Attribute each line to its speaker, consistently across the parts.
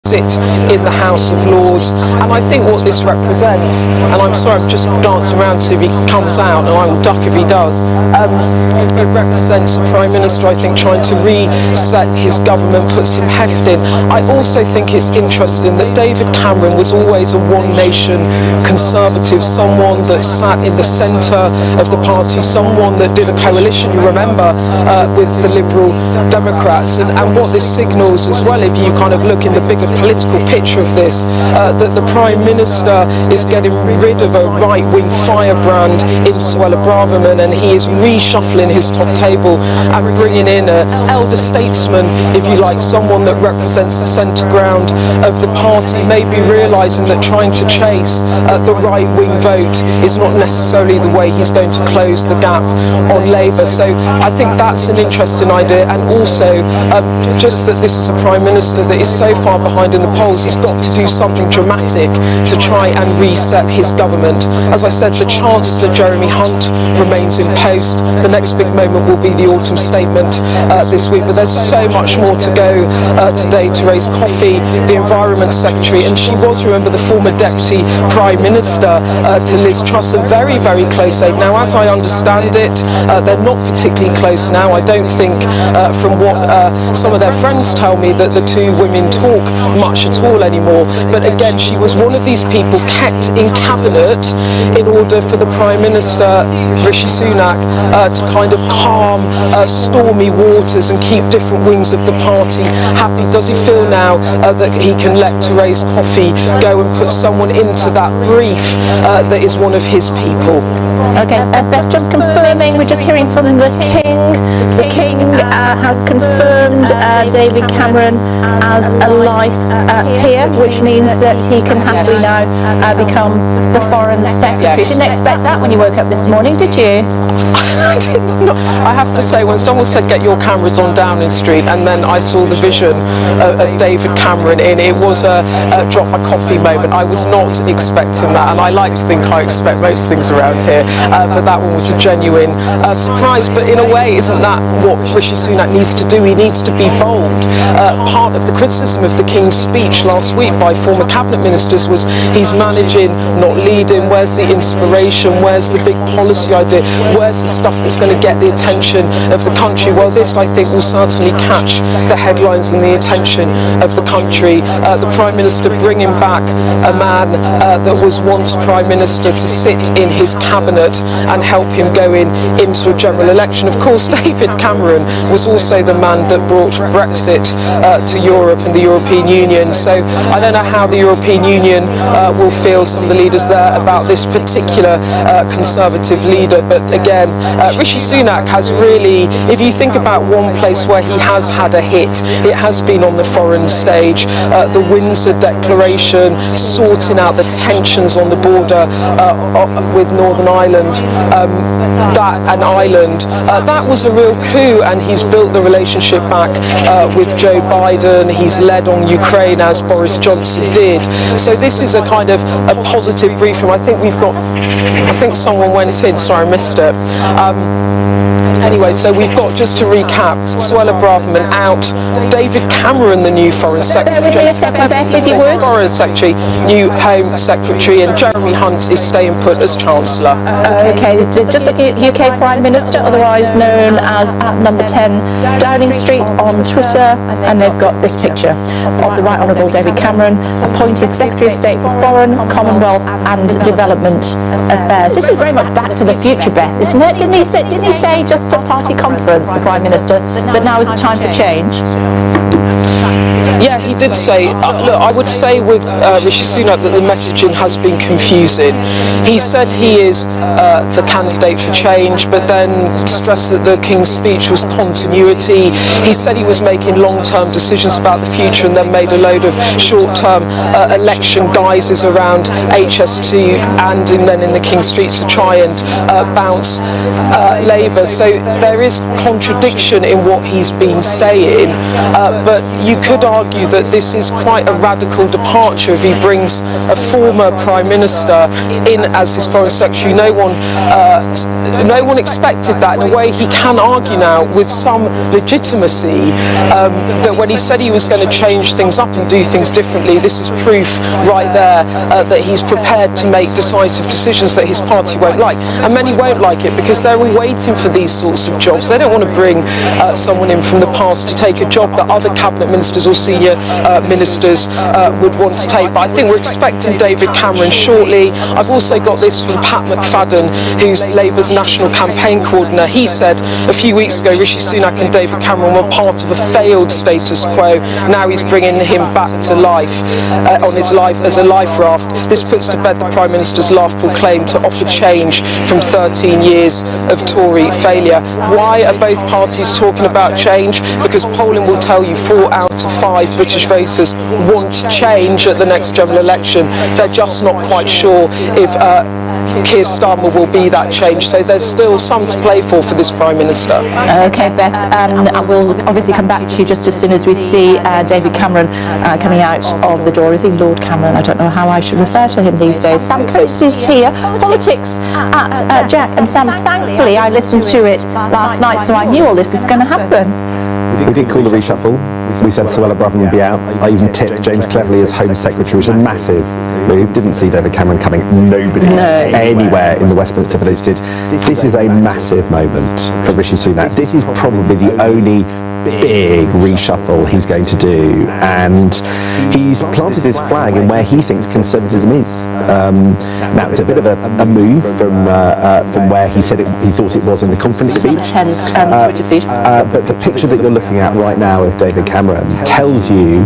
Speaker 1: sit in the House of Lords. And I think what this represents, and I'm sorry, I'm just dancing around to see if he comes out, and I will duck if he does. It represents a Prime Minister, I think, trying to reset his government, put some heft in. I also think it's interesting that David Cameron was always a one-nation Conservative, someone that sat in the centre of the party, someone that did a coalition, you remember, with the Liberal Democrats. And what this signals as well, if you kind of look in the bigger political picture of this, that the Prime Minister is getting rid of a right-wing firebrand in Suella Braverman, and he is reshuffling his top table and bringing in an elder statesman, if you like, someone that represents the centre ground of the party, maybe realising that trying to chase the right-wing vote is not necessarily the way he's going to close the gap on Labour. So I think that's an interesting idea, and also just that this is a Prime Minister that is so far behind in the polls, he's got to do something dramatic to try and reset his government. As I said, the Chancellor, Jeremy Hunt, remains in post. The next big moment will be the autumn statement this week, but there's so much more to go today. Therese Coffey, the Environment Secretary, and she was, remember, the former Deputy Prime Minister to Liz Truss, a very, very close aide. Now, as I understand it, they're not particularly close now. I don't think, from what some of their friends tell me, that the two women talk much at all anymore. But again, she was one of these people kept in cabinet in order for the Prime Minister, Rishi Sunak, to kind of calm stormy waters and keep different wings of the party happy. Does he feel now that he can let Therese Coffey go and put someone into that brief that is one of his people?
Speaker 2: Okay, Beth, just confirming, we're just hearing from the King. The King has confirmed David Cameron as a life peer, which means that he can happily now become the Foreign Secretary.
Speaker 1: Yes.
Speaker 2: Didn't expect that when you woke up this morning, did you?
Speaker 1: I did not. I have to say, when someone said get your cameras on Downing Street, and then I saw the vision of David Cameron in, it was a drop my coffee moment. I was not expecting that, and I like to think I expect most things around here, but that one was a genuine surprise. But in a way, isn't that what Rishi Sunak needs to do? He needs to be bold. Part of the criticism of the King's speech last week by former cabinet ministers was he's managing, not leading. Where's the inspiration? Where's the big policy idea? Where's the stuff that's going to get the attention of the country? Well, this, I think, will certainly catch the headlines and the attention of the country. The Prime Minister bringing back a man that was once Prime Minister to sit in his cabinet and help him go into a general election. Of course, David Cameron was also the man that brought Brexit to Europe and the European Union. So I don't know how the European Union will feel, some of the leaders there, about this particular Conservative leader. But again, Rishi Sunak has really, if you think about one place where he has had a hit, it has been on the foreign stage. The Windsor Declaration, sorting out the tensions on the border with Northern Ireland, that was a real coup, and he's built the relationship back with Joe Biden. He's led on Ukraine as Boris Johnson did. So this is a kind of a positive briefing. I think someone went in, sorry I missed it. Anyway, so we've got, just to recap, Suella Braverman out, David Cameron, the new Foreign Secretary, Foreign Secretary, new Home Secretary, and Jeremy Hunt is staying put as Chancellor.
Speaker 2: Okay, just looking at UK Prime Minister, otherwise known as @10 Downing Street on Twitter, and they've got this picture of the Right Honourable David Cameron, appointed Secretary of State for Foreign, Commonwealth and Development Affairs. This is very much back to the future, Beth, isn't it? Didn't he say just a party conference, the Prime Minister, that now is the time for change?
Speaker 1: Yeah, he did say, look, I would say with Rishi Sunak that the messaging has been confusing. He said he is the candidate for change, but then stressed that the King's speech was continuity. He said he was making long-term decisions about the future, and then made a load of short-term election guises around HS2 and then in the King's Street to try and bounce Labour. So there is contradiction in what he's been saying, but you could argue argue that this is quite a radical departure if he brings a former Prime Minister in as his Foreign Secretary. No one expected that. In a way, he can argue now with some legitimacy that when he said he was going to change things up and do things differently, this is proof right there that he's prepared to make decisive decisions that his party won't like. And many won't like it because they're all waiting for these sorts of jobs. They don't want to bring someone in from the past to take a job that other cabinet ministers or senior ministers would want to take. But I think we're expecting David Cameron shortly. I've also got this from Pat McFadden, who's Labour's national campaign coordinator. He said a few weeks ago Rishi Sunak and David Cameron were part of a failed status quo. Now he's bringing him back to life on his life as a life raft. This puts to bed the Prime Minister's laughable claim to offer change from 13 years of Tory failure. Why are both parties talking about change? Because polling will tell you 4 out of 5 British voters want change at the next general election. They're just not quite sure if Keir Starmer will be that change. So there's still some to play for this Prime Minister.
Speaker 2: Okay, Beth, I will obviously come back to you just as soon as we see David Cameron coming out of the door. Is he Lord Cameron? I don't know how I should refer to him these days. Sam Coates is here, politics at Jack. And Sam, thankfully I listened to it last night, so I knew all this was going to happen.
Speaker 3: We did call the reshuffle. We said Suella Braverman would be out. I even tipped James Cleverly as Home Secretary, which is a massive move. Didn't see David Cameron coming. Nobody anywhere in the Westminster Village did. This is a massive moment for Rishi Sunak. This is probably the only big reshuffle he's going to do, and he's planted his flag in where he thinks conservatism is. Now it's a bit of a move from where he said he thought it was in the conference speech.
Speaker 2: Hence Twitter feed.
Speaker 3: But the picture that you're looking at right now of David Cameron tells you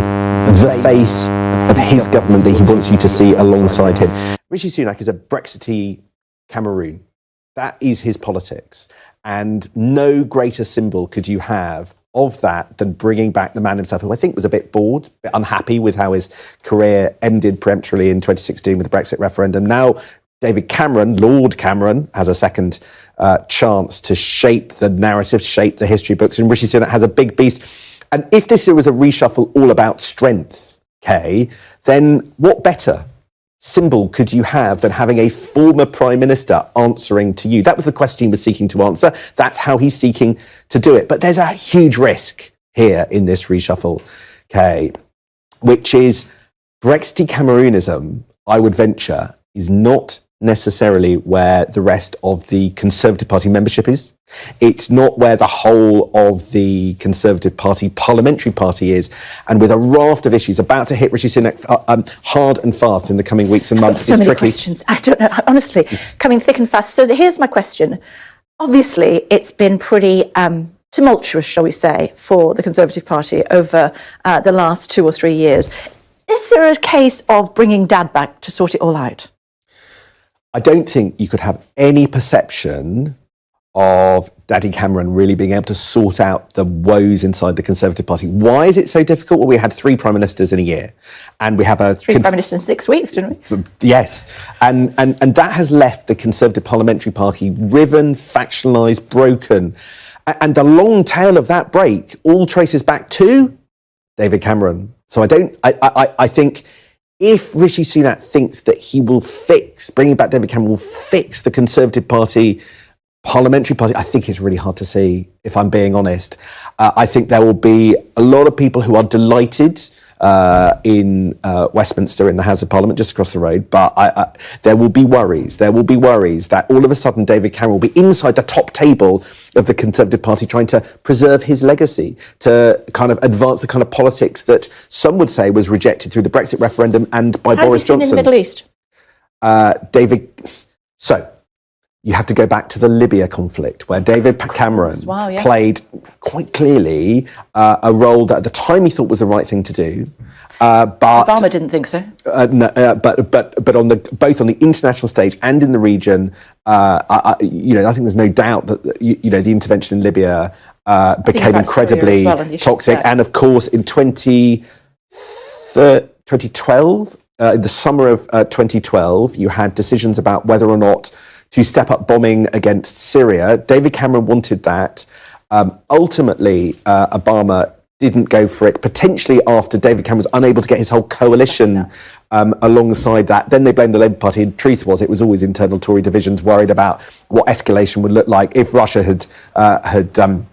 Speaker 3: the face of his government that he wants you to see alongside him. Rishi Sunak is a Brexitee Cameroon. That is his politics, and no greater symbol could you have of that than bringing back the man himself, who I think was a bit bored, a bit unhappy with how his career ended preemptorily in 2016 with the Brexit referendum. Now David Cameron, Lord Cameron, has a second chance to shape the narrative, shape the history books, and Rishi Sunak has a big beast. And if this was a reshuffle all about strength, Kay, then what better symbol could you have than having a former Prime Minister answering to you? That was the question he was seeking to answer. That's how he's seeking to do it. But there's a huge risk here in this reshuffle, Kay, which is Brexit Cameroonism, I would venture, is not necessarily where the rest of the Conservative Party membership is. It's not where the whole of the Conservative Party parliamentary party is. And with a raft of issues about to hit Rishi Sunak hard and fast in the coming weeks and months.
Speaker 2: So many questions. I don't know, honestly, coming thick and fast. So here's my question. Obviously, it's been pretty tumultuous, shall we say, for the Conservative Party over the last 2 or 3 years. Is there a case of bringing Dad back to sort it all out?
Speaker 3: I don't think you could have any perception of Daddy Cameron really being able to sort out the woes inside the Conservative Party. Why is it so difficult? Well, we had 3 Prime Ministers in a year, and we have a...
Speaker 2: 3 Prime Ministers in 6 weeks, didn't we?
Speaker 3: Yes, and that has left the Conservative Parliamentary Party riven, factionalised, broken, and the long tail of that break all traces back to David Cameron. So I think if Rishi Sunak thinks that he will bringing back David Cameron will fix the Conservative Party parliamentary party, I think it's really hard to see, if I'm being honest. I think there will be a lot of people who are delighted in Westminster in the House of Parliament just across the road, but there will be worries. There will be worries that all of a sudden David Cameron will be inside the top table of the Conservative Party trying to preserve his legacy, to kind of advance the kind of politics that some would say was rejected through the Brexit referendum and by Boris Johnson.
Speaker 2: In the Middle East?
Speaker 3: So you have to go back to the Libya conflict, where David Cameron played quite clearly a role that at the time he thought was the right thing to do. But
Speaker 2: Obama didn't think so.
Speaker 3: No, but on both on the international stage and in the region, I think there's no doubt that the intervention in Libya became incredibly toxic. And of course, in 2012, in the summer of 2012, you had decisions about whether or not to step up bombing against Syria. David Cameron wanted that. Ultimately, Obama didn't go for it, potentially after David Cameron was unable to get his whole coalition alongside that. Then they blamed the Labour Party. The truth was, it was always internal Tory divisions worried about what escalation would look like if Russia had done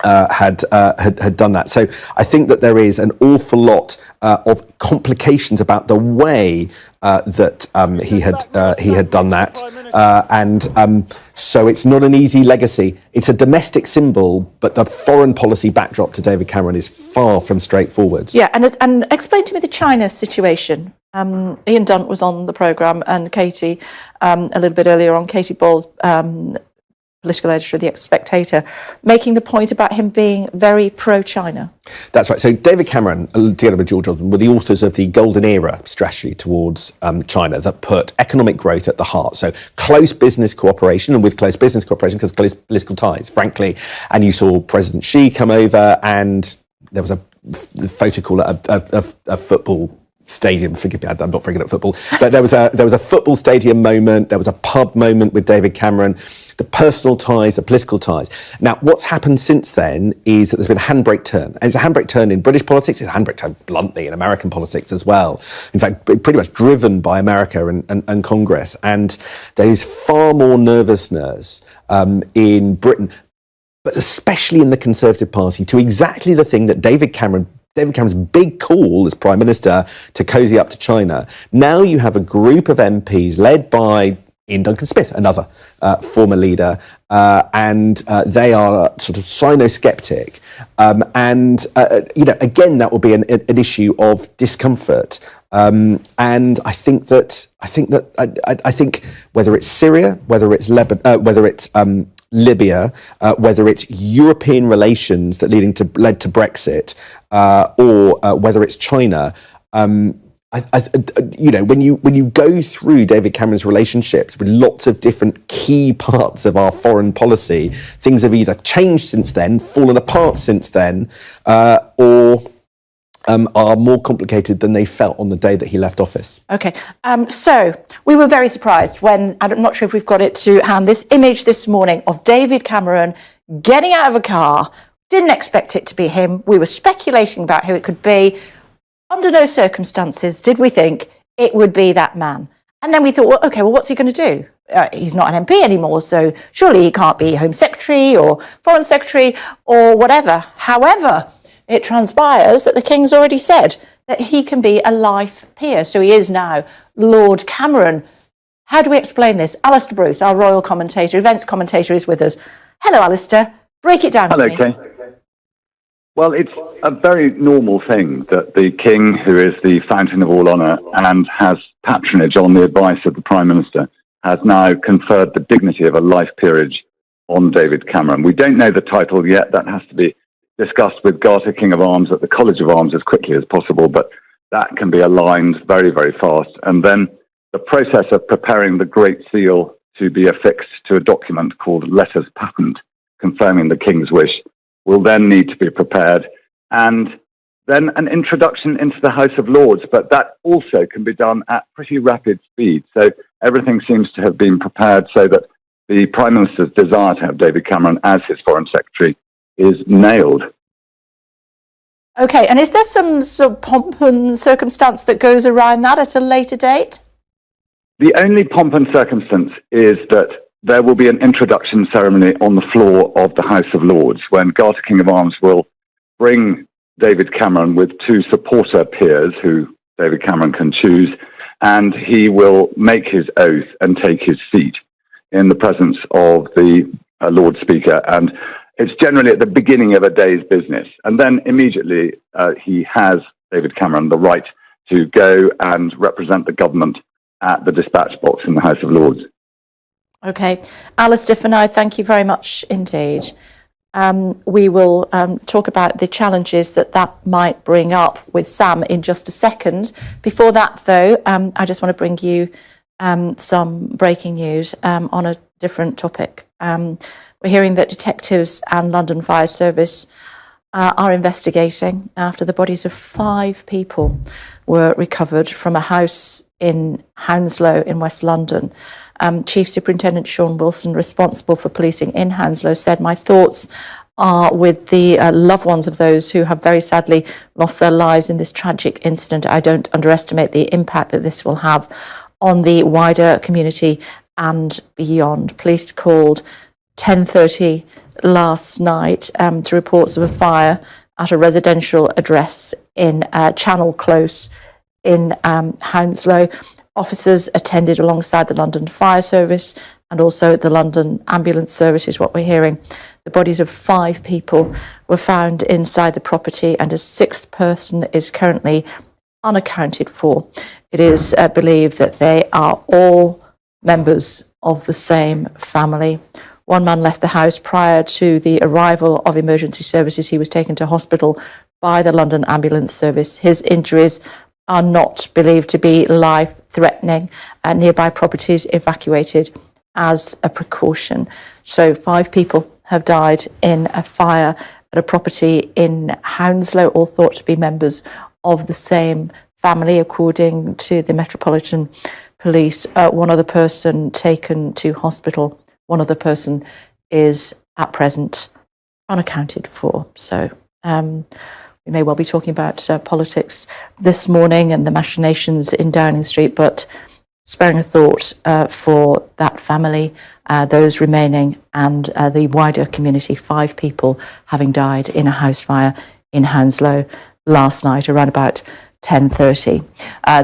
Speaker 3: that. So I think that there is an awful lot of complications about the way that he had done that, and so it's not an easy legacy. It's a domestic symbol, but the foreign policy backdrop to David Cameron is far from straightforward.
Speaker 2: Yeah, and explain to me the China situation. Ian Dunt was on the programme, and Katie, a little bit earlier on, Katie Ball's political editor of The Spectator, making the point about him being very pro-China.
Speaker 3: That's right. So David Cameron, together with George Osborne, were the authors of the Golden Era strategy towards China that put economic growth at the heart. So close business cooperation, and with close business cooperation, because close political ties, frankly. And you saw President Xi come over, and there was a photo call at a football stadium. Forgive me, I'm not very good at football, but there was a football stadium moment. There was a pub moment with David Cameron. The personal ties, the political ties. Now, what's happened since then is that there's been a handbrake turn. And it's a handbrake turn in British politics. It's a handbrake turn, bluntly, in American politics as well. In fact, pretty much driven by America and Congress. And there is far more nervousness in Britain, but especially in the Conservative Party, to exactly the thing that David Cameron's big call as Prime Minister to cozy up to China. Now you have a group of MPs led by Ian Duncan Smith, another former leader, and they are sort of Sino-sceptic. Again, that will be an issue of discomfort. And I think whether it's Syria, whether it's Lebanon, whether it's Libya, whether it's European relations that led to Brexit, or whether it's China, when you go through David Cameron's relationships with lots of different key parts of our foreign policy, things have either changed since then, fallen apart since then, or are more complicated than they felt on the day that he left office.
Speaker 2: Okay, so we were very surprised when, I'm not sure if we've got it to hand, this image this morning of David Cameron getting out of a car. Didn't expect it to be him. We were speculating about who it could be. Under no circumstances did we think it would be that man. And then we thought, well, what's he going to do? He's not an MP anymore, so surely he can't be Home Secretary or Foreign Secretary or whatever. However, it transpires that the King's already said that he can be a life peer. So he is now Lord Cameron. How do we explain this? Alistair Bruce, our royal commentator, events commentator, is with us. Hello, Alistair. Break it down for me.
Speaker 4: Hello, Kay. Well, it's a very normal thing that the King, who is the fountain of all honour and has patronage on the advice of the Prime Minister, has now conferred the dignity of a life peerage on David Cameron. We don't know the title yet. That has to be discussed with Garter, King of Arms, at the College of Arms as quickly as possible, but that can be aligned very, very fast. And then the process of preparing the Great Seal to be affixed to a document called Letters Patent, confirming the King's wish, will then need to be prepared, and then an introduction into the House of Lords, but that also can be done at pretty rapid speed. So everything seems to have been prepared so that the Prime Minister's desire to have David Cameron as his Foreign Secretary is nailed.
Speaker 2: Okay, and is there some sort of pomp and circumstance that goes around that at a later date?
Speaker 4: The only pomp and circumstance is that there will be an introduction ceremony on the floor of the House of Lords when Garter, King of Arms, will bring David Cameron with two supporter peers who David Cameron can choose, and he will make his oath and take his seat in the presence of the Lord Speaker. And it's generally at the beginning of a day's business. And then immediately he has, David Cameron, the right to go and represent the government at the dispatch box in the House of Lords.
Speaker 2: Okay. Alistair, for now, thank you very much indeed. We will talk about the challenges that might bring up with Sam in just a second. Before that, though, I just want to bring you some breaking news on a different topic. We're hearing that detectives and London Fire Service are investigating after the bodies of 5 people were recovered from a house in Hounslow in West London. Chief Superintendent Sean Wilson, responsible for policing in Hounslow, said, "My thoughts are with the loved ones of those who have very sadly lost their lives in this tragic incident. I don't underestimate the impact that this will have on the wider community and beyond. Police called 10:30 last night to reports of a fire at a residential address in Channel Close in Hounslow. Officers attended alongside the London Fire Service and also the London Ambulance Service, is what we're hearing. The bodies of 5 people were found inside the property, and a 6th person is currently unaccounted for. It is believed that they are all members of the same family. One man left the house prior to the arrival of emergency services. He was taken to hospital by the London Ambulance Service. His injuries are not believed to be life-threatening. Nearby properties evacuated as a precaution. So 5 people have died in a fire at a property in Hounslow, all thought to be members of the same family, according to the Metropolitan Police. One other person taken to hospital. One other person is at present unaccounted for. So we may well be talking about politics this morning and the machinations in Downing Street, but sparing a thought for that family, those remaining, and the wider community. 5 people having died in a house fire in Hounslow last night around about 10:30.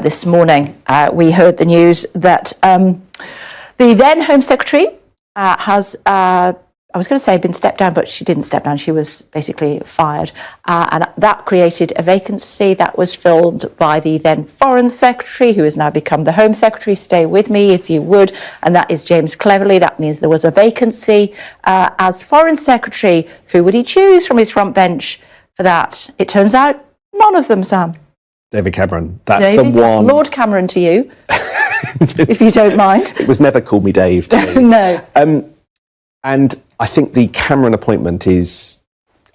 Speaker 2: This morning we heard the news that the then Home Secretary has, I was going to say been stepped down, but she didn't step down. She was basically fired. And that created a vacancy that was filled by the then Foreign Secretary, who has now become the Home Secretary. Stay with me if you would. And that is James Cleverly. That means there was a vacancy as Foreign Secretary. Who would he choose from his front bench for that? It turns out none of them, Sam.
Speaker 3: David Cameron. That's the one.
Speaker 2: Lord Cameron to you, if you don't mind.
Speaker 3: It was never call me Dave to me.
Speaker 2: No.
Speaker 3: And I think the Cameron appointment is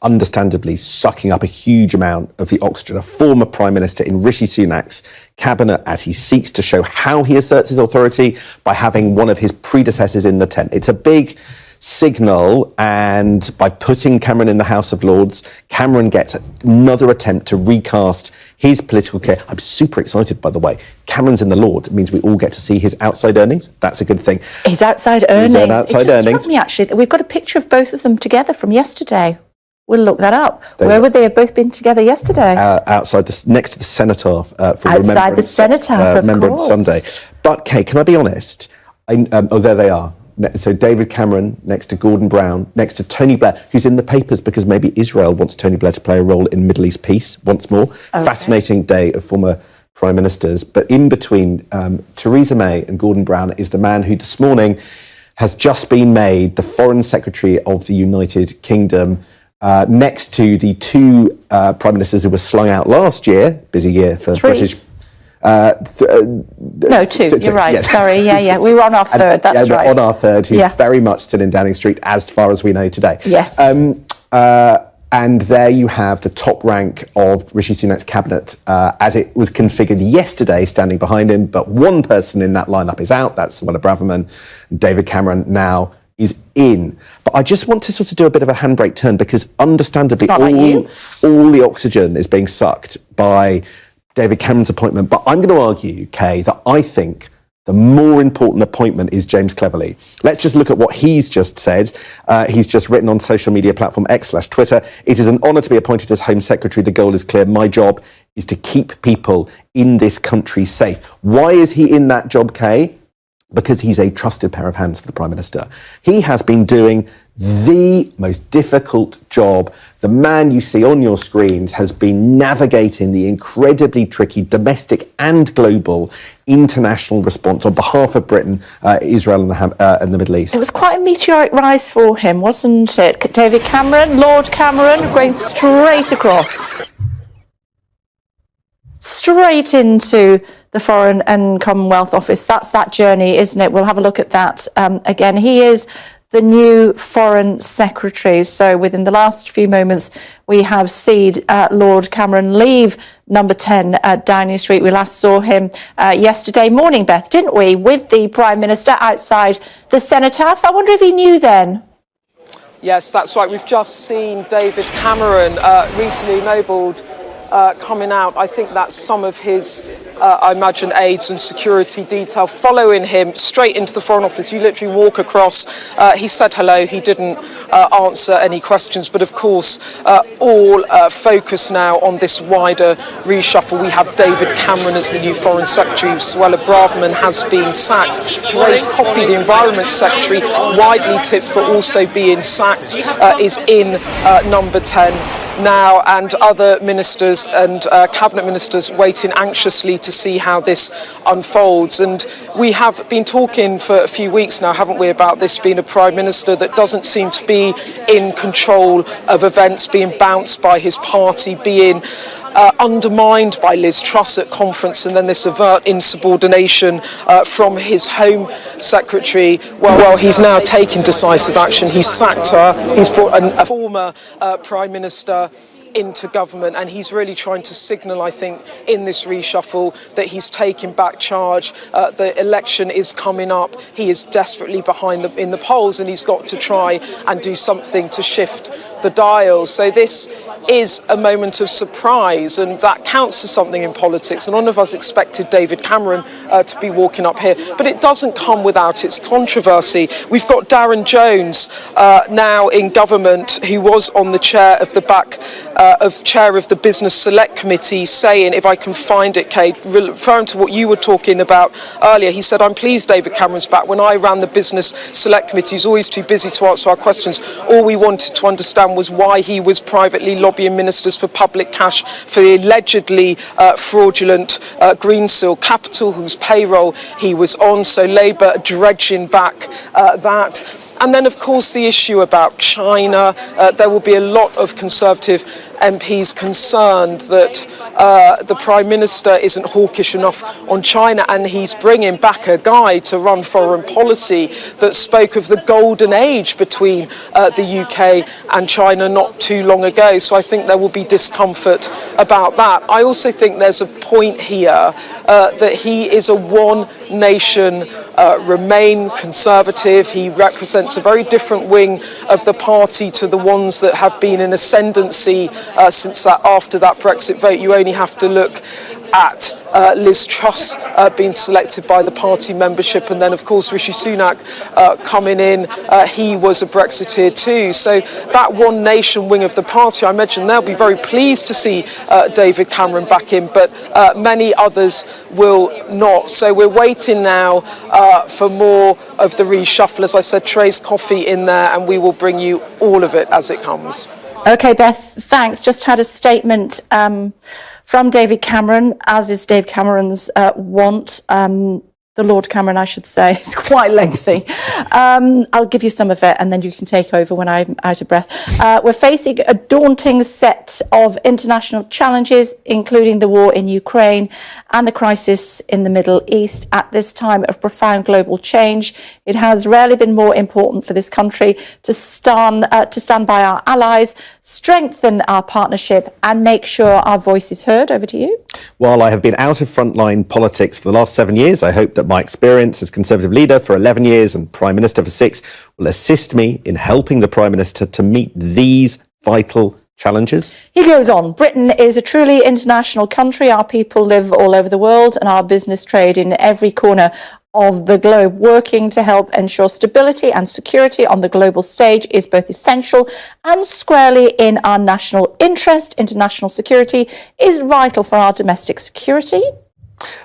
Speaker 3: understandably sucking up a huge amount of the oxygen. A former Prime Minister in Rishi Sunak's cabinet, as he seeks to show how he asserts his authority by having one of his predecessors in the tent. It's a big signal, and by putting Cameron in the House of Lords, Cameron gets another attempt to recast his political career. I'm super excited, by the way. Cameron's in the Lord. It means we all get to see his outside earnings. That's a good thing.
Speaker 2: His outside earnings.
Speaker 3: His outside
Speaker 2: it just
Speaker 3: earnings.
Speaker 2: struck me, actually, that we've got a picture of both of them together from yesterday. We'll look that up. Where would they have both been together yesterday?
Speaker 3: Outside, next to the cenotaph for
Speaker 2: outside the cenotaph, of
Speaker 3: Remembrance
Speaker 2: course.
Speaker 3: Sunday. But, Kate, can I be honest? There they are. So David Cameron next to Gordon Brown, next to Tony Blair, who's in the papers because maybe Israel wants Tony Blair to play a role in Middle East peace once more. Okay. Fascinating day of former prime ministers. But in between Theresa May and Gordon Brown is the man who this morning has just been made the Foreign Secretary of the United Kingdom, next to the 2 prime ministers who were slung out last year. Busy year for
Speaker 2: 3.
Speaker 3: British.
Speaker 2: No, 2. You're right.
Speaker 3: Yes.
Speaker 2: Sorry. Yeah. We were on our 3rd. That's right.
Speaker 3: On our 3rd, who's very much still in Downing Street, as far as we know today.
Speaker 2: Yes.
Speaker 3: And there you have the top rank of Rishi Sunak's cabinet as it was configured yesterday, standing behind him. But one person in that lineup is out. That's Suella Braverman. David Cameron now is in. But I just want to sort of do a bit of a handbrake turn, because understandably all the oxygen is being sucked by David Cameron's appointment. But I'm going to argue, Kay, that I think the more important appointment is James Cleverly. Let's just look at what he's just said. He's just written on social media platform X/Twitter, "It is an honour to be appointed as Home Secretary. The goal is clear. My job is to keep people in this country safe." Why is he in that job, Kay? Because he's a trusted pair of hands for the Prime Minister. He has been doing the most difficult job. The man you see on your screens has been navigating the incredibly tricky domestic and global international response on behalf of Britain, Israel and the Middle East.
Speaker 2: It was quite a meteoric rise for him, wasn't it? David Cameron, Lord Cameron, going straight across. Straight into the Foreign and Commonwealth Office. That's that journey, isn't it? We'll have a look at that again. He is the new Foreign Secretary. So within the last few moments, we have seen Lord Cameron leave number 10 at Downing Street. We last saw him yesterday morning, Beth, didn't we? With the Prime Minister outside the cenotaph. I wonder if he knew then.
Speaker 1: Yes, that's right. We've just seen David Cameron, recently ennobled, coming out. I think that's some of his, I imagine, aides and security detail following him straight into the Foreign Office. You literally walk across. He said hello. He didn't answer any questions. But of course, all focus now on this wider reshuffle. We have David Cameron as the new Foreign Secretary. Suella Braverman has been sacked. Therese Coffey, the Environment Secretary, widely tipped for also being sacked, is in number 10 now, and other ministers and cabinet ministers waiting anxiously to see how this unfolds. And we have been talking for a few weeks now, haven't we, about this being a prime minister that doesn't seem to be in control of events, being bounced by his party, being undermined by Liz Truss at conference, and then this overt insubordination from his Home Secretary. Well, he's now taking decisive action. He's sacked her. He's brought a former Prime Minister into government, and he's really trying to signal, I think, in this reshuffle that he's taking back charge. The election is coming up. He is desperately behind in the polls, and he's got to try and do something to shift the dial. So this is a moment of surprise, and that counts as something in politics. And none of us expected David Cameron to be walking up here, but it doesn't come without its controversy. We've got Darren Jones now in government, who was on the chair of the Business Select Committee, saying, if I can find it, Kate, referring to what you were talking about earlier, he said, I'm pleased David Cameron's back. When I ran the Business Select Committee, he was always too busy to answer our questions. All we wanted to understand was why he was privately lobbying ministers for public cash for the allegedly fraudulent Greensill Capital, whose payroll he was on. So Labour dredging back that. And then, of course, the issue about China. There will be a lot of Conservative MPs concerned that the Prime Minister isn't hawkish enough on China, and he's bringing back a guy to run foreign policy that spoke of the golden age between the UK and China not too long ago. So I think there will be discomfort about that. I also think there's a point here that he is a one-nation Remain Conservative. He represents a very different wing of the party to the ones that have been in ascendancy since after that Brexit vote. You only have to look at Liz Truss being selected by the party membership, and then of course Rishi Sunak coming in. He was a Brexiteer too. So that one nation wing of the party, I imagine they'll be very pleased to see David Cameron back in, but many others will not. So we're waiting now for more of the reshuffle. As I said, Therese Coffey in there, and we will bring you all of it as it comes.
Speaker 2: Okay, Beth, thanks. Just had a statement from David Cameron, as is Dave Cameron's want. The Lord Cameron, I should say. It's quite lengthy. I'll give you some of it, and then you can take over when I'm out of breath. We're facing a daunting set of international challenges, including the war in Ukraine and the crisis in the Middle East. At this time of profound global change, it has rarely been more important for this country to stand by our allies, strengthen our partnership, and make sure our voice is heard. Over to you.
Speaker 3: While I have been out of frontline politics for the last 7 years, I hope that my experience as Conservative leader for 11 years and Prime Minister for 6 will assist me in helping the Prime Minister to meet these vital challenges.
Speaker 2: He goes on, Britain is a truly international country. Our people live all over the world, and our business trade in every corner of the globe. Working to help ensure stability and security on the global stage is both essential and squarely in our national interest. International security is vital for our domestic security.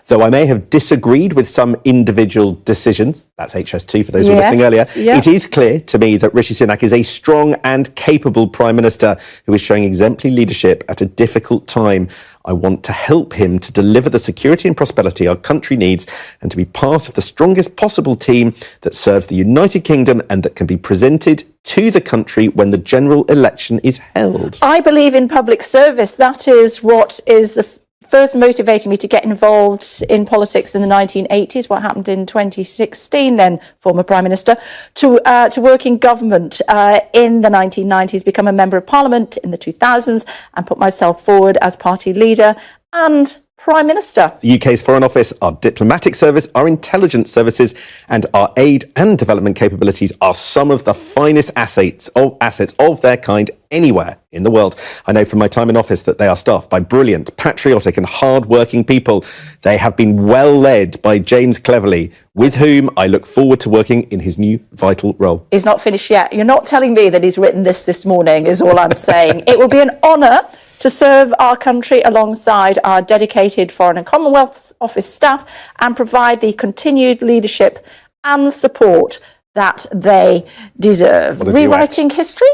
Speaker 3: Though I may have disagreed with some individual decisions, that's HS2 for those who were listening earlier, it is clear to me that Rishi Sunak is a strong and capable Prime Minister who is showing exemplary leadership at a difficult time. I want to help him to deliver the security and prosperity our country needs, and to be part of the strongest possible team that serves the United Kingdom and that can be presented to the country when the general election is held.
Speaker 2: I believe in public service. That is what is the first motivated me to get involved in politics in the 1980s, what happened in 2016, then former Prime Minister, to work in government in the 1990s, become a Member of Parliament in the 2000s, and put myself forward as party leader and Prime Minister.
Speaker 3: The UK's Foreign Office, our diplomatic service, our intelligence services, and our aid and development capabilities are some of the finest assets of their kind anywhere in the world. I know from my time in office that they are staffed by brilliant, patriotic and hard-working people. They have been well led by James Cleverly, with whom I look forward to working in his new vital role.
Speaker 2: He's not finished yet. You're not telling me that he's written this morning, is all I'm saying. It will be an honour to serve our country alongside our dedicated Foreign and Commonwealth Office staff and provide the continued leadership and support that they deserve. Rewriting history?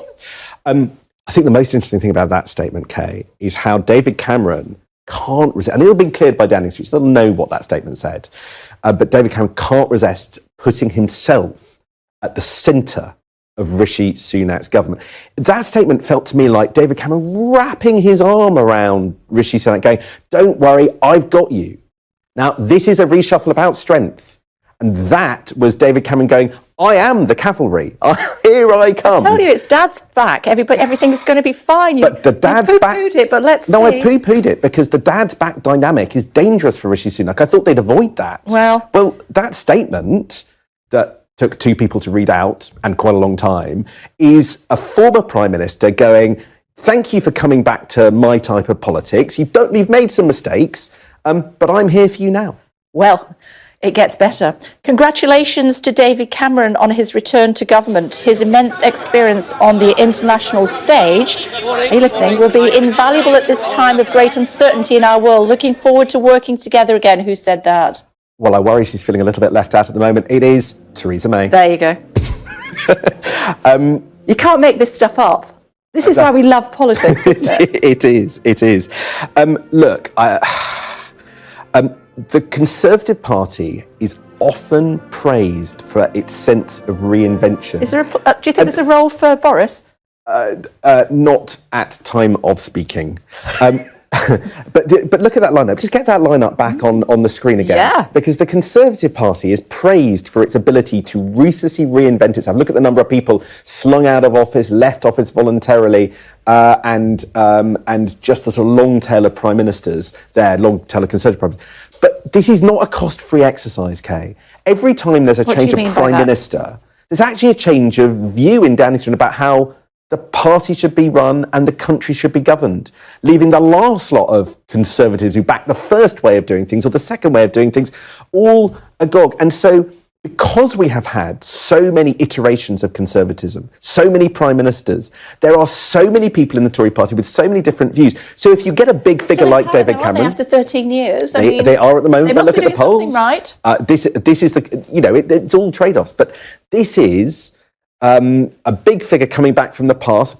Speaker 3: I think the most interesting thing about that statement, Kay, is how David Cameron can't resist, and it'll be cleared by Downing Street, so they'll know what that statement said, but David Cameron can't resist putting himself at the centre of Rishi Sunak's government. That statement felt to me like David Cameron wrapping his arm around Rishi Sunak, going, don't worry, I've got you. Now, this is a reshuffle about strength. And that was David Cameron going, I am the cavalry. Here I come.
Speaker 2: I tell you, it's Dad's back. Everything's going to be fine.
Speaker 3: But the Dad's back...
Speaker 2: You poo-pooed it, but let's see.
Speaker 3: No, I poo-pooed it because the Dad's back dynamic is dangerous for Rishi Sunak. I thought they'd avoid that. Well, that statement that took two people to read out and quite a long time is a former Prime Minister going, thank you for coming back to my type of politics. You've made some mistakes, but I'm here for you now.
Speaker 2: Well, it gets better. Congratulations to David Cameron on his return to government. His immense experience on the international stage, are you listening, will be invaluable at this time of great uncertainty in our world. Looking forward to working together again. Who said that?
Speaker 3: Well, I worry she's feeling a little bit left out at the moment. It is Theresa May.
Speaker 2: There you go. You can't make this stuff up. This is why we love politics, isn't it?
Speaker 3: It is. Look, the Conservative Party is often praised for its sense of reinvention.
Speaker 2: Is there do you think there's a role for Boris?
Speaker 3: Not at time of speaking. But look at that lineup. Just get that lineup back on the screen again.
Speaker 2: Yeah.
Speaker 3: Because the Conservative Party is praised for its ability to ruthlessly reinvent itself. Look at the number of people slung out of office, left office voluntarily, and just the sort of long tail of prime ministers there, long tail of Conservative prime ministers. But this is not a cost-free exercise, Kay. Every time there's a change of prime minister, there's actually a change of view in Downing Street about how the party should be run and the country should be governed, leaving the last lot of Conservatives who back the first way of doing things or the second way of doing things all agog. And so because we have had so many iterations of conservatism, so many prime ministers, there are so many people in the Tory party with so many different views. So if you get a big figure like David Cameron...
Speaker 2: After 13 years.
Speaker 3: They are at the moment, but look at the polls.
Speaker 2: Right.
Speaker 3: This is the, it's all trade-offs. But this is a big figure coming back from the past.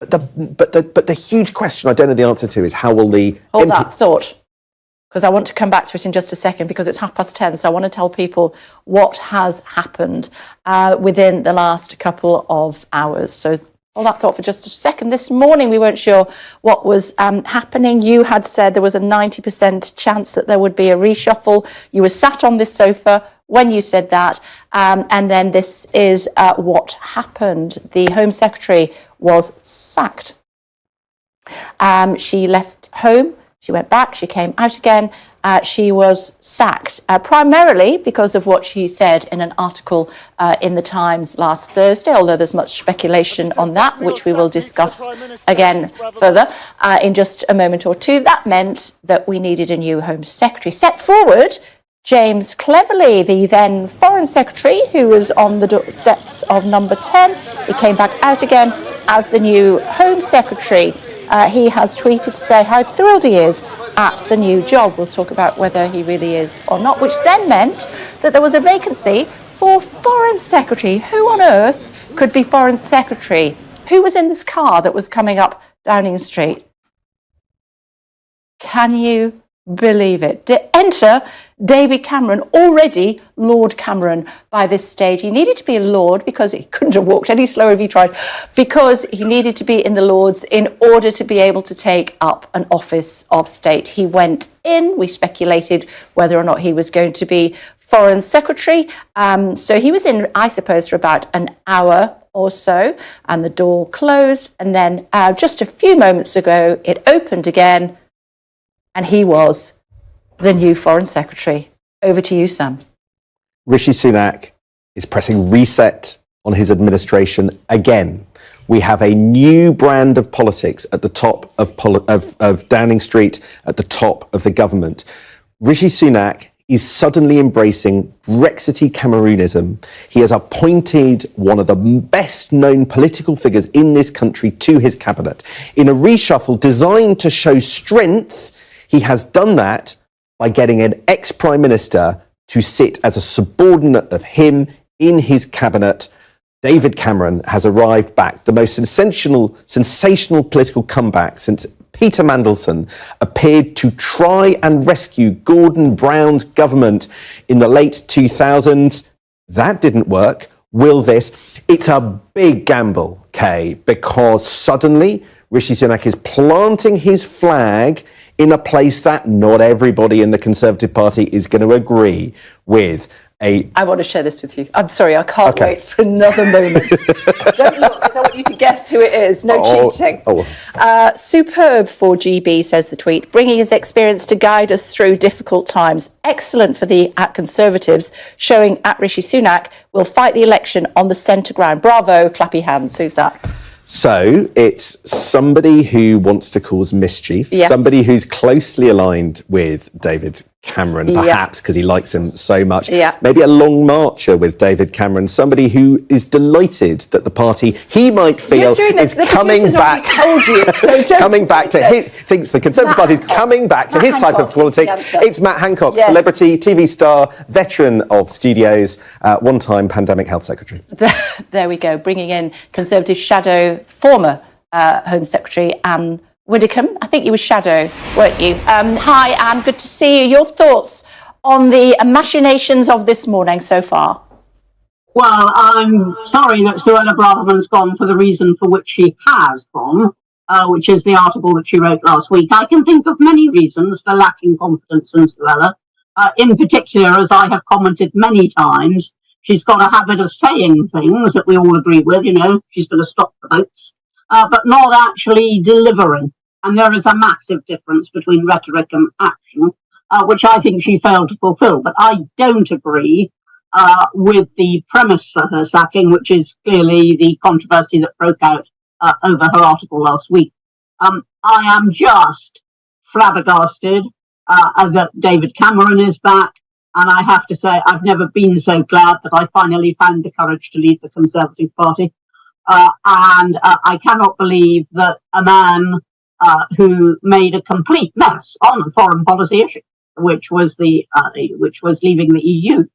Speaker 3: But the huge question I don't know the answer to is how will the...
Speaker 2: Hold that thought, because I want to come back to it in just a second, because it's 10:30, so I want to tell people what has happened within the last couple of hours. So hold that thought for just a second. This morning we weren't sure what was happening. You had said there was a 90% chance that there would be a reshuffle. You were sat on this sofa when you said that, and then this is what happened. The Home Secretary was sacked. She left home. She went back, she came out again, she was sacked, primarily because of what she said in an article in the Times last Thursday, although there's much speculation on that, which we will discuss again further in just a moment or two. That meant that we needed a new Home Secretary. Set forward James Cleverly, the then Foreign Secretary, who was on the steps of number 10. He came back out again as the new Home Secretary. He has tweeted to say how thrilled he is at the new job. We'll talk about whether he really is or not, which then meant that there was a vacancy for Foreign Secretary. Who on earth could be Foreign Secretary? Who was in this car that was coming up Downing Street? Can you believe it? Enter David Cameron, already Lord Cameron by this stage. He needed to be a Lord because he couldn't have walked any slower if he tried, because he needed to be in the Lords in order to be able to take up an office of state. He went in, we speculated whether or not he was going to be Foreign Secretary. So he was in, I suppose, for about an hour or so, and the door closed. And then just a few moments ago, it opened again, and he was the new Foreign Secretary. Over to you, Sam.
Speaker 3: Rishi Sunak is pressing reset on his administration again. We have a new brand of politics at the top of Downing Street, at the top of the government. Rishi Sunak is suddenly embracing Brexity Cameronism. He has appointed one of the best known political figures in this country to his cabinet. In a reshuffle designed to show strength, he has done that by getting an ex-Prime Minister to sit as a subordinate of him in his cabinet. David Cameron has arrived back, the most sensational political comeback since Peter Mandelson appeared to try and rescue Gordon Brown's government in the late 2000s. That didn't work. Will this? It's a big gamble, Kay, because suddenly Rishi Sunak is planting his flag in a place that not everybody in the Conservative Party is going to agree with.
Speaker 2: I want to share this with you. I'm sorry, I can't wait for another moment. Don't look, because I want you to guess who it is. No cheating. Superb for GB, says the tweet, bringing his experience to guide us through difficult times. Excellent for the Conservatives, showing at Rishi Sunak will fight the election on the centre ground. Bravo, clappy hands. Who's that?
Speaker 3: So it's somebody who wants to cause mischief, somebody who's closely aligned with David Cameron, perhaps because he likes him so much. Maybe a long marcher with David Cameron, somebody who is delighted that the party he might feel is coming back. Told you, so coming back to his, thinks the Conservative Party is coming back to his type of politics. It's Matt Hancock, celebrity, TV star, veteran of studios, one-time pandemic health secretary.
Speaker 2: There we go, bringing in Conservative shadow former Home Secretary Anne Widdecombe. I think you were shadow, weren't you? Hi, Anne, good to see you. Your thoughts on the machinations of this morning so far?
Speaker 5: Well, I'm sorry that Suella Braverman's gone for the reason for which she has gone, which is the article that she wrote last week. I can think of many reasons for lacking confidence in Suella. In particular, as I have commented many times, she's got a habit of saying things that we all agree with, you know, she's going to stop the boats, but not actually delivering. And there is a massive difference between rhetoric and action, which I think she failed to fulfill. But I don't agree with the premise for her sacking, which is clearly the controversy that broke out over her article last week. I am just flabbergasted that David Cameron is back. And I have to say, I've never been so glad that I finally found the courage to leave the Conservative Party. And I cannot believe that a man who made a complete mess on a foreign policy issue, which was leaving the EU,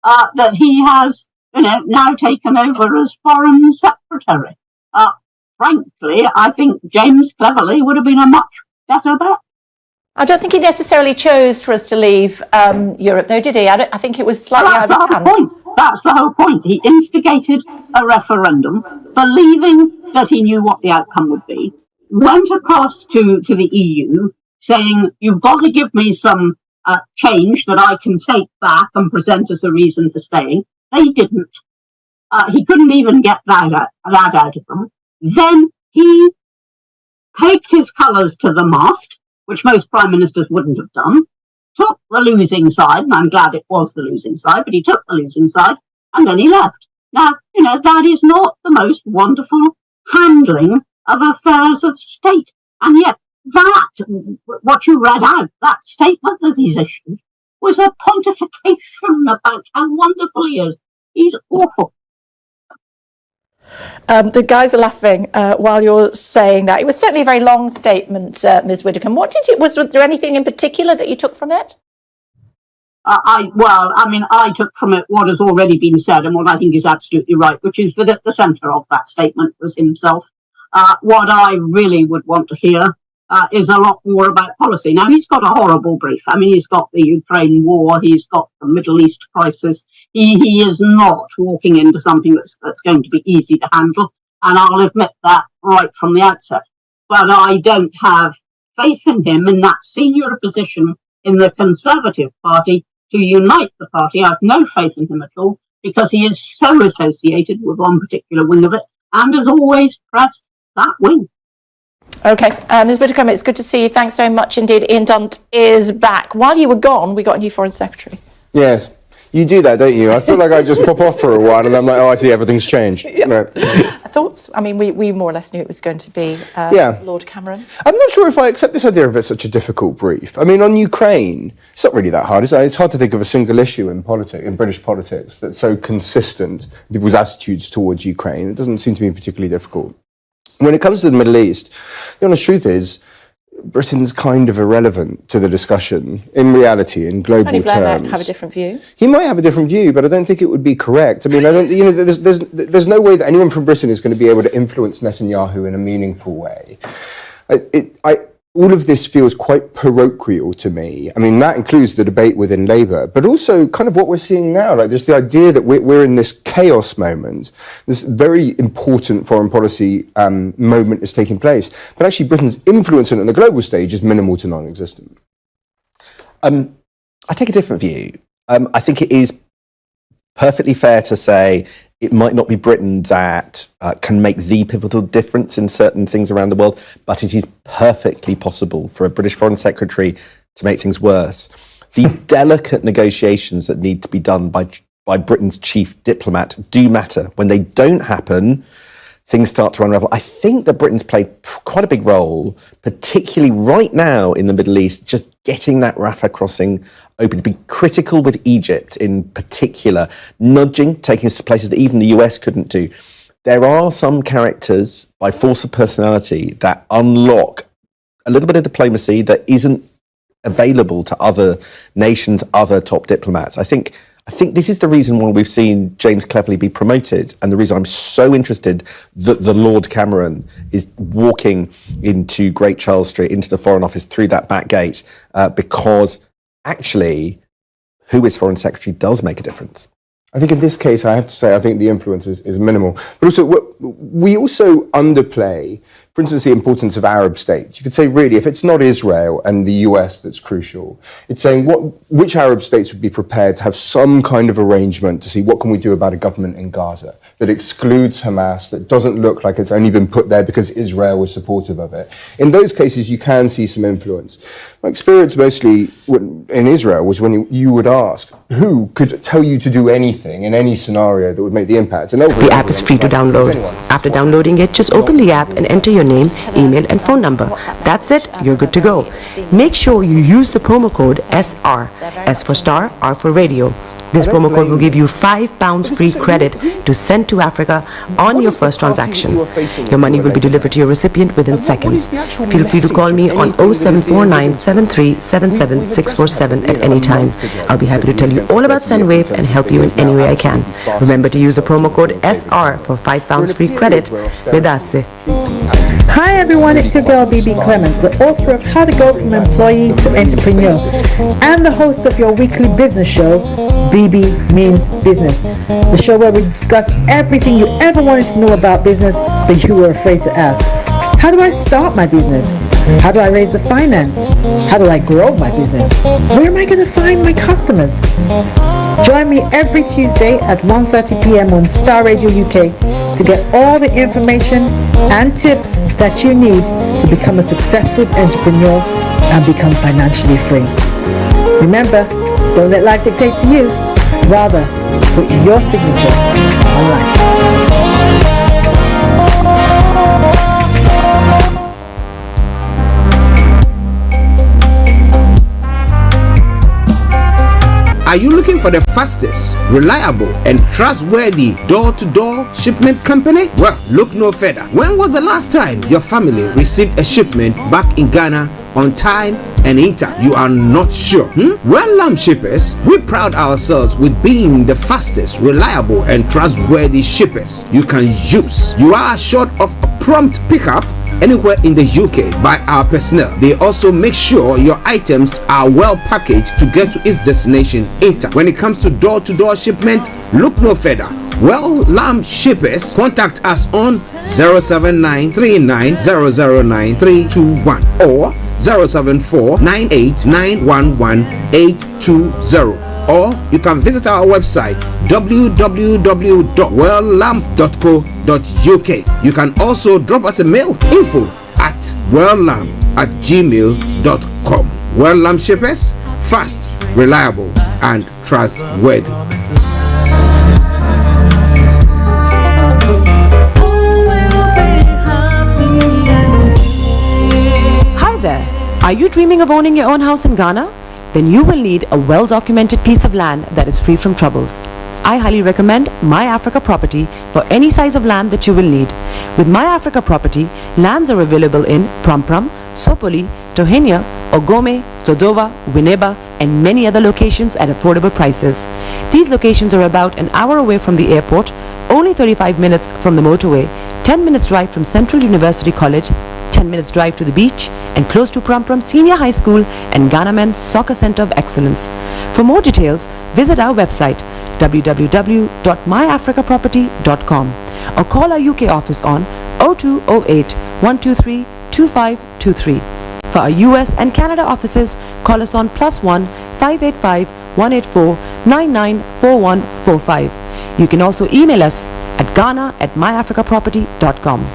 Speaker 5: that he has, now taken over as Foreign Secretary. Frankly, I think James Cleverly would have been a much better bet.
Speaker 2: I don't think he necessarily chose for us to leave Europe, though, did he? I think it was slightly out of his hands.
Speaker 5: That's the whole point. He instigated a referendum, believing that he knew what the outcome would be, went across to the EU, saying, you've got to give me some change that I can take back and present as a reason for staying. They didn't. He couldn't even get that out of them. Then he pegged his colours to the mast, which most prime ministers wouldn't have done, took the losing side, and I'm glad it was the losing side, but he took the losing side, and then he left. Now, that is not the most wonderful handling of affairs of state. And yet that, what you read out, that statement that he's issued, was a pontification about how wonderful he is. He's awful.
Speaker 2: The guys are laughing while you're saying that. It was certainly a very long statement, Ms. Widdecombe. Was there anything in particular that you took from it?
Speaker 5: I took from it what has already been said and what I think is absolutely right, which is that at the centre of that statement was himself. What I really would want to hear is a lot more about policy. Now, he's got a horrible brief. I mean, he's got the Ukraine war, he's got the Middle East crisis. He is not walking into something that's going to be easy to handle, and I'll admit that right from the outset. But I don't have faith in him in that senior position in the Conservative Party to unite the party. I have no faith in him at all, because he is so associated with one particular wing of it and has always pressed that wing.
Speaker 2: Okay, Ms. Whittaker, it's good to see you. Thanks very much indeed. Ian Dunt is back. While you were gone, we got a new Foreign Secretary.
Speaker 6: Yes. You do that, don't you? I feel like I just pop off for a while and I'm like, oh, I see, everything's changed.
Speaker 2: Yeah.
Speaker 6: No.
Speaker 2: Thoughts? I mean, we more or less knew it was going to be Lord Cameron.
Speaker 6: I'm not sure if I accept this idea of it's such a difficult brief. I mean, on Ukraine, it's not really that hard, is it? It's hard to think of a single issue in British politics that's so consistent, people's attitudes towards Ukraine. It doesn't seem to be particularly difficult. When it comes to the Middle East, the honest truth is, Britain's kind of irrelevant to the discussion in reality, in global
Speaker 2: Tony Blair
Speaker 6: terms.
Speaker 2: might have a different view.
Speaker 6: He might have a different view, but I don't think it would be correct. I mean, I don't. You know, there's no way that anyone from Britain is going to be able to influence Netanyahu in a meaningful way. All of this feels quite parochial to me. I mean, that includes the debate within Labour, but also kind of what we're seeing now. Like, there's the idea that we're in this chaos moment. This very important foreign policy moment is taking place, but actually Britain's influence on the global stage is minimal to non-existent.
Speaker 3: I take a different view. I think it is perfectly fair to say it might not be Britain that can make the pivotal difference in certain things around the world, but it is perfectly possible for a British Foreign Secretary to make things worse. The delicate negotiations that need to be done by Britain's chief diplomat do matter. When they don't happen, things start to unravel. I think that Britain's played quite a big role, particularly right now in the Middle East, just getting that Rafah crossing open, to be critical with Egypt in particular, nudging, taking us to places that even the US couldn't do. There are some characters, by force of personality, that unlock a little bit of diplomacy that isn't available to other nations, other top diplomats. I think this is the reason why we've seen James Cleverly be promoted, and the reason I'm so interested that the Lord Cameron is walking into Great Charles Street, into the Foreign Office through that back gate, because actually, who is Foreign Secretary does make a difference.
Speaker 6: I think in this case, I have to say, I think the influence is minimal. But also, we also underplay, for instance, the importance of Arab states. You could say, really, if it's not Israel and the US that's crucial, it's saying which Arab states would be prepared to have some kind of arrangement to see what can we do about a government in Gaza that excludes Hamas, that doesn't look like it's only been put there because Israel was supportive of it. In those cases, you can see some influence. My experience mostly in Israel was when you would ask, who could tell you to do anything in any scenario that would make the impact? And
Speaker 7: the app is free to download. After downloading it, just open the app and enter your name, email and phone number. That's it, you're good to go. Make sure you use the promo code SR, S for Starr, R for Radio. This promo code will give you £5 free credit to send to Africa on your first transaction. Your money will be delivered to your recipient within seconds. Feel free to call me on 0749 7377 647 at any time. I'll be happy to tell you all about SendWave and help you in any way I can. Remember to use the promo code SR for £5 free credit. Vedasse.
Speaker 8: Hi everyone, it's your girl BB Clement, the author of How to Go From Employee to Entrepreneur and the host of your weekly business show, BB Means Business, the show where we discuss everything you ever wanted to know about business but you were afraid to ask. How do I start my business? How do I raise the finance? How do I grow my business? Where am I going to find my customers? Join me every Tuesday at 1:30 p.m. on Starr Radio UK to get all the information and tips that you need to become a successful entrepreneur and become financially free. Remember, don't let life dictate to you. Rather, put your signature on life.
Speaker 9: Are you looking for the fastest, reliable, and trustworthy door-to-door shipment company? Well, look no further. When was the last time your family received a shipment back in Ghana on time and in time? You are not sure? Well, Lamb Shippers, we pride ourselves with being the fastest, reliable, and trustworthy shippers you can use. You are assured of a prompt pickup anywhere in the UK by our personnel. They also make sure your items are well packaged to get to its destination in time. When it comes to door-to-door shipment, look no further. Well, Lamb Shippers, contact us on 07939009321 or 07498911820. Or you can visit our website www.welllamp.co.uk. You can also drop us a mail, info at welllamb@gmail.com. Well Lamb Shippers, fast, reliable, and trustworthy.
Speaker 7: Hi there. Are you dreaming of owning your own house in Ghana? Then you will need a well-documented piece of land that is free from troubles. I highly recommend My Africa Property for any size of land that you will need. With My Africa Property, lands are available in Pram, Sopoli, Tohenia, Ogome, Dodova, Winneba, and many other locations at affordable prices. These locations are about an hour away from the airport, only 35 minutes from the motorway, 10 minutes drive from Central University College, 10 minutes drive to the beach, and close to Pram Senior High School and Ghana Men's Soccer Center of Excellence. For more details, visit our website www.myafricaproperty.com or call our UK office on 0208 123 2523. For our US and Canada offices, call us on +1 585 184 994145. You can also email us at ghana@myafricaproperty.com.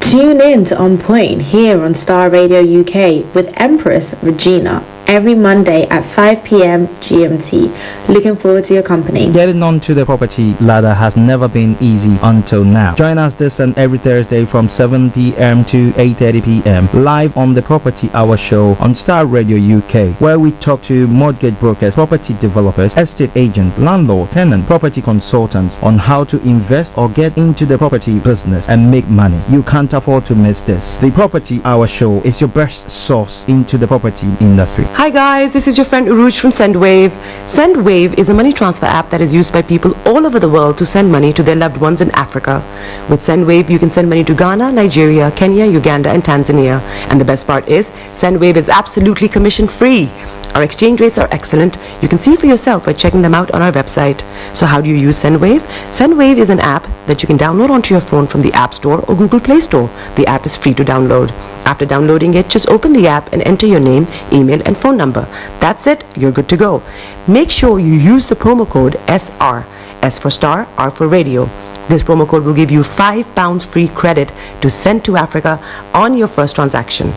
Speaker 10: Tune in to On Point here on Star Radio UK with Empress Regina every Monday at 5 p.m. GMT. Looking forward to your company.
Speaker 11: Getting onto the property ladder has never been easy until now. Join us this and every Thursday from 7 p.m. to 8:30 p.m. live on the Property Hour show on Star Radio UK, where we talk to mortgage brokers, property developers, estate agents, landlord, tenant, property consultants on how to invest or get into the property business and make money. You can't afford to miss this. The Property Hour show is your best source into the property industry.
Speaker 7: Hi guys, this is your friend Uruj from SendWave. SendWave is a money transfer app that is used by people all over the world to send money to their loved ones in Africa. With SendWave, you can send money to Ghana, Nigeria, Kenya, Uganda, and Tanzania. And the best part is, SendWave is absolutely commission free. Our exchange rates are excellent. You can see for yourself by checking them out on our website. So how do you use SendWave? SendWave is an app that you can download onto your phone from the App Store or Google Play Store. The app is free to download. After downloading it, just open the app and enter your name, email, and phone number. That's it, you're good to go. Make sure you use the promo code SR, S for Star, R for Radio. This promo code will give you £5 free credit to send to Africa on your first transaction.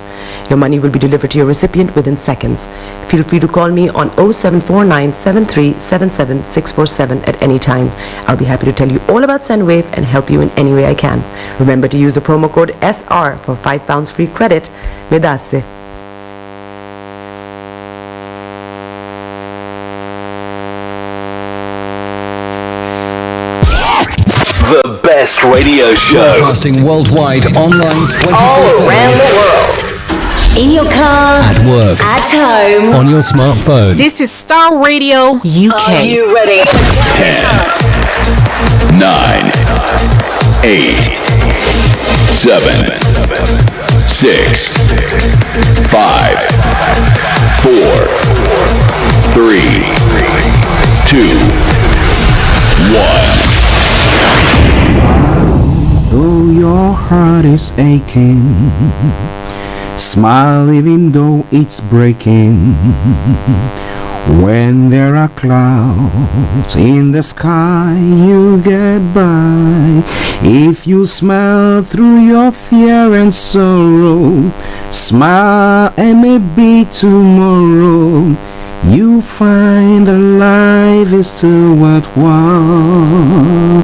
Speaker 7: Your money will be delivered to your recipient within seconds. Feel free to call me on 0749 7377 647 at any time. I'll be happy to tell you all about SendWave and help you in any way I can. Remember to use the promo code SR for £5 free credit. Vedasse.
Speaker 12: The best radio show. Broadcasting worldwide, online 24/7.
Speaker 13: All around the world. In your car.
Speaker 12: At work.
Speaker 13: At home.
Speaker 12: On your smartphone.
Speaker 13: This is Star Radio UK. Are you ready?
Speaker 12: 10, 9, 8, 7, 6, 5, 4, 3, 2, 1.
Speaker 9: Though your heart is aching, smile even though it's breaking. When there are clouds in the sky, you get by. If you smile through your fear and sorrow, smile and maybe tomorrow you find that life is still worthwhile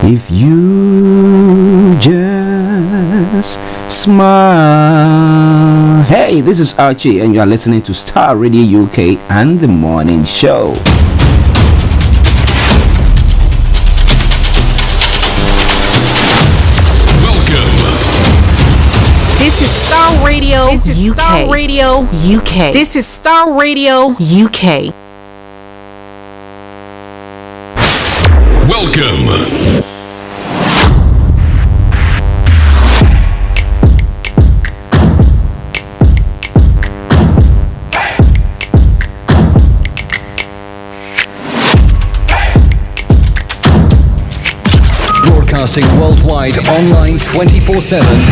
Speaker 9: if you just smile. Hey, this is Archie and you are listening to Star Radio UK and the Morning Show.
Speaker 13: This is Star Radio. This is UK. Star Radio UK. This is Star Radio UK.
Speaker 12: Welcome. Broadcasting worldwide, online 24/7.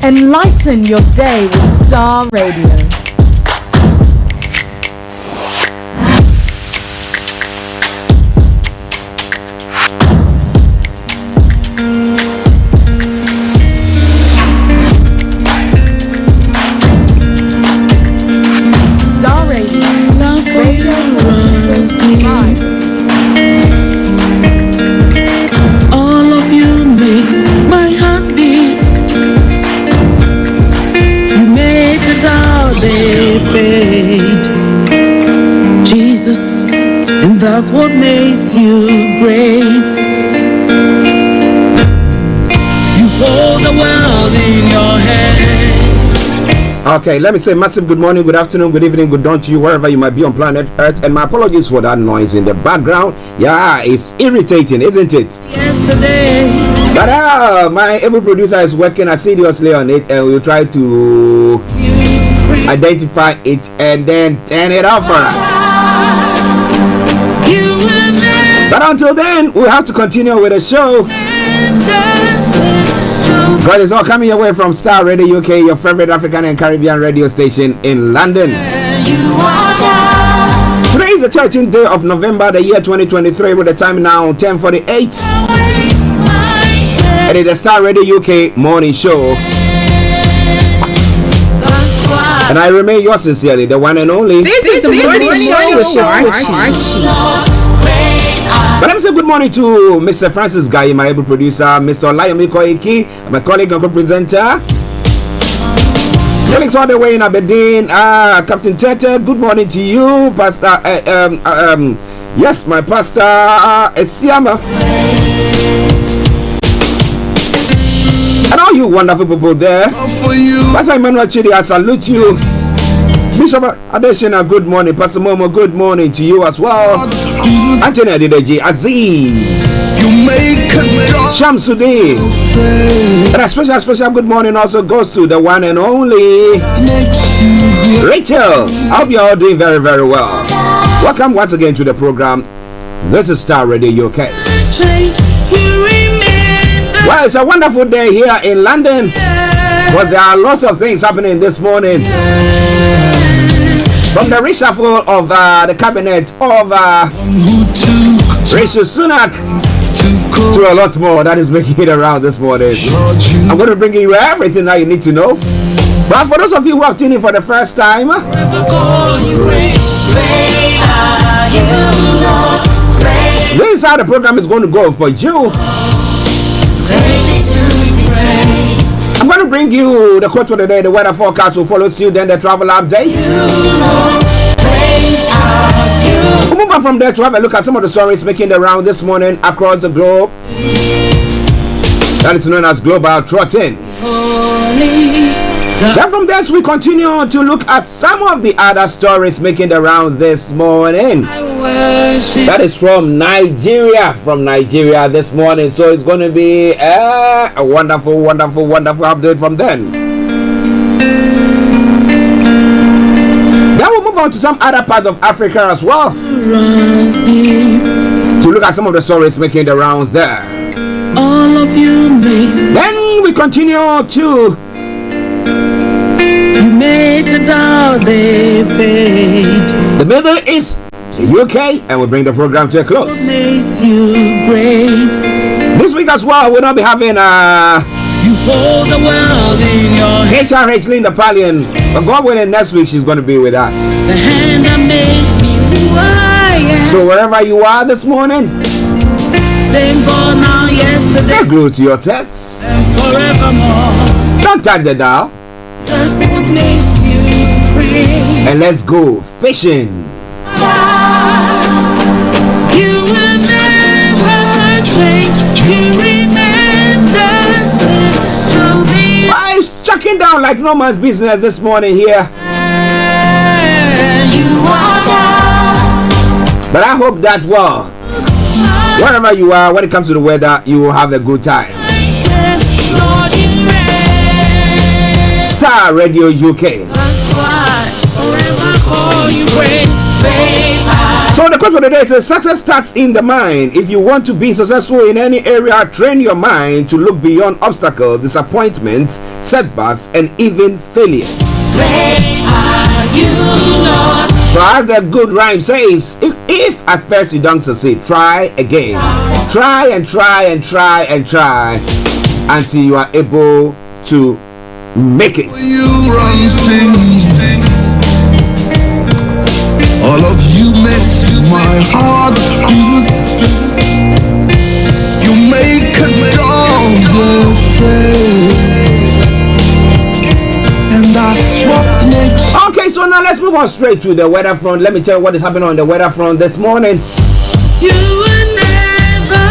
Speaker 8: Enlighten your day with Star Radio.
Speaker 14: That's what makes you great. You hold the world in your hands.
Speaker 9: Okay, let me say massive good morning, good afternoon, good evening, good dawn to you wherever you might be on planet Earth. And my apologies for that noise in the background. Yeah, it's irritating, isn't it?
Speaker 14: Yesterday.
Speaker 9: But my able producer is working assiduously on it, and we'll try to identify it and then turn it off for us. But until then, we'll have to continue with the show. God is all coming your way from Starr Radio UK, your favorite African and Caribbean radio station in London. Today is the 13th day of November, the year 2023, with the time now 10:48. And it's the Starr Radio UK morning show. And I remain yours sincerely, the one and only.
Speaker 13: This is the morning show with Archie.
Speaker 9: But let me say good morning to Mr. Francis Guy, my able producer, Mr. Olayomi Koiki, my colleague and co-presenter. Felix all the way in Aberdeen, Captain Tete, good morning to you, Pastor, yes, my Pastor Esiama. And all you wonderful people there. Pastor Emmanuel Chidi, I salute you. Bishop Adeshina, good morning. Pastor Momo, good morning to you as well. Anthony Adedeji, Aziz, Shamsuddin. And a special good morning also goes to the one and only Rachel. I hope you're all doing very, very well. Welcome once again to the program. This is Starr Radio UK. Well, it's a wonderful day here in London, but there are lots of things happening this morning. From the reshuffle of the cabinet of Rishi Sunak to a lot more that is making it around this morning. I'm going to bring you everything that you need to know. But for those of you who have tuned in for the first time, this is how the program is going to go for you. I'm going to bring you the quote for the day, the weather forecast will follow suit, then the travel update. We'll move on from there to have a look at some of the stories making the round this morning across the globe. That is known as Global Trotting. Then from there, we continue to look at some of the other stories making the rounds this morning. That is from Nigeria this morning. So it's going to be a wonderful update from then. Then we'll move on to some other parts of Africa as well, to look at some of the stories making the rounds there.
Speaker 14: All of you
Speaker 9: then we continue to
Speaker 14: make a doubt they fade.
Speaker 9: The Middle East, the UK, and we'll bring the program to a close.
Speaker 14: Makes you great.
Speaker 9: This week as well, we'll not be having
Speaker 14: you hold the world in your hand.
Speaker 9: HRH Linda Pallion, but God willing, next week she's going to be with us.
Speaker 14: The hand that made me who I am.
Speaker 9: So wherever you are this morning,
Speaker 14: same God now, yesterday,
Speaker 9: stay glued to your tests
Speaker 14: and forevermore.
Speaker 9: Don't touch the dial.
Speaker 14: That's what makes you free.
Speaker 9: And let's go fishing.
Speaker 14: You will never change. You remain the same. So be.
Speaker 9: Why is chucking down like no man's business this morning here?
Speaker 14: You are God.
Speaker 9: But I hope that wherever you are, when it comes to the weather, you will have a good time. Starr Radio UK. So the quote for the day says, success starts in the mind. If you want to be successful in any area, train your mind to look beyond obstacles, disappointments, setbacks, and even failures. So as the good rhyme says, if at first you don't succeed, try again. Try and try and try and try until you are able to make it.
Speaker 15: You run things. All of you makes my heart beat. You make a dog fade, and that's what makes.
Speaker 9: Okay, so now let's move on straight to the weather front. Let me tell you what is happening on the weather front this morning.
Speaker 14: You will never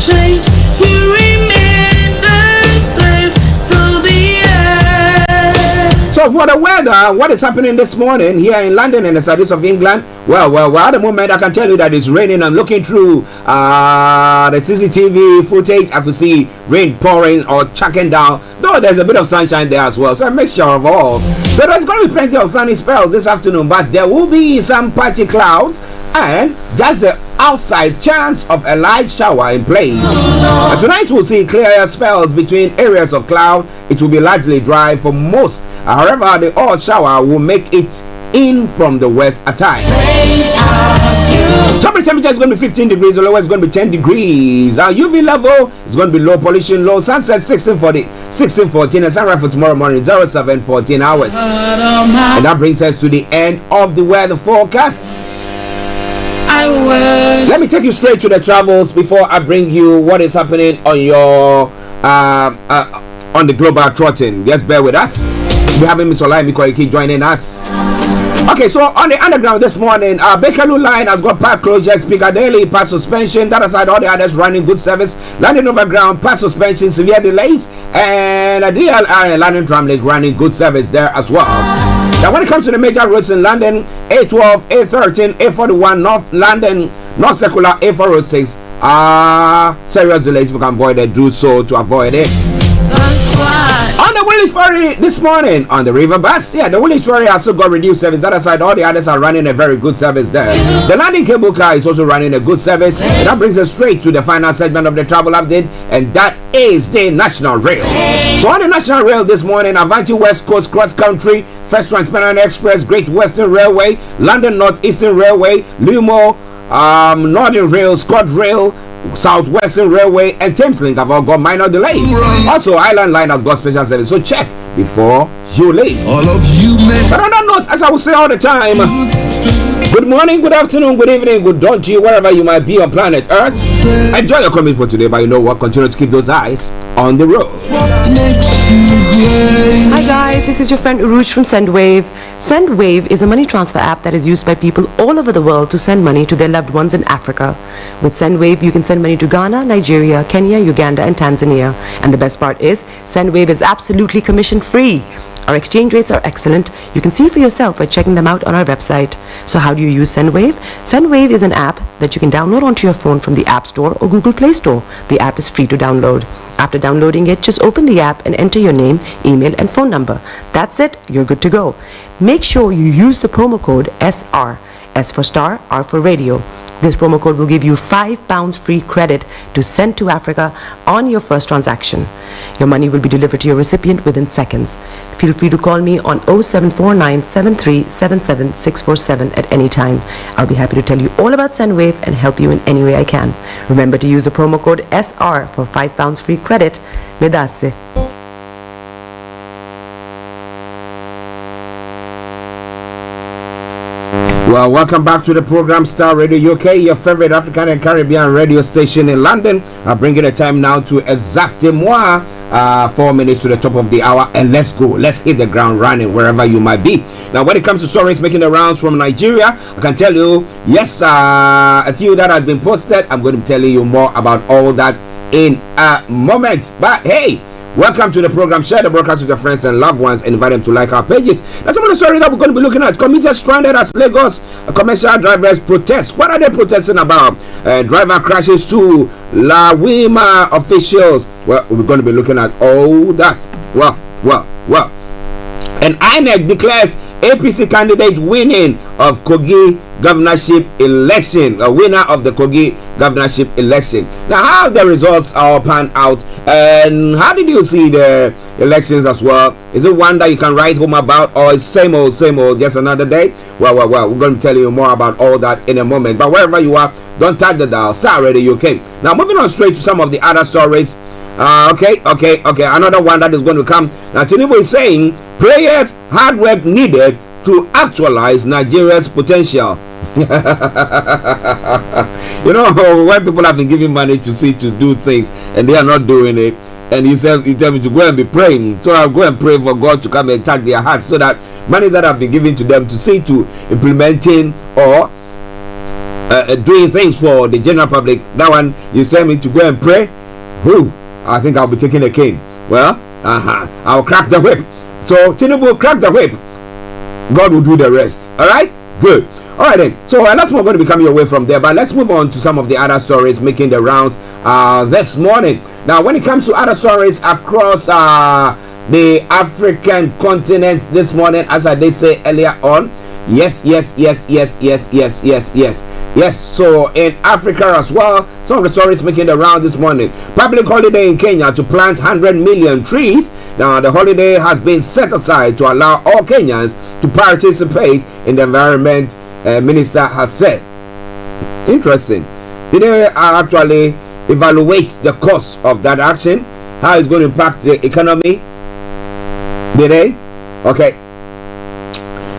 Speaker 14: change. You remain the same till the end.
Speaker 9: So for the weather, what is happening this morning here in London and the southeast of England? Well, at the moment I can tell you that it's raining. I'm looking through the CCTV footage. I could see rain pouring or chucking down, though there's a bit of sunshine there as well. So a mixture of all. So there's going to be plenty of sunny spells this afternoon, but there will be some patchy clouds and just the outside chance of a light shower in place. And tonight we'll see clear spells between areas of cloud. It will be largely dry for most. However, the odd shower will make it in from the west at times. Top temperature is going to be 15 degrees, the lowest is going to be 10 degrees. Our UV level is going to be low, pollution low. Sunset 16:14, and sunrise for tomorrow morning 07:14 hours. And that brings us to the end of the weather forecast. Let me take you straight to the travels before I bring you what is happening on your on the global trotting. Just bear with us. We're having Miss Olayomi Koiki joining us. Okay, so on the underground this morning, Bakerloo line has got part closures, Piccadilly part suspension, that aside all the others running good service, London Overground part suspension, severe delays, and a DLR and London Tramlink running good service there as well. Now when it comes to the major roads in London, A12, A13, A41, North London, North Circular, A406, serious delays. If you can avoid it, do so to avoid it. On the Woolwich Ferry this morning, on the river bus, the Woolwich Ferry has still got reduced service. That aside, all the others are running a very good service there. The landing cable car is also running a good service. And that brings us straight to the final segment of the travel update, and that is the National Rail. So on the National Rail this morning, Avanti West Coast Cross Country, First Transparent Express, Great Western Railway, London North Eastern Railway, Lumo, Northern Rail, Scott Rail, Southwestern Railway, and Thameslink have all got minor delays. Also, Island Line has got special service, so check before you leave.
Speaker 15: All of you men.
Speaker 9: But on that note, as I will say all the time, good morning, good afternoon, good evening, good dawn to you, wherever you might be on planet Earth. Enjoy your commute for today, but you know what? Continue to keep those eyes on the road.
Speaker 7: Hi guys, this is your friend Uruj from SendWave. SendWave is a money transfer app that is used by people all over the world to send money to their loved ones in Africa. With SendWave, you can send money to Ghana, Nigeria, Kenya, Uganda, and Tanzania. And the best part is, SendWave is absolutely commission-free. Our exchange rates are excellent. You can see for yourself by checking them out on our website. So how do you use SendWave? SendWave is an app that you can download onto your phone from the App Store or Google Play Store. The app is free to download. After downloading it, just open the app and enter your name, email, and phone number. That's it, you're good to go. Make sure you use the promo code SR, S for Star, R for Radio. This promo code will give you £5 free credit to send to Africa on your first transaction. Your money will be delivered to your recipient within seconds. Feel free to call me on 0749 7377 647 at any time. I'll be happy to tell you all about SendWave and help you in any way I can. Remember to use the promo code SR for £5 free credit. Medasse.
Speaker 9: Well, welcome back to the program Starr Radio UK, your favorite African and Caribbean radio station in London. I'm bringing the time now to exactement 4 minutes to the top of the hour, and let's go. Let's hit the ground running wherever you might be. Now, when it comes to stories making the rounds from Nigeria, I can tell you, yes, a few that has been posted. I'm going to be telling you more about all that in a moment. But hey, welcome to the program. Share the broadcast with your friends and loved ones and invite them to like our pages. That's some of the stories that we're going to be looking at. Commuters stranded as Lagos commercial drivers protest. What are they protesting about? Driver crashes to Lawima officials. Well, we're going to be looking at all that. Well. And INEC declares APC candidate winning of Kogi governorship election, a winner of the Kogi governorship election. Now, how the results are panned out, and how did you see the elections as well? Is it one that you can write home about, or is same old, just another day? Well, we're going to tell you more about all that in a moment. But wherever you are, don't touch the dial. Starr Radio UK. Now, moving on straight to some of the other stories. Okay. Another one that is going to come. Now, Tinubu is saying prayers, hard work needed to actualize Nigeria's potential. You know, when people have been giving money to do things and they are not doing it, and you tell me to go and be praying, so I'll go and pray for God to come and touch their hearts, so that money that have been given to them to see to implementing or doing things for the general public. That one, you send me to go and pray. Who? I think I'll be taking a cane. Well, I'll crack the whip. So Tinubu will crack the whip. God will do the rest. All right? Good. All right then. So a lot more going to be coming your way from there. But let's move on to some of the other stories making the rounds this morning. Now, when it comes to other stories across the African continent this morning, as I did say earlier on, yes. So in Africa as well, some of the stories making the round this morning. Public holiday in Kenya to plant 100 million trees. Now, the holiday has been set aside to allow all Kenyans to participate in the environment, minister has said. Interesting. Did they actually evaluate the cost of that action? How it's going to impact the economy? Did they? Okay.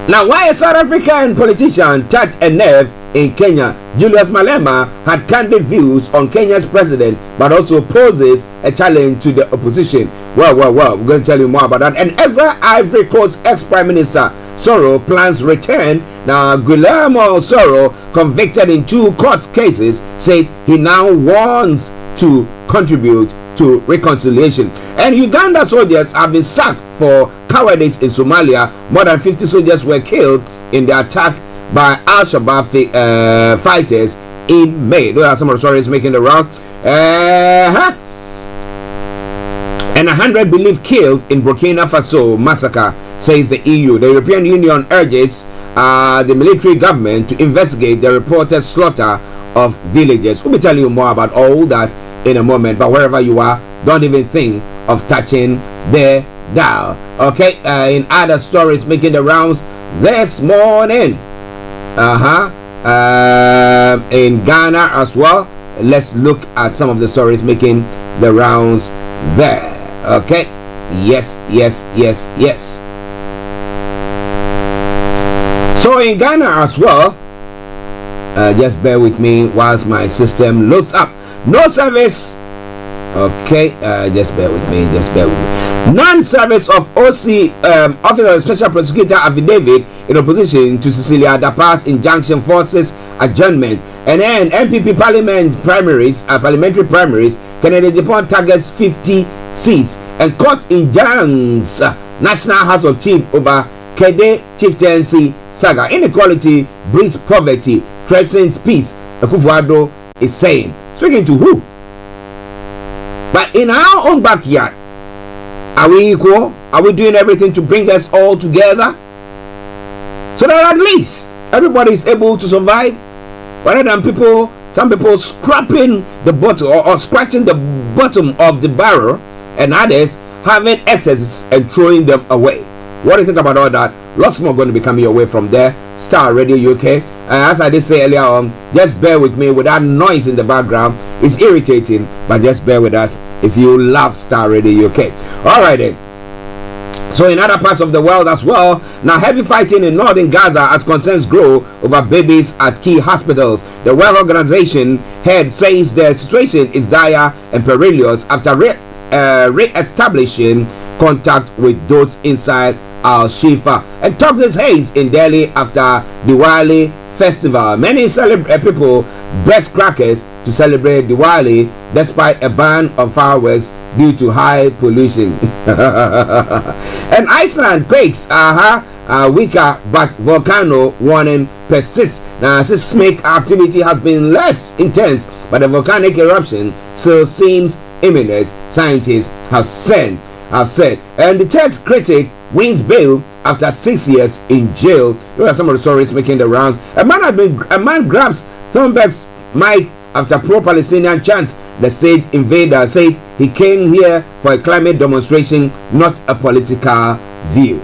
Speaker 9: Now, why a South African politician touched a nerve in Kenya? Julius Malema had candid views on Kenya's president, but also poses a challenge to the opposition. Well, we're going to tell you more about that. And Ivory Coast ex-Prime Minister Soro plans return. Now, Guillermo Soro, convicted in 2 court cases, says he now wants to contribute to reconciliation. And Uganda soldiers have been sacked for cowardice in Somalia. More than 50 soldiers were killed in the attack by Al-Shabaab fighters in May. Those are some of the stories making the round. And 100 believed killed in Burkina Faso massacre, says the EU. The European Union urges the military government to investigate the reported slaughter of villagers. We'll be telling you more about all that in a moment, but wherever you are, don't even think of touching the dial. Okay, in other stories making the rounds this morning, in Ghana as well. Let's look at some of the stories making the rounds there. Okay, yes. So in Ghana as well, just bear with me whilst my system loads up. No service. Okay, just bear with me. Non-service of OC Officer of Special Prosecutor affidavit in opposition to Cecilia Dapa's injunction forces adjournment. And then MPP parliamentary primaries, Kennedy Japan targets 50 seats, and court injuncts National House of Chiefs over Kede chieftaincy saga. Inequality breeds poverty, threatens peace, Akufo-Addo is saying. Speaking to who? But in our own backyard, are we equal? Are we doing everything to bring us all together? So that at least everybody is able to survive, rather than some people scrapping the bottom or scratching the bottom of the barrel, and others having excesses and throwing them away. What do you think about all that? Lots more going to be coming your way from there. Starr Radio UK. As I did say earlier on, just bear with me with that noise in the background. It's irritating, but just bear with us if you love Starr Radio UK. All right then. So in other parts of the world as well, now heavy fighting in northern Gaza as concerns grow over babies at key hospitals. The World Organization head says the situation is dire and perilous after re-establishing contact with those inside Al-Shifa. And toxic haze in Delhi after Diwali festival. Many people burst crackers to celebrate Diwali despite a ban on fireworks due to high pollution. And Iceland quakes weaker, but volcano warning persists. Now, seismic activity has been less intense, but the volcanic eruption still seems imminent, scientists have said. And the third critic wins bail after 6 years in jail. Those are some of the stories making the round. A man grabs Thunberg's mic after pro-Palestinian chants. The state invader says he came here for a climate demonstration, not a political view.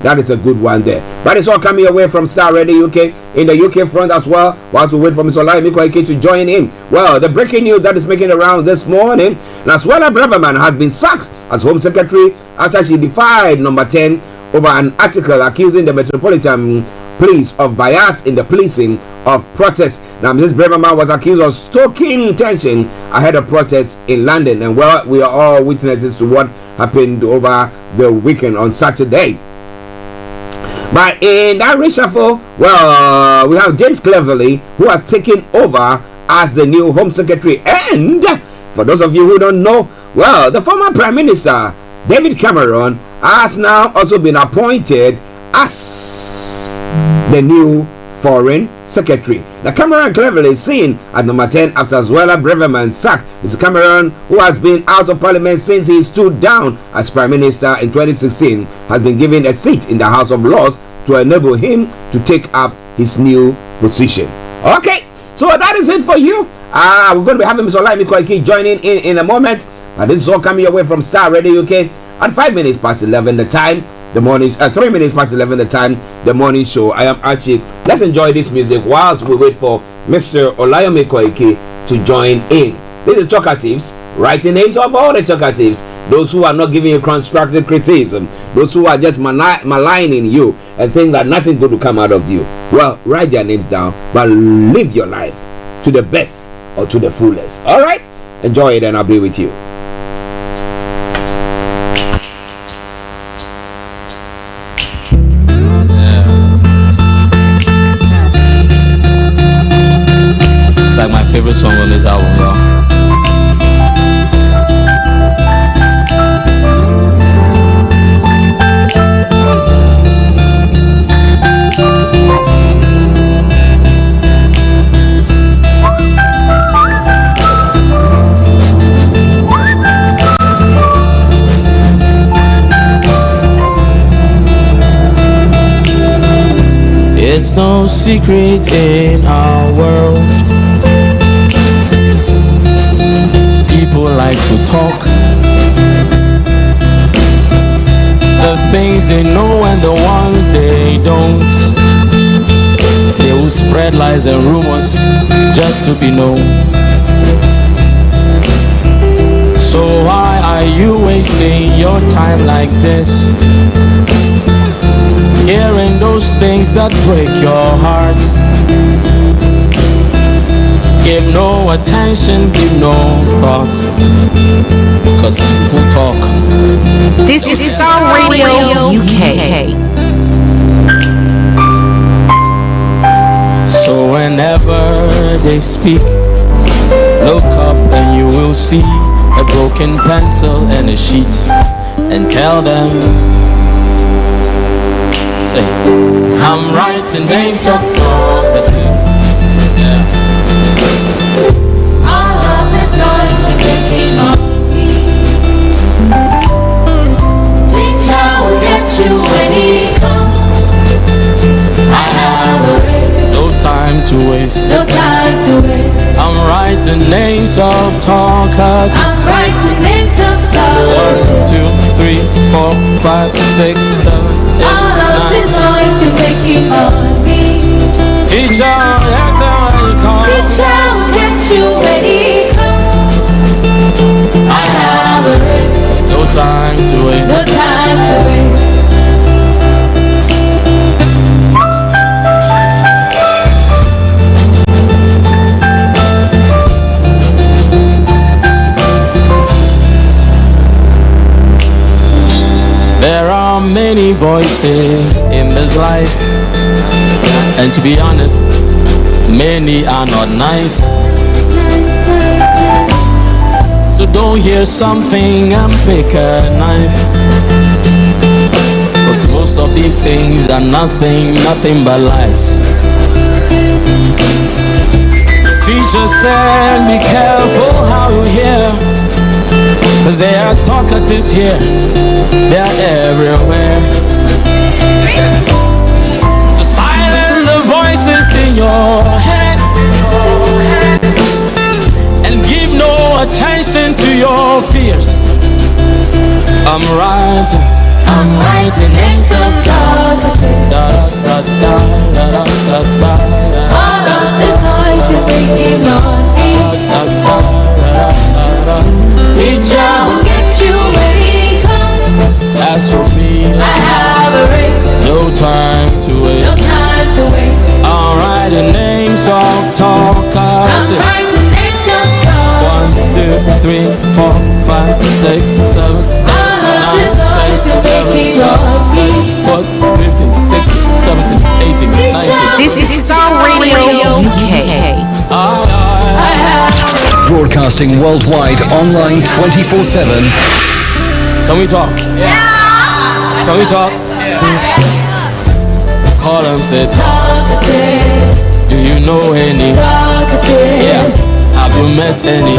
Speaker 9: That is a good one there. But it's all coming away from Starr Radio UK. In the UK front as well, whilst we wait for Mr. Olayomi Koiki to join in. Well, the breaking news that is making the round this morning, Naswela Braverman has been sacked as Home Secretary after she defied Number 10 over an article accusing the Metropolitan Police of bias in the policing of protests. Now, Mrs. Braverman was accused of stoking tension ahead of protests in London, and well, we are all witnesses to what happened over the weekend on Saturday. But in that reshuffle, well, we have James Cleverly, who has taken over as the new Home Secretary. And for those of you who don't know, well, the former Prime Minister David Cameron has now also been appointed as the new Foreign Secretary. The Cameron Cleverly is seen at number 10 after Zuela Breverman sacked Mr. Cameron, who has been out of Parliament since he stood down as Prime Minister in 2016, has been given a seat in the House of Lords to enable him to take up his new position. Okay, so that is it for you. We're going to be having Mr. Olayomi Koiki joining in a moment. This is all coming your way from Starr Radio UK at 5 minutes past 11 the time. The morning, 3 minutes past 11 the time, the morning show. I am Archie. Let's enjoy this music whilst we wait for Mr. Olayomi Koiki to join in. These are talkatives, writing names of all the talkatives, those who are not giving you constructive criticism, those who are just maligning you and think that nothing good will come out of you. Well, write their names down, but live your life to the best or to the fullest. All right? Enjoy it and I'll be with you.
Speaker 16: Like my favorite song on this album, y'all. It's no secret in our world, people like to talk the things they know and the ones they don't. They will spread lies and rumors just to be known. So why are you wasting your time like this, hearing those things that break your heart? Give no attention, give no thoughts, cause people talk.
Speaker 13: This is Starr Radio UK.
Speaker 16: So whenever they speak, look up and you will see a broken pencil and a sheet, and tell them, say, I'm writing names of talkatives. Yeah.
Speaker 17: All of this noise you're making on me. Teacher will get you when he comes. I have a race.
Speaker 16: No time to waste.
Speaker 17: No time to waste.
Speaker 16: I'm writing names of talkatives.
Speaker 17: I'm writing names of talkatives.
Speaker 16: 1, 2, 3, 4, 5, 6, 7, 8,
Speaker 17: all of
Speaker 16: 9.
Speaker 17: this noise you're making on me.
Speaker 16: Teacher, let them when he comes.
Speaker 17: Teacher will get you when he comes. I have a race.
Speaker 16: No time to waste.
Speaker 17: No time to waste.
Speaker 16: There are many voices in this life, and to be honest, many are not nice. So don't hear something and pick a knife, cause most of these things are nothing but lies. Teacher said be careful how you hear, cause there are talkatives here, they are everywhere. So silence the voices in your head and give no attention to your fears. I'm writing
Speaker 17: names of talkatives. All of this noise you're making on me. Teacher will get you when he comes.
Speaker 16: As for me,
Speaker 17: I have a race.
Speaker 16: no time to waste.
Speaker 17: No time to waste.
Speaker 16: I'm writing names of talkatives.
Speaker 17: I'm writing names of talkatives.
Speaker 16: 1, 2, 3, 4, 5, 6, 7, 8, 9, 10, 11, 12, 13, 14, 15, 16,
Speaker 13: This is Starr Radio UK.
Speaker 12: Broadcasting worldwide online 24/7.
Speaker 16: Can we talk?
Speaker 17: Yeah.
Speaker 16: Can we talk? Call them, say do you know any? Yeah. Have you met any?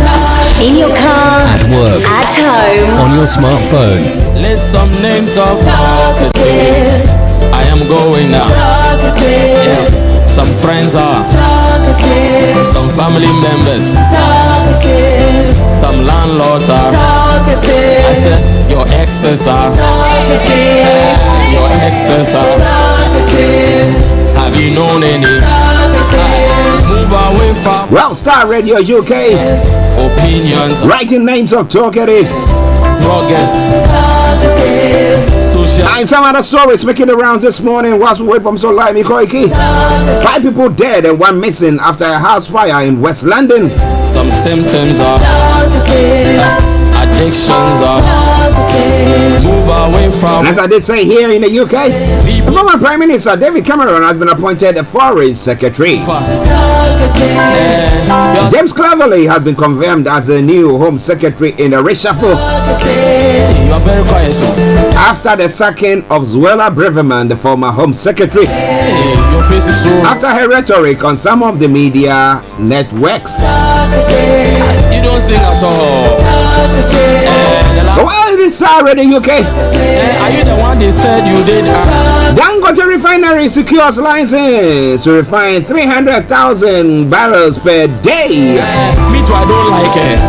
Speaker 18: In your car,
Speaker 12: At work,
Speaker 18: at home,
Speaker 12: on your smartphone.
Speaker 16: List some names of talkatives. I am going now. Yeah. Some friends are. Some family members. Some landlords are. I said your exes are. Your exes are. Have you known any? Move away from.
Speaker 9: Well, Starr Radio UK.
Speaker 16: Opinions.
Speaker 9: Writing names of talkatives.
Speaker 16: Progress. Social.
Speaker 9: And some other stories making the rounds this morning whilst we wait for Olayomi Koiki. 5 people dead and 1 missing after a house fire in West London.
Speaker 16: Some symptoms are. Addictions are. Move away from.
Speaker 9: And as I did say here in the UK, the former Prime Minister David Cameron has been appointed a Foreign Secretary. James Cleverly has been confirmed as the new Home Secretary in the reshuffle.
Speaker 16: You are very quiet.
Speaker 9: After the sacking of Zuela Breverman, the former Home Secretary.
Speaker 16: Your face is so.
Speaker 9: After her rhetoric on some of the media networks.
Speaker 16: You don't sing at all.
Speaker 9: Well, it is Starr Radio UK.
Speaker 16: Are you the one they said you did?
Speaker 9: Dangote Refinery secures license to refine 300,000 barrels per day.
Speaker 16: Me too, I don't like it.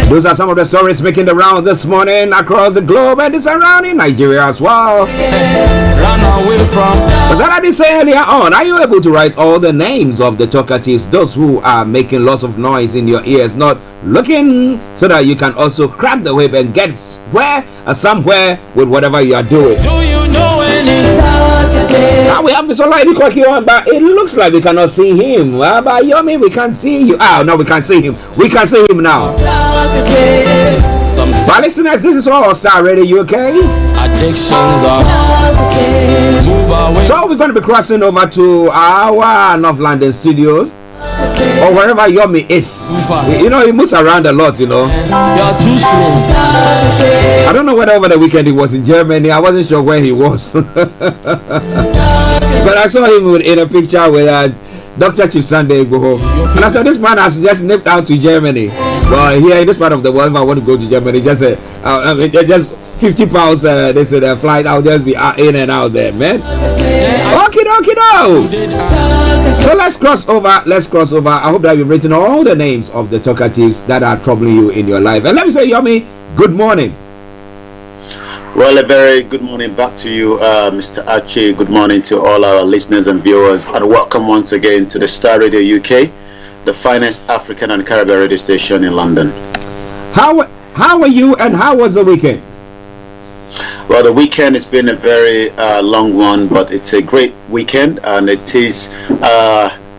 Speaker 9: Those are some of the stories making the round this morning across the globe and the surrounding Nigeria as well.
Speaker 16: Run away from.
Speaker 9: As I did say earlier on, are you able to write all the names of the talkatives, those who are making lots of noise in your ears, not looking, so that you can also crack the whip and get somewhere with whatever you are doing?
Speaker 16: Do you know any?
Speaker 9: Now we have Mr. Olayomi Koiki on, but it looks like we cannot see him. Well, but Yomi, we can't see you. Oh, no, we can't see him. We can see him now. But listeners, this is all Starr Radio UK.
Speaker 16: Addictions are. Move away.
Speaker 9: So we're going to be crossing over to our North London studios, or wherever Yomi is.
Speaker 16: Too fast.
Speaker 9: You know, he moves around a lot, you know.
Speaker 16: You're too slow.
Speaker 9: I don't know whether over the weekend he was in Germany. I wasn't sure where he was. But I saw him in a picture with Dr. Chief Sunday Igboho. And after this man has just nipped out to Germany. Well, here in this part of the world, if I want to go to Germany, just just £50. They said a flight. I'll just be in and out there, man. Okay, no. So let's cross over. I hope that you've written all the names of the talkatives that are troubling you in your life. And let me say, Yomi, good morning.
Speaker 19: Well, a very good morning back to you, Mr. Archie. Good morning to all our listeners and viewers, and welcome once again to the Starr Radio UK, the finest African and Caribbean radio station in London.
Speaker 9: How are you, and how was the weekend?
Speaker 19: Well, the weekend has been a very long one, but it's a great weekend, and it is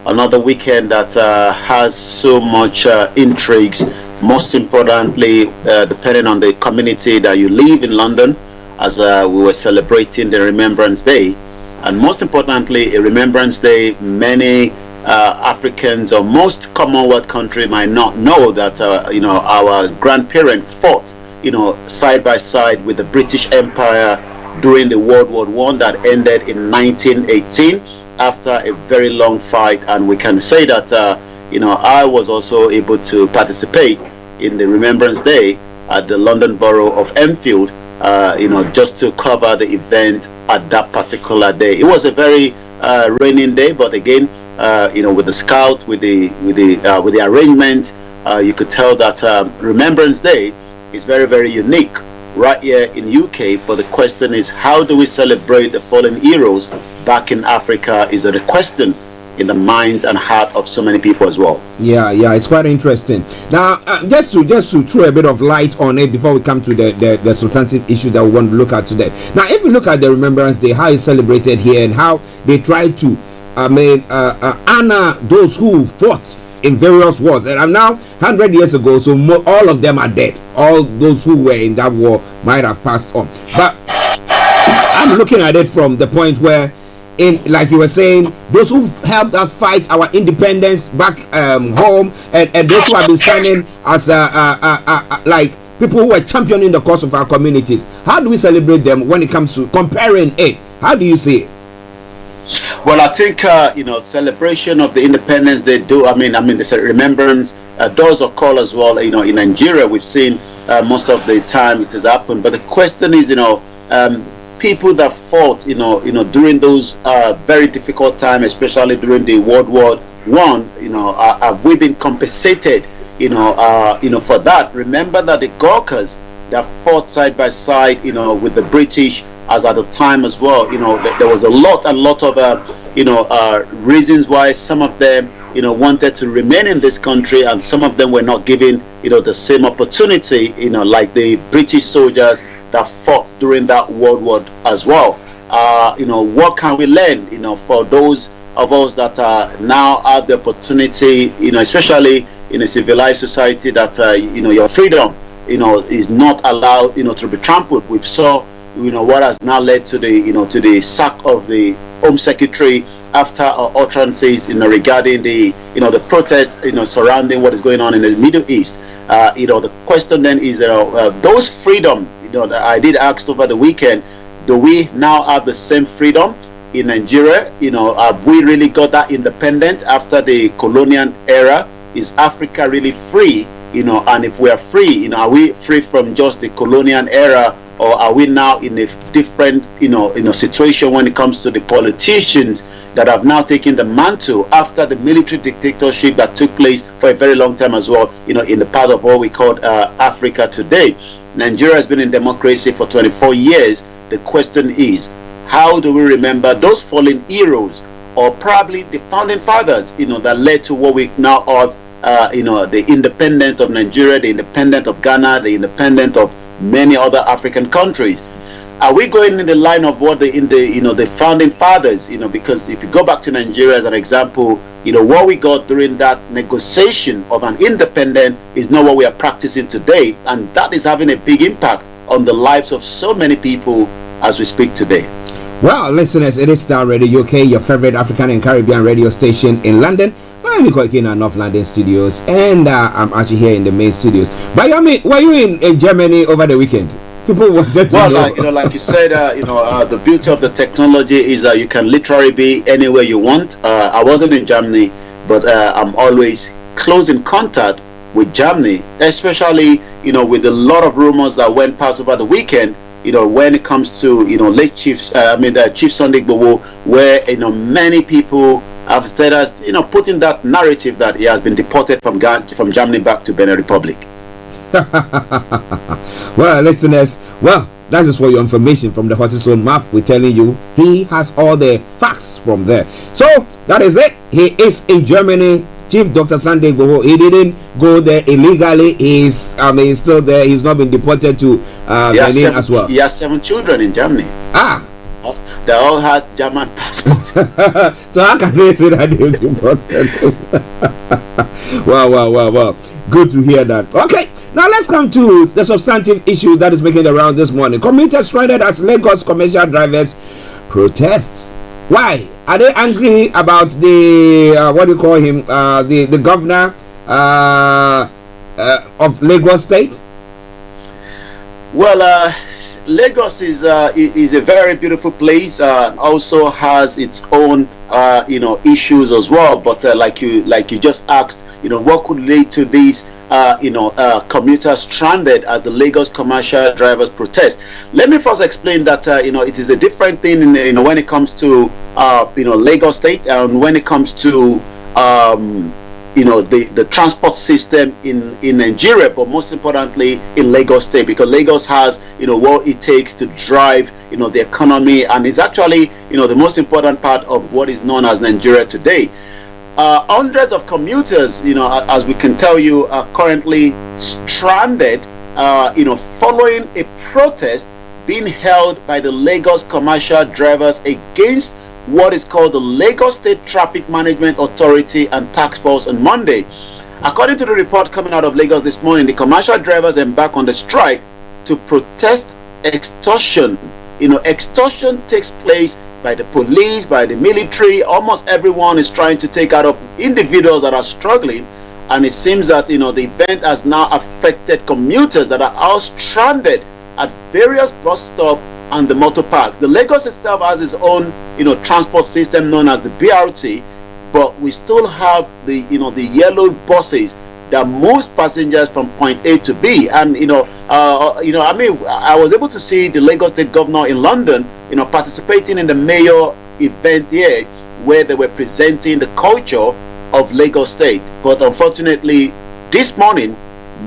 Speaker 19: another weekend that has so much intrigues. Most importantly, depending on the community that you live in London, as we were celebrating the Remembrance Day, and most importantly, a Remembrance Day many Africans or most Commonwealth countries might not know that our grandparents fought, side by side with the British Empire during the World War I that ended in 1918 after a very long fight. And we can say that I was also able to participate in the Remembrance Day at the London Borough of Enfield, just to cover the event at that particular day. It was a very raining day, but again, with the scout, with the arrangement, you could tell that Remembrance Day is very, very unique right here in UK. But the question is, how do we celebrate the fallen heroes back in Africa? Is a question in the minds and heart of so many people as well.
Speaker 9: Yeah, it's quite interesting. Now, just to throw a bit of light on it before we come to the substantive issue that we want to look at today. Now, if we look at the Remembrance Day, how it's celebrated here and how they try to honor those who fought in various wars. And I'm now 100 years ago, so all of them are dead. All those who were in that war might have passed on. But I'm looking at it from the point where in, like you were saying, those who helped us fight our independence back home, and those who have been standing as like people who were championing the cause of our communities. How do we celebrate them when it comes to comparing it? How do you see it?
Speaker 19: Well, I think celebration of the independence they do. I mean, the remembrance does occur as well. In Nigeria, we've seen most of the time it has happened. But the question is, people that fought, during those very difficult times, especially during the World War I, have we been compensated, for that? Remember that the Gurkhas that fought side by side, with the British, as at the time as well, there was a lot of, reasons why some of them, wanted to remain in this country, and some of them were not given, the same opportunity, like the British soldiers that fought during that World War as well. What can we learn, for those of us that now have the opportunity, especially in a civilized society, that your freedom, is not allowed, to be trampled. We've saw, what has now led to the, to the sack of the Home Secretary after utterances, regarding the, the protests, surrounding what is going on in the Middle East. The question then is, those freedom, that I did ask over the weekend, do we now have the same freedom in Nigeria? Have we really got that independent after the colonial era? Is Africa really free? And if we are free, are we free from just the colonial era, or are we now in a different, situation when it comes to the politicians that have now taken the mantle after the military dictatorship that took place for a very long time as well, in the part of what we call Africa today? Nigeria has been in democracy for 24 years. The question is, how do we remember those fallen heroes, or probably the founding fathers, that led to what we now have, the independence of Nigeria, the independence of Ghana, the independence of many other African countries? Are we going in the line of what the founding fathers, because if you go back to Nigeria as an example, what we got during that negotiation of an independence is not what we are practicing today, and that is having a big impact on the lives of so many people as we speak today.
Speaker 9: Well, listeners, it is Starr Radio UK, your favorite African and Caribbean radio station in London. I'm Koiki in our North London studios, and I'm Archie here in the main studios. But were you in Germany over the weekend? People wanted to know.
Speaker 19: Like you said, the beauty of the technology is that you can literally be anywhere you want. I wasn't in Germany, but I'm always close in contact with Germany, especially with a lot of rumors that went past over the weekend. When it comes to late Chief Sunday Igboho, where many people have said as putting that narrative that he has been deported from Germany back to Benin Republic.
Speaker 9: Well, listeners, that is for your information from the hottest own mouth. We're telling you he has all the facts from there. So that is it. He is in Germany. Chief Dr. Sunday Igboho, he didn't go there illegally. He's still there. He's not been deported to Benin as well.
Speaker 19: He has 7 children in Germany. They all had German passports.
Speaker 9: So how can they say that they deported him? Wow. Good to hear that. Okay, now let's come to the substantive issues that is making the round this morning. Commuters stranded as Lagos commercial drivers protests. Why? Are they angry about the what do you call him? The governor of Lagos State?
Speaker 19: Well, Lagos is a very beautiful place. Also has its own issues as well. But like you just asked, what could lead to these commuters stranded as the Lagos commercial drivers protest? Let me first explain that it is a different thing when it comes to Lagos State, and when it comes to the transport system in Nigeria, but most importantly in Lagos State, because Lagos has what it takes to drive the economy, and it's actually the most important part of what is known as Nigeria today. Hundreds of commuters, as we can tell you, are currently stranded, following a protest being held by the Lagos commercial drivers against what is called the Lagos State Traffic Management Authority and Task Force on Monday. According to the report coming out of Lagos this morning, the commercial drivers embarked on the strike to protest extortion. Extortion takes place by the police, by the military. Almost everyone is trying to take out of individuals that are struggling. And it seems that, the event has now affected commuters that are all stranded at various bus stops and the motor parks. The Lagos itself has its own, transport system known as the BRT, but we still have the yellow buses that moves passengers from point A to B. And I was able to see the Lagos State Governor in London, participating in the mayor event here, where they were presenting the culture of Lagos State. But unfortunately, this morning,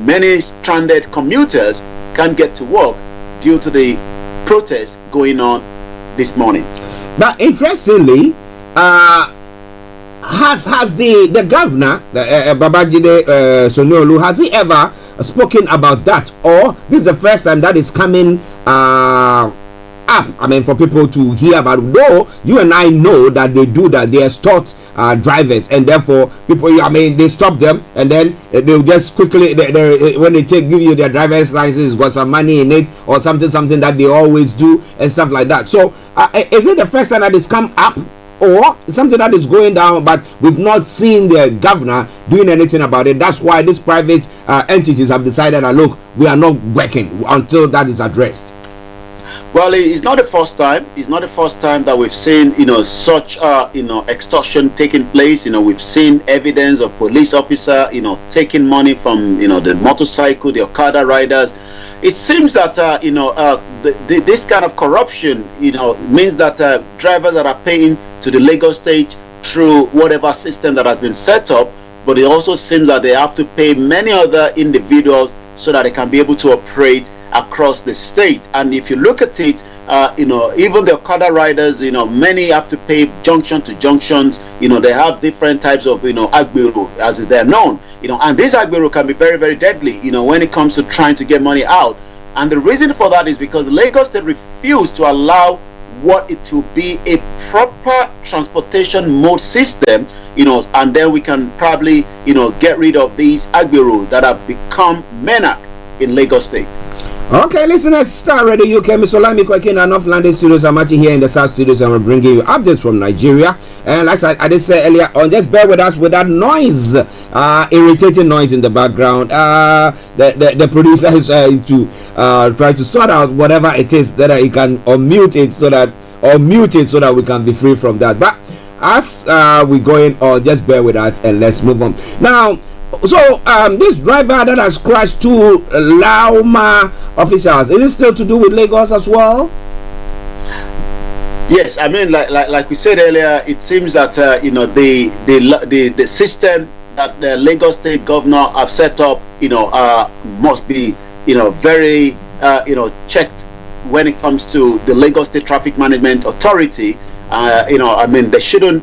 Speaker 19: many stranded commuters can't get to work due to the protests going on this morning.
Speaker 9: But interestingly, has the governor, Babajide Sanwo-Olu, has he ever spoken about that, or this is the first time that is coming up? I mean, for people to hear about. Though you and I know that they do that, they extort drivers, and therefore people, they stop them, and then they'll just quickly, when they give you their driver's license, got some money in it, or something that they always do, and stuff like that. So is it the first time that it's come up, or something that is going down, but we've not seen the governor doing anything about it? That's why these private entities have decided that, look, we are not working until that is addressed.
Speaker 19: Well, it's not the first time. It's not the first time that we've seen, such, extortion taking place. We've seen evidence of police officer, taking money from, the motorcycle, the Okada riders. It seems that, this kind of corruption, means that drivers that are paying to the Lagos State through whatever system that has been set up, but it also seems that they have to pay many other individuals so that they can be able to operate across the state. And if you look at it, even the Okada riders, many have to pay junction to junctions. They have different types of, agbero, as they're known. And this agbero can be very, very deadly, when it comes to trying to get money out. And the reason for that is because Lagos State refused to allow what it will be a proper transportation mode system, and then we can probably, get rid of these agberos that have become menace in Lagos State.
Speaker 9: Okay, listeners, Starr Radio UK, Mr. Olayomi, Koiki in our North London studios. I'm actually here in the South studios, and we're bringing you updates from Nigeria. And like I did say earlier on, just bear with us with that noise, irritating noise in the background. The producer is try to sort out whatever it is that he can mute it so that we can be free from that. But as we're going on, just bear with us and let's move on now. So this driver that has crashed two Lauma officials, is it still to do with Lagos as well?
Speaker 19: Yes, I mean, like we said earlier, it seems that the system that the Lagos State governor have set up, must be very checked when it comes to the Lagos State Traffic Management Authority. They shouldn't.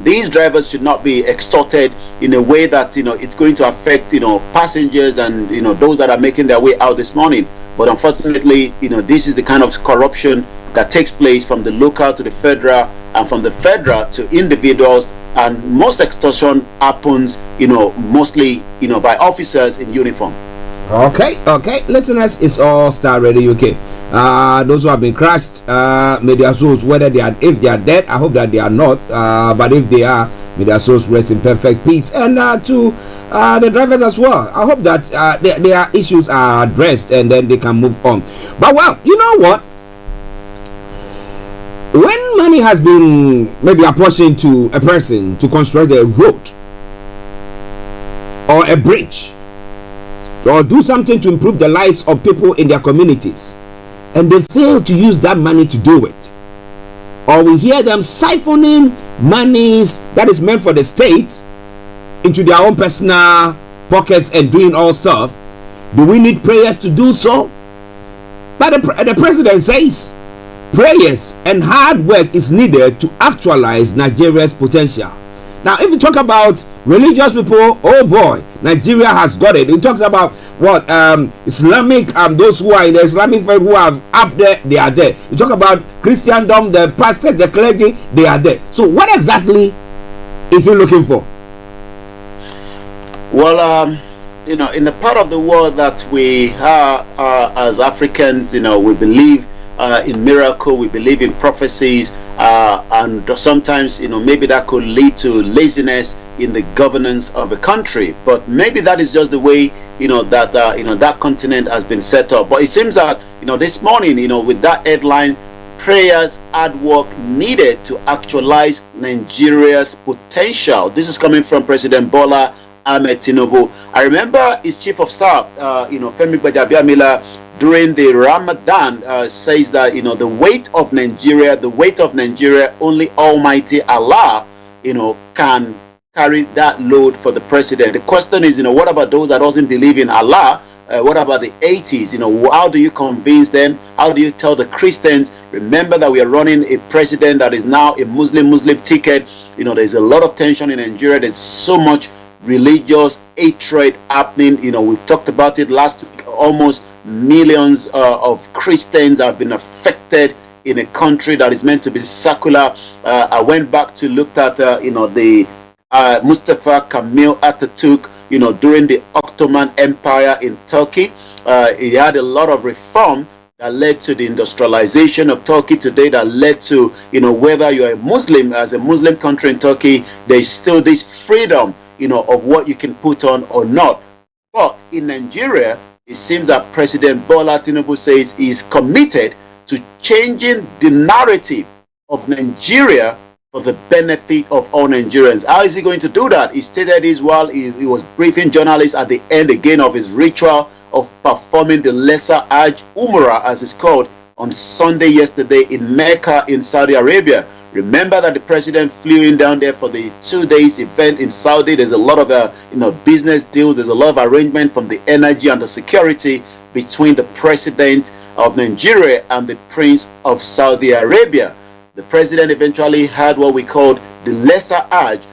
Speaker 19: These drivers should not be extorted in a way that it's going to affect passengers and those that are making their way out this morning. But unfortunately, this is the kind of corruption that takes place from the local to the federal, and from the federal to individuals. And most extortion happens, mostly by officers in uniform.
Speaker 9: Okay, listeners, it's all Starr Radio UK. Those who have been crashed, may their souls, if they are dead, I hope that they are not, but if they are, may their souls rest in perfect peace. And to the drivers as well, I hope that their issues are addressed and then they can move on. But well, you know what? When money has been maybe apportioned to a person to construct a road or a bridge, or do something to improve the lives of people in their communities, and they fail to use that money to do it, or we hear them siphoning monies that is meant for the state into their own personal pockets and doing all stuff, do we need prayers to do so? But the president says prayers and hard work is needed to actualize Nigeria's potential. Now, if you talk about religious people, oh boy, Nigeria has got it. It talks about what Islamic, those who are in the Islamic faith who are up there, they are there. You talk about Christendom, the pastors, the clergy, they are there. So what exactly is he looking for?
Speaker 19: Well, in the part of the world that we are as Africans, we believe in miracle, we believe in prophecies, and sometimes, maybe that could lead to laziness in the governance of a country. But maybe that is just the way, that continent has been set up. But it seems that, this morning, with that headline, prayers, hard work needed to actualize Nigeria's potential. This is coming from President Bola Ahmed Tinubu. I remember his chief of staff, Femi Gbajabiamila, during the Ramadan says that the weight of Nigeria, only Almighty Allah can carry that load for the president. The question is, what about those that doesn't believe in Allah? What about the 80s? How do you convince them? How do you tell the Christians? Remember that we are running a president that is now a Muslim ticket. There's a lot of tension in Nigeria. There's so much religious hatred happening. We've talked about it last week. Almost millions of Christians have been affected in a country that is meant to be secular. I went back to look at the Mustafa Kemal Atatürk, during the Ottoman Empire in Turkey. He had a lot of reform that led to the industrialization of Turkey today, that led to, whether you're a Muslim, as a Muslim country in Turkey, there's still this freedom, of what you can put on or not. But in Nigeria, it seems that President Bola Tinubu says he is committed to changing the narrative of Nigeria for the benefit of all Nigerians. How is he going to do that? He stated this while he was briefing journalists at the end again of his ritual of performing the Lesser Hajj Umrah, as it's called, on Sunday yesterday in Mecca in Saudi Arabia. Remember that the president flew in down there for the 2 days event in Saudi. There's a lot of business deals. There's a lot of arrangement from the energy and the security between the president of Nigeria and the Prince of Saudi Arabia. The president eventually had what we called the Lesser Hajj.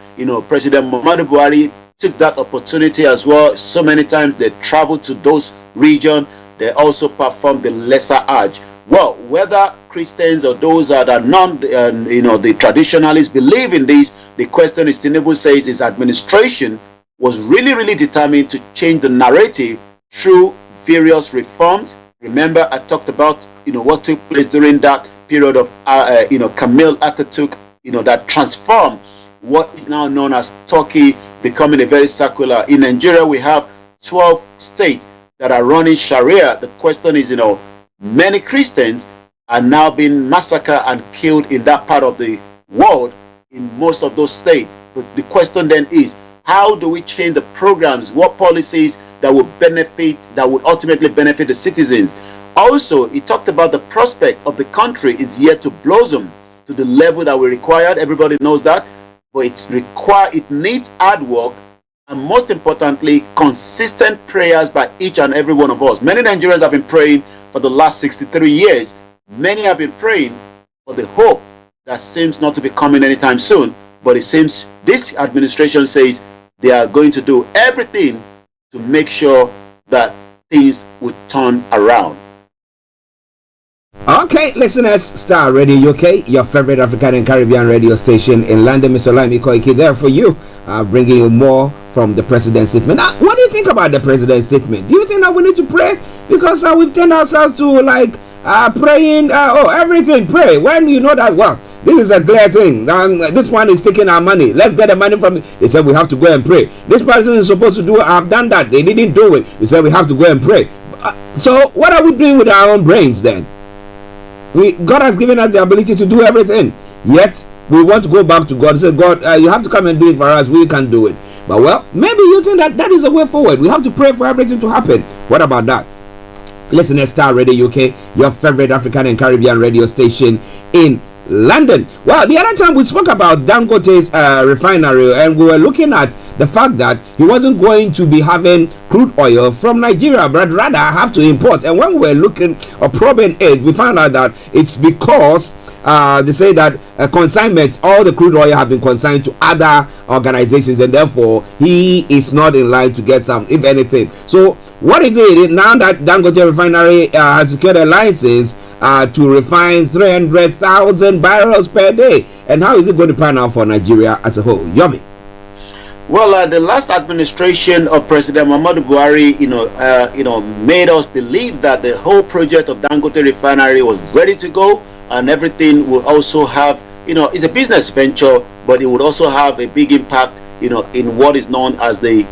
Speaker 19: President Muhammadu Buhari took that opportunity as well. So many times they traveled to those regions. They also performed the Lesser Hajj. Well, whether Christians or those that are the traditionalists believe in this, the question is, Tinubu says his administration was really determined to change the narrative through various reforms. Remember, I talked about, what took place during that period of, Kemal Atatürk, that transformed what is now known as Turkey becoming a very secular. In Nigeria, we have 12 states that are running Sharia. The question is, many Christians are now being massacred and killed in that part of the world in most of those states. But the question then is, how do we change the programs? What policies that would ultimately benefit the citizens? Also, he talked about the prospect of the country is yet to blossom to the level that we required. Everybody knows that. But it needs hard work, and most importantly, consistent prayers by each and every one of us. Many Nigerians have been praying for the last 63 years. Many have been praying for the hope that seems not to be coming anytime soon. But it seems this administration says they are going to do everything to make sure that things would turn around.
Speaker 9: Okay, listeners, Starr Radio UK, your favorite African and Caribbean radio station in London. Mr. Olayomi Koiki there for you, bringing you more from the president's statement. Now, what do you think about the president's statement? Do you think that we need to pray? Because we've turned ourselves to praying, everything, pray. When you know that, well, this is a clear thing. This one is taking our money. Let's get the money from it. They said we have to go and pray. This person is supposed to do it. I've done that. They didn't do it. We said we have to go and pray. So what are we doing with our own brains then? God has given us the ability to do everything, yet we want to go back to God and say, God, you have to come and do it for us. We can't do it. But well, maybe you think that is a way forward. We have to pray for everything to happen. What about that? Listen to Starr Radio UK, your favorite African and Caribbean radio station in London. Well, the other time we spoke about Dangote's refinery, and we were looking at the fact that he wasn't going to be having crude oil from Nigeria, but rather have to import. And when we were looking or probing it, we found out that it's because they say that consignment, all the crude oil have been consigned to other organizations, and therefore he is not in line to get some, if anything. So what is it now that Dangote refinery has secured a license to refine 300,000 barrels per day? And how is it going to pan out for Nigeria as a whole? Yummy.
Speaker 19: Well, the last administration of President Muhammadu Buhari, made us believe that the whole project of Dangote refinery was ready to go, and everything will also have, it's a business venture, but it would also have a big impact, in what is known as the,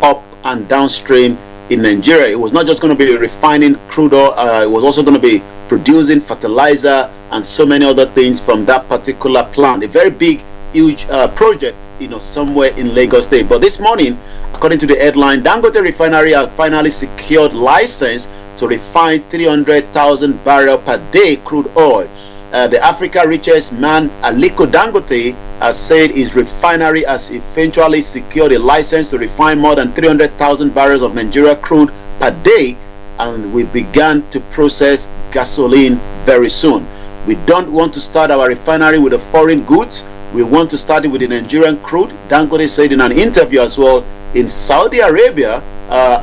Speaker 19: up and downstream in Nigeria. It was not just going to be refining crude oil; it was also going to be producing fertilizer and so many other things from that particular plant. A very big, huge project, somewhere in Lagos State. But this morning, according to the headline, Dangote Refinery has finally secured license to refine 300,000 barrel per day crude oil. The Africa richest man, Aliko Dangote, has said his refinery has eventually secured a license to refine more than 300,000 barrels of Nigeria crude per day, and we began to process gasoline very soon. We don't want to start our refinery with the foreign goods. We want to start it with the Nigerian crude, Dangote said in an interview as well in Saudi Arabia,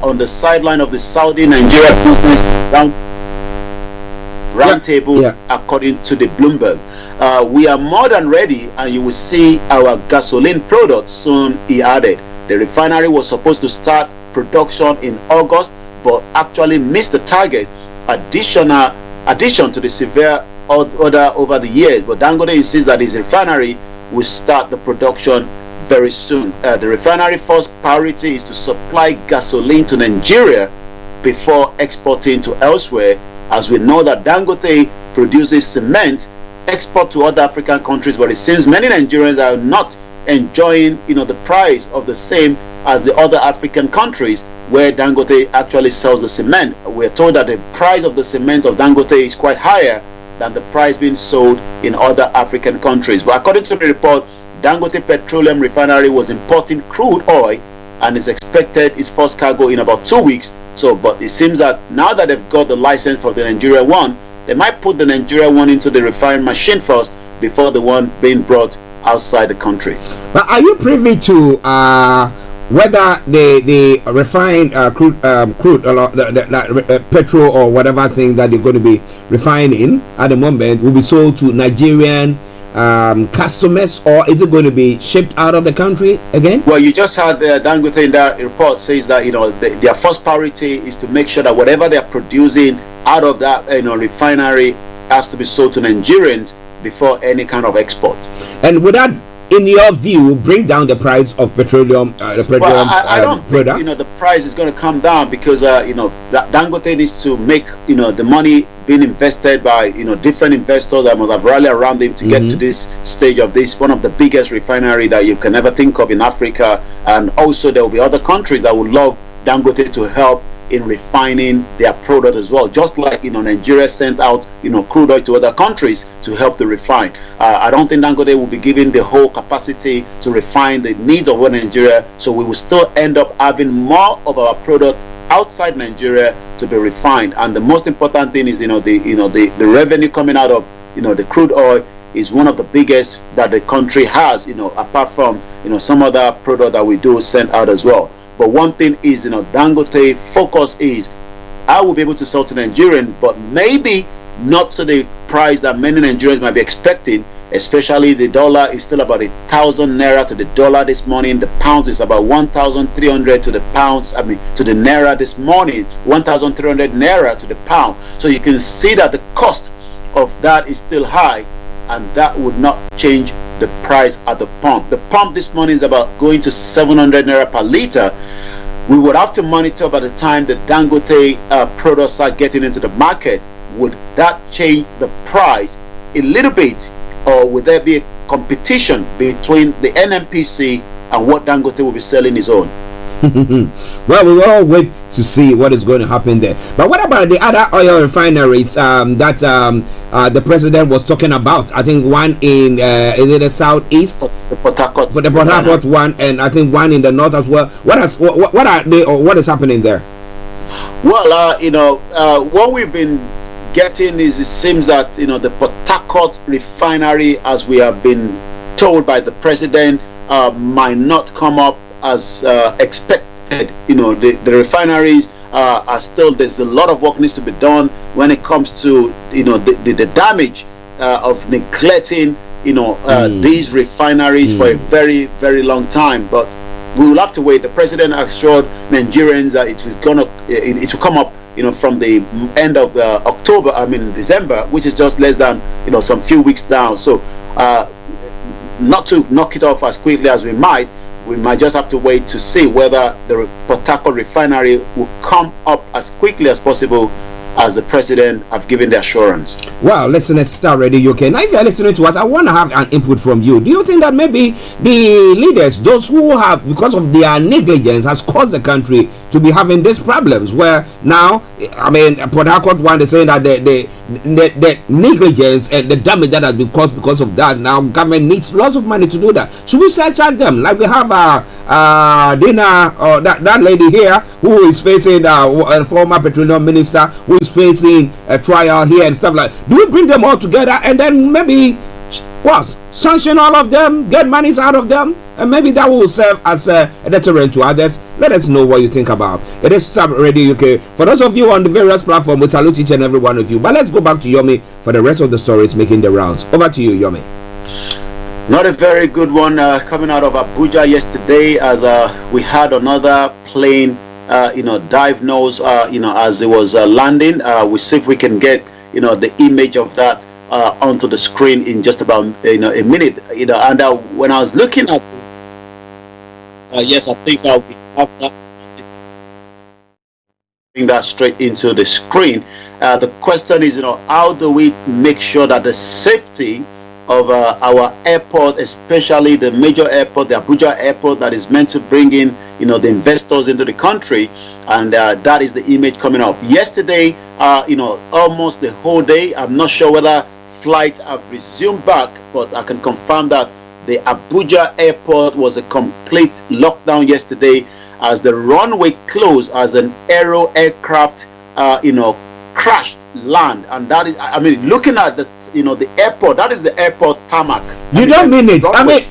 Speaker 19: on the sideline of the Saudi-Nigeria Business Roundtable, according to the Bloomberg. We are more than ready, and you will see our gasoline products soon, he added. The refinery was supposed to start production in August, but actually missed the target. Addition to the severe order over the years, but Dangote insists that his refinery will start the production very soon. The refinery first priority is to supply gasoline to Nigeria before exporting to elsewhere, as we know that Dangote produces cement, export to other African countries, but it seems many Nigerians are not enjoying the price of the same as the other African countries where Dangote actually sells the cement. We're told that the price of the cement of Dangote is quite higher than the price being sold in other African countries. But according to the report, Dangote Petroleum Refinery was importing crude oil and is expected its first cargo in about 2 weeks. But it seems that now that they've got the license for the Nigeria one, they might put the Nigeria one into the refining machine first before the one being brought outside the country.
Speaker 9: But are you privy to whether the refined crude, petrol or whatever thing that they're going to be refining at the moment will be sold to Nigerian customers, or is it going to be shipped out of the country again?
Speaker 19: Well, you just had Dangote in that report says that their first priority is to make sure that whatever they are producing out of that refinery has to be sold to Nigerians before any kind of export.
Speaker 9: And would that, in your view, bring down the price of petroleum? I
Speaker 19: don't
Speaker 9: products?
Speaker 19: think the price is going to come down because Dangote needs to make the money being invested by different investors that must have rallied around him to get to this stage of this one of the biggest refinery that you can ever think of in Africa. And also there will be other countries that would love Dangote to help in refining their product as well, just like Nigeria sent out crude oil to other countries to help to refine. I don't think Dangote will be given the whole capacity to refine the needs of Nigeria, so we will still end up having more of our product outside Nigeria to be refined. And the most important thing is the revenue coming out of the crude oil is one of the biggest that the country has, apart from some other product that we do send out as well. But one thing is, Dangote focus is, I will be able to sell to Nigerians, but maybe not to the price that many Nigerians might be expecting. Especially the dollar is still about 1,000 naira to the dollar this morning. The pounds is about 1,300 to the pounds. To the naira this morning, 1,300 naira to the pound. So you can see that the cost of that is still high, and that would not change the price at the pump. The pump this morning is about going to 700 naira per liter. We would have to monitor by the time the Dangote products start getting into the market. Would that change the price a little bit, or would there be a competition between the NNPC and what Dangote will be selling his own?
Speaker 9: Well, we will all wait to see what is going to happen there. But what about the other oil refineries that the president was talking about? I think one in is it the southeast?
Speaker 19: The Port Harcourt.
Speaker 9: But the Port Harcourt one, and I think one in the north as well. What are they, or what is happening there?
Speaker 19: Well, what we've been getting is, it seems that the Port Harcourt refinery, as we have been told by the president, might not come up as expected. The refineries are still, there's a lot of work needs to be done when it comes to the damage of neglecting these refineries for a very, very long time. But we will have to wait. The president assured Nigerians that it will come up, from the end of December, which is just less than, some few weeks down. So, not to knock it off as quickly as we might just have to wait to see whether the Port Harcourt refinery will come up as quickly as possible, as the president have given the assurance.
Speaker 9: Well, listen to Star Radio UK. Now, if you're listening to us, I want to have an input from you. Do you think that maybe the leaders, those who have, because of their negligence, has caused the country to be having these problems? Where now, Port Harcourt one is saying that the negligence and the damage that has been caused because of that, now government needs lots of money to do that. Should we surcharge them? Like we have Dina, or that lady here who is facing a former petroleum minister who is facing a trial here and stuff like that. Do we bring them all together and then maybe sanction all of them, get monies out of them, and maybe that will serve as a deterrent to others? Let us know what you think about it. Is Star Radio UK. For those of you on the various platforms, we salute each and every one of you. But let's go back to Yomi for the rest of the stories making the rounds. Over to you, Yomi.
Speaker 19: Not a very good one coming out of Abuja yesterday, as we had another plane dive nose as it was landing. We see if we can get the image of that onto the screen in just about a minute. And when I was looking at yes, I think we have that. Bring that straight into the screen. The question is, how do we make sure that the safety of our airport, especially the major airport, the Abuja airport, that is meant to bring in the investors into the country, and that is the image coming up. Yesterday, almost the whole day, I'm not sure whether flights have resumed back, but I can confirm that the Abuja airport was a complete lockdown yesterday, as the runway closed as an Aero aircraft crashed land. And that is, looking at the the airport, that is the airport tarmac.
Speaker 9: You don't mean it?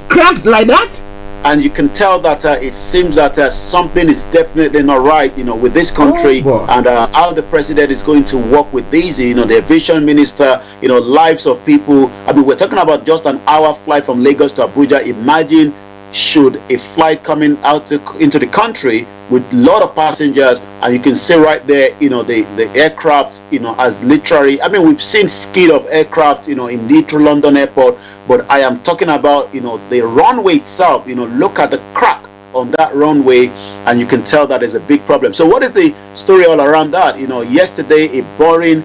Speaker 9: Cracked like that?
Speaker 19: And you can tell that it seems that something is definitely not right, with this country, and how the president is going to work with these, the aviation minister, lives of people. We're talking about just an hour flight from Lagos to Abuja. Imagine should a flight coming out into the country with a lot of passengers, and you can see right there, the aircraft, as literally, we've seen skid of aircraft, in Heathrow London Airport, but I am talking about, the runway itself. Look at the crack on that runway, and you can tell that there's a big problem. So what is the story all around that? Yesterday, a Boeing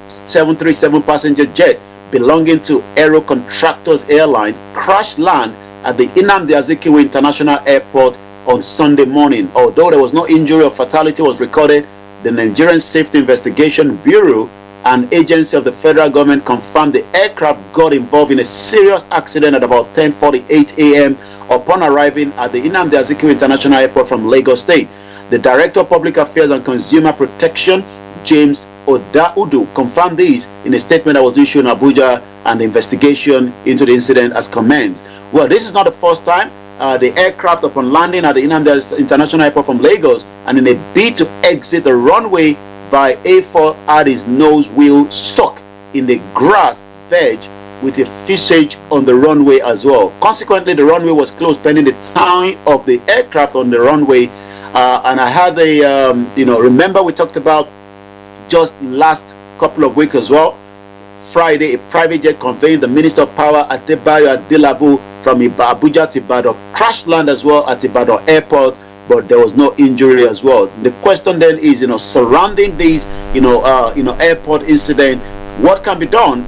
Speaker 19: 737 passenger jet belonging to Aero Contractors Airline crashed land at the Nnamdi Azikiwe International Airport on Sunday morning. Although there was no injury or fatality was recorded, the Nigerian Safety Investigation Bureau, an agency of the federal government, confirmed the aircraft got involved in a serious accident at about 10:48 a.m. upon arriving at the Nnamdi Azikiwe International Airport from Lagos State. The Director of Public Affairs and Consumer Protection, James Odaudu, confirmed this in a statement that was issued in Abuja, and the investigation into the incident has commenced. Well, this is not the first time the aircraft, upon landing at the Nnamdi International Airport from Lagos, and in a bid to exit the runway via A4, had his nose wheel stuck in the grass veg with a fusage on the runway as well. Consequently, the runway was closed pending the tying of the aircraft on the runway. And I had remember we talked about just last couple of weeks as well. Friday, a private jet conveying the Minister of Power Adebayo Adelabu from Abuja to Ibadan crashed land as well at Ibadan Airport, but there was no injury as well. The question then is, surrounding these, airport incident, what can be done?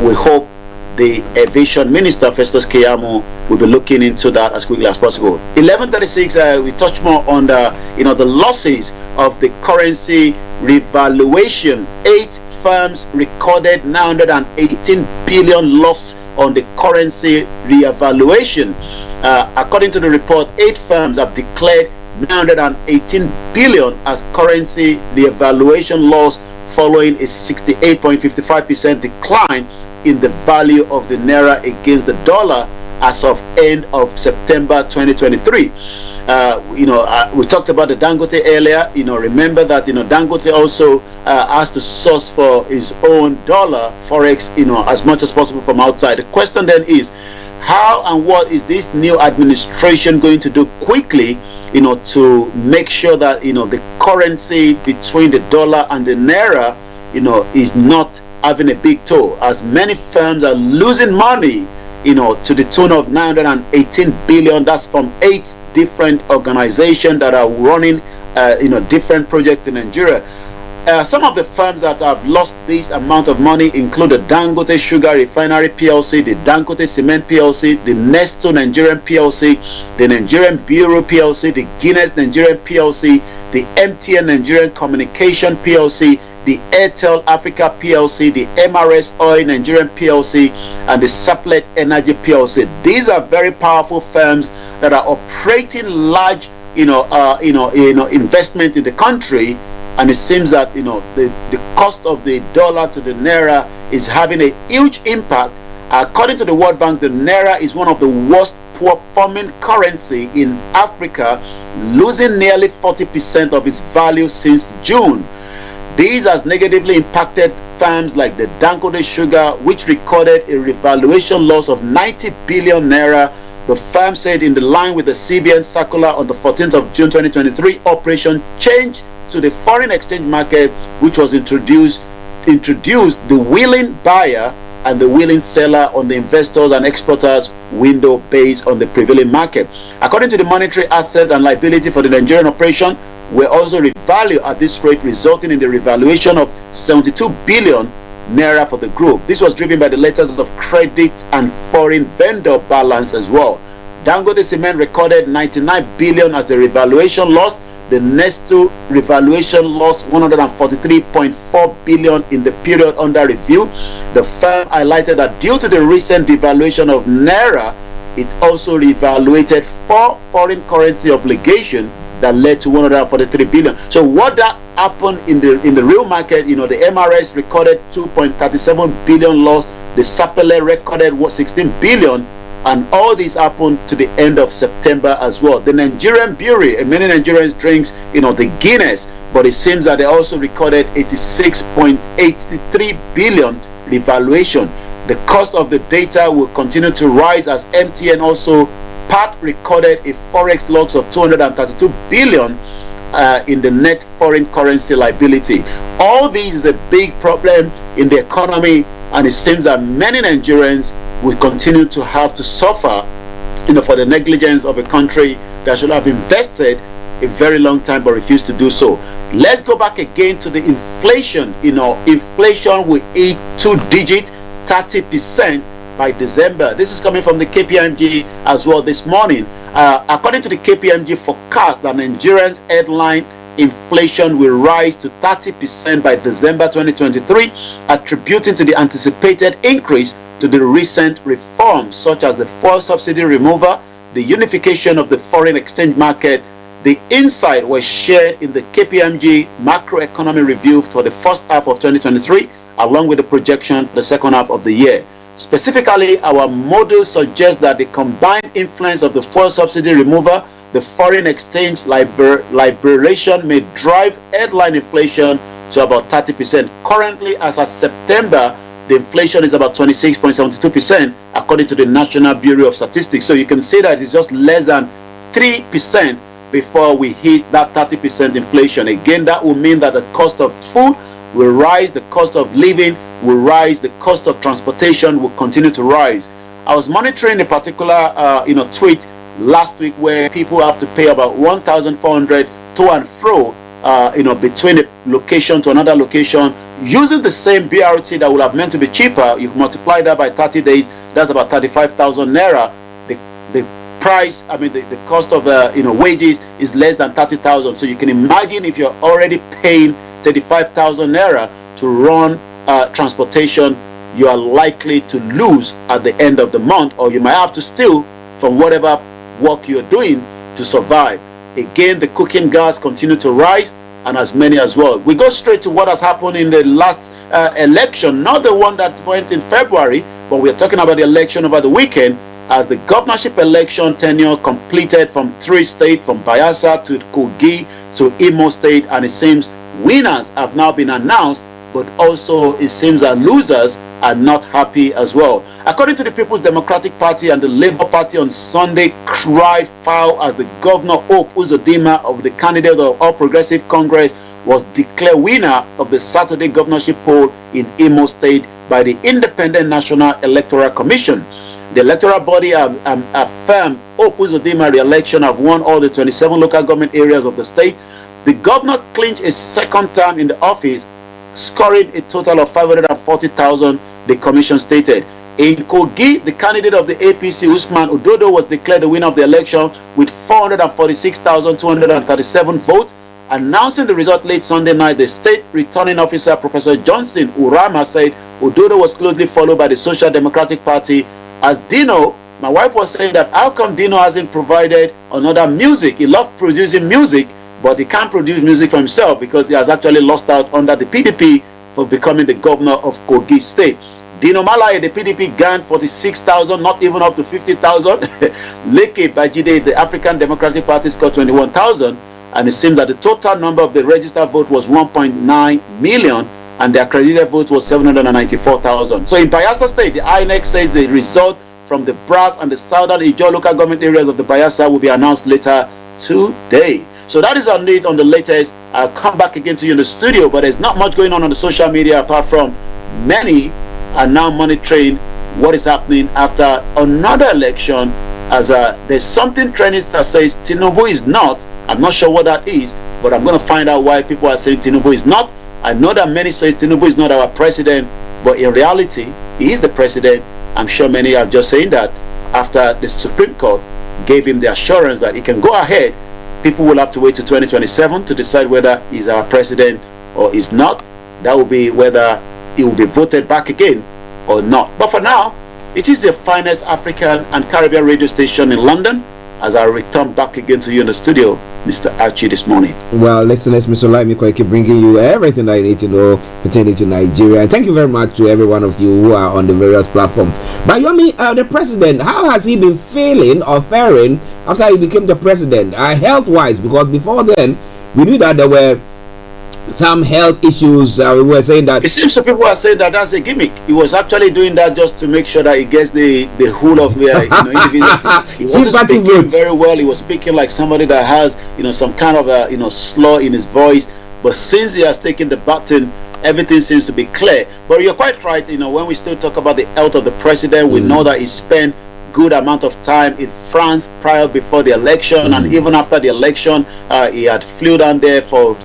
Speaker 19: We hope the aviation minister, Festus Keyamo, will be looking into that as quickly as possible. 11:36, we touch more on the losses of the currency revaluation. 8 firms recorded 918 billion loss on the currency reevaluation. According to the report, 8 firms have declared 918 billion as currency reevaluation loss, following a 68.55% decline in the value of the naira against the dollar as of end of September 2023. We talked about the Dangote earlier. Remember that Dangote also has to source for his own dollar forex, as much as possible from outside. The question then is, how and what is this new administration going to do quickly, to make sure that, the currency between the dollar and the naira, is not having a big toll, as many firms are losing money, to the tune of 918 billion. That's from 8 different organizations that are running, different projects in Nigeria. Some of the firms that have lost this amount of money include the Dangote Sugar Refinery PLC, the Dangote Cement PLC, the Nesto Nigerian PLC, the Nigerian Bureau PLC, the Guinness Nigerian PLC, the MTN Nigerian Communication PLC, the Airtel Africa PLC, the MRS Oil Nigerian PLC, and the Saplet Energy PLC. These are very powerful firms that are operating large, investment in the country. And it seems that the cost of the dollar to the naira is having a huge impact. According to the World Bank, the naira is one of the worst performing currency in Africa, losing nearly 40% of its value since June. This has negatively impacted firms like the Dangote Sugar, which recorded a revaluation loss of 90 billion naira. The firm said in the line with the CBN circular on the 14th of June 2023, operation changed to the foreign exchange market, which was introduced the willing buyer and the willing seller on the investors and exporters window based on the prevailing market. According to the monetary asset and liability for the Nigerian operation, were also revalued at this rate, resulting in the revaluation of 72 billion naira for the group. This was driven by the letters of credit and foreign vendor balance as well. Dangote Cement recorded 99 billion as the revaluation loss. The Nesto revaluation lost 143.4 billion in the period under review. The firm highlighted that due to the recent devaluation of naira, it also revaluated 4 foreign currency obligations that led to 143 billion. So what that happened in the real market, the MRS recorded 2.37 billion loss. The Sapele recorded 16 billion. And all this happened to the end of September as well. The Nigerian Brewery, and many Nigerians drinks, the Guinness, but it seems that they also recorded 86.83 billion revaluation. The cost of the data will continue to rise as MTN also recorded a forex loss of 232 billion in the net foreign currency liability. All these is a big problem in the economy, and it seems that many Nigerians will continue to have to suffer, for the negligence of a country that should have invested a very long time but refused to do so. Let's go back again to the inflation. Inflation will hit 2-digit, 30% by December. This is coming from the KPMG as well this morning. According to the KPMG forecast, that Nigerians' headline inflation will rise to 30% by December 2023, attributing to the anticipated increase to the recent reforms such as the fuel subsidy removal, the unification of the foreign exchange market. The insight was shared in the KPMG macroeconomy review for the first half of 2023, along with the projection the second half of the year. Specifically, our model suggests that the combined influence of the fuel subsidy removal, the foreign exchange liberation may drive headline inflation to about 30%. Currently, as of September, the inflation is about 26.72% according to the National Bureau of Statistics. So you can see that it's just less than 3% before we hit that 30% inflation. Again, that will mean that the cost of food will rise, the cost of living will rise, the cost of transportation will continue to rise. I was monitoring a particular tweet last week where people have to pay about 1,400 to and fro between a location to another location using the same BRT that would have meant to be cheaper. You multiply that by 30 days, that's about 35,000 naira. The price, the cost of wages is less than 30,000. So you can imagine if you're already paying 35,000 naira to run transportation, you are likely to lose at the end of the month, or you might have to steal from whatever work you're doing to survive. Again, the cooking gas continue to rise, and as many as well. We go straight to what has happened in the last election, not the one that went in February, but we're talking about the election over the weekend, as the governorship election tenure completed from 3 states, from Bayelsa to Kogi to Imo State, and it seems winners have now been announced. but also it seems that losers are not happy as well. According to the People's Democratic Party and the Labour Party on Sunday, cried foul as the governor Hope Uzodinma of the candidate of All Progressive Congress was declared winner of the Saturday governorship poll in Imo State by the Independent National Electoral Commission. The electoral body affirmed Hope Uzodinma re-election have won all the 27 local government areas of the state. The governor clinched a second term in the office, scoring a total of 540,000, the commission stated. In Kogi, the candidate of the APC, Usman Ododo, was declared the winner of the election with 446,237 votes. Announcing the result late Sunday night, the state returning officer, Professor Johnson Urama, said Ododo was closely followed by the Social Democratic Party. As Dino, my wife was saying that how come Dino hasn't provided another music? He loved producing music, but he can't produce music for himself because he has actually lost out under the PDP for becoming the governor of Kogi State. Dino Malai, the PDP gained 46,000, not even up to 50,000. Leke Bajide, the African Democratic Party, scored 21,000. And it seems that the total number of the registered vote was 1.9 million and the accredited vote was 794,000. So in Bayelsa State, the INEC says the result from the Brass and the Southern Ijaw local government areas of the Bayelsa will be announced later today. So that is on it on the latest. I'll come back again to you in the studio, but there's not much going on the social media apart from many are now monitoring what is happening after another election, as there's something trending that says Tinubu is not. I'm not sure what that is, but I'm going to find out why people are saying Tinubu is not. I know that many say Tinubu is not our president, but in reality, he is the president. I'm sure many are just saying that after the Supreme Court gave him the assurance that he can go ahead. People will have to wait to 2027 to decide whether he's our president or he's not. That will be whether he will be voted back again or not. But for now, it is the finest African and Caribbean radio station in London. As I return back again to you in the studio, Mr. Archie, this morning.
Speaker 9: Well, listeners, Mr. Olayomi Koiki bringing you everything that you need to know pertaining to Nigeria. And thank you very much to every one of you who are on the various platforms. But Yomi, the president, how has he been feeling or faring after he became the president? Health-wise, because before then, we knew that there were some health issues. We were saying that
Speaker 19: it seems some people are saying that that's a gimmick. He was actually doing that just to make sure that he gets the whole of the individual. He wasn't speaking very well. He was speaking like somebody that has some kind of a slur in his voice. But since he has taken the baton, everything seems to be clear. But you're quite right. When we still talk about the health of the president, we know that he spent good amount of time in France before the election, and even after the election, he had flew down there for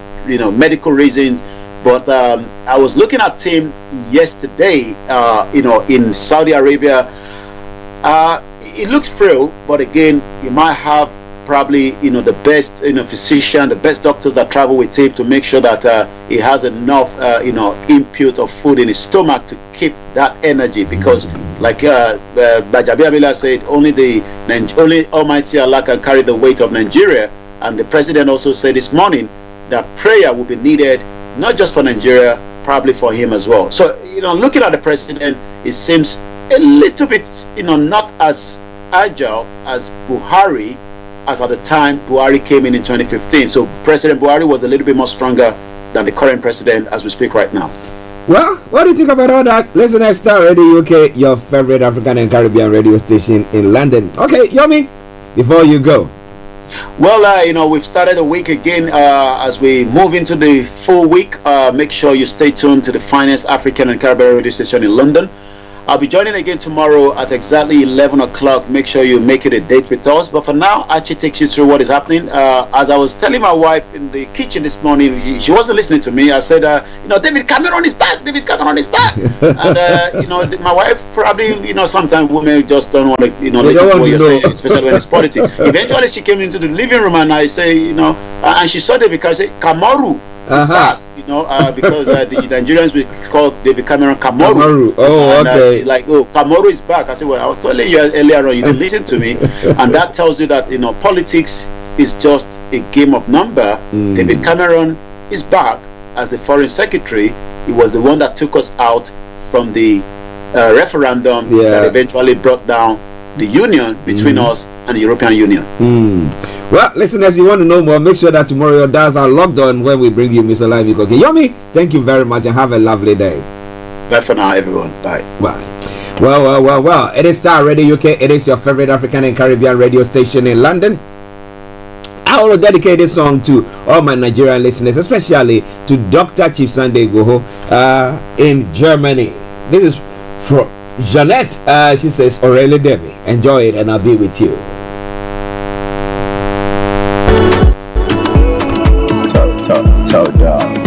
Speaker 19: medical reasons. But I was looking at him yesterday in Saudi Arabia. It looks frail, but again, he might have probably the best physician, the best doctors that travel with him to make sure that he has enough input of food in his stomach to keep that energy, because like Bajabi Amila said, only Almighty Allah can carry the weight of Nigeria. And the president also said this morning that prayer will be needed, not just for Nigeria, probably for him as well. So, looking at the president, it seems a little bit, not as agile as Buhari, as at the time Buhari came in 2015. So President Buhari was a little bit more stronger than the current president as we speak right now.
Speaker 9: Well, what do you think about all that? Listen to Starr Radio UK, your favorite African and Caribbean radio station in London. Okay, Yomi, before you go.
Speaker 19: Well, we've started a week again. As we move into the full week, make sure you stay tuned to the finest African and Caribbean radio station in London. I'll be joining again tomorrow at exactly 11 o'clock. Make sure you make it a date with us. But for now, Archie takes you through what is happening. As I was telling my wife in the kitchen this morning, she wasn't listening to me. I said, David Cameron is back. David Cameron is back. And, my wife probably, sometimes women just don't want to, listen to what you're saying, especially when it's politics. Eventually, she came into the living room and I say, and she saw David Cameron say, Kamaru. Back, because the Nigerians will call David Cameron Kamaru.
Speaker 9: Oh, okay.
Speaker 19: Kamaru is back. I said, well, I was telling you earlier on, you didn't listen to me. And that tells you that, politics is just a game of number. David Cameron is back as the foreign secretary. He was the one that took us out from the referendum that eventually brought down the union between us and the European Union.
Speaker 9: Well, listeners, you want to know more, make sure that tomorrow your dials are logged on when we bring you Mr. Olayomi Koiki. Yomi, thank you very much and have a lovely day.
Speaker 19: Bye for now, everyone. Bye.
Speaker 9: Bye. Well. It is Starr Radio UK. It is your favorite African and Caribbean radio station in London. I will dedicate this song to all my Nigerian listeners, especially to Dr. Chief Sunday Goho in Germany. This is from Jeanette. She says, Aurelia Demi. Enjoy it and I'll be with you. Talk, dog.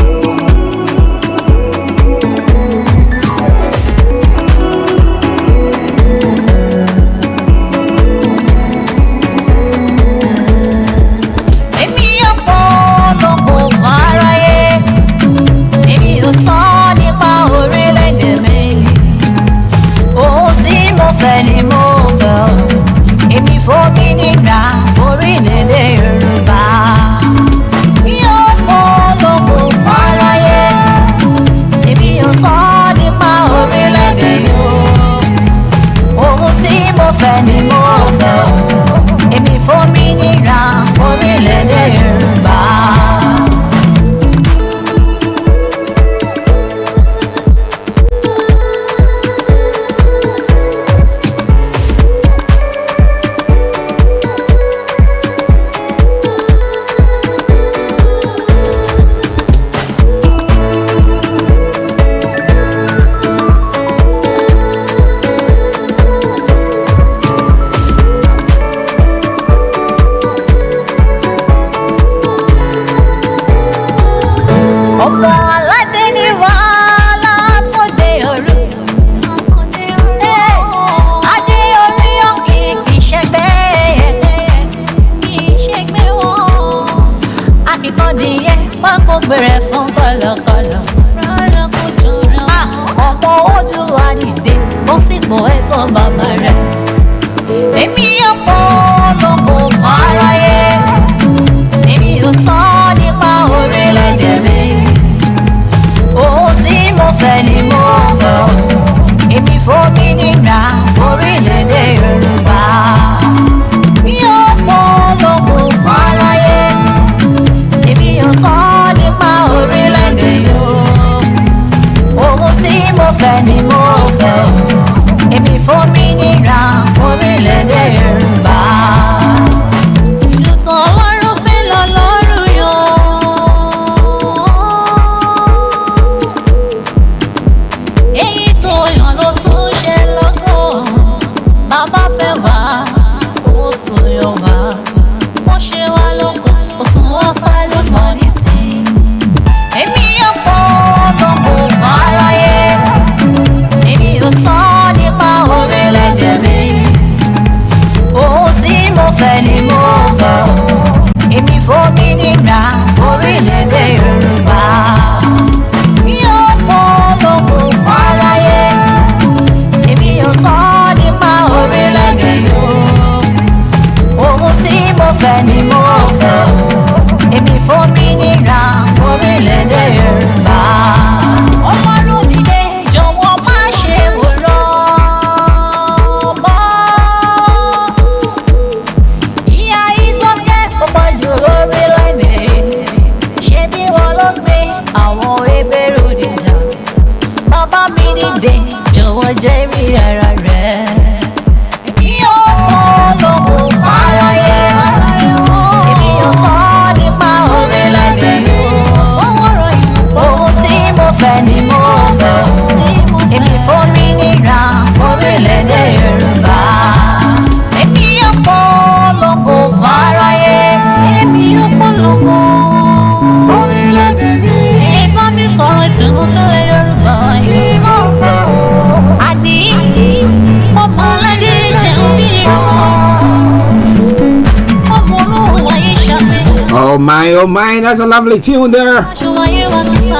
Speaker 9: Oh my, that's a lovely tune there.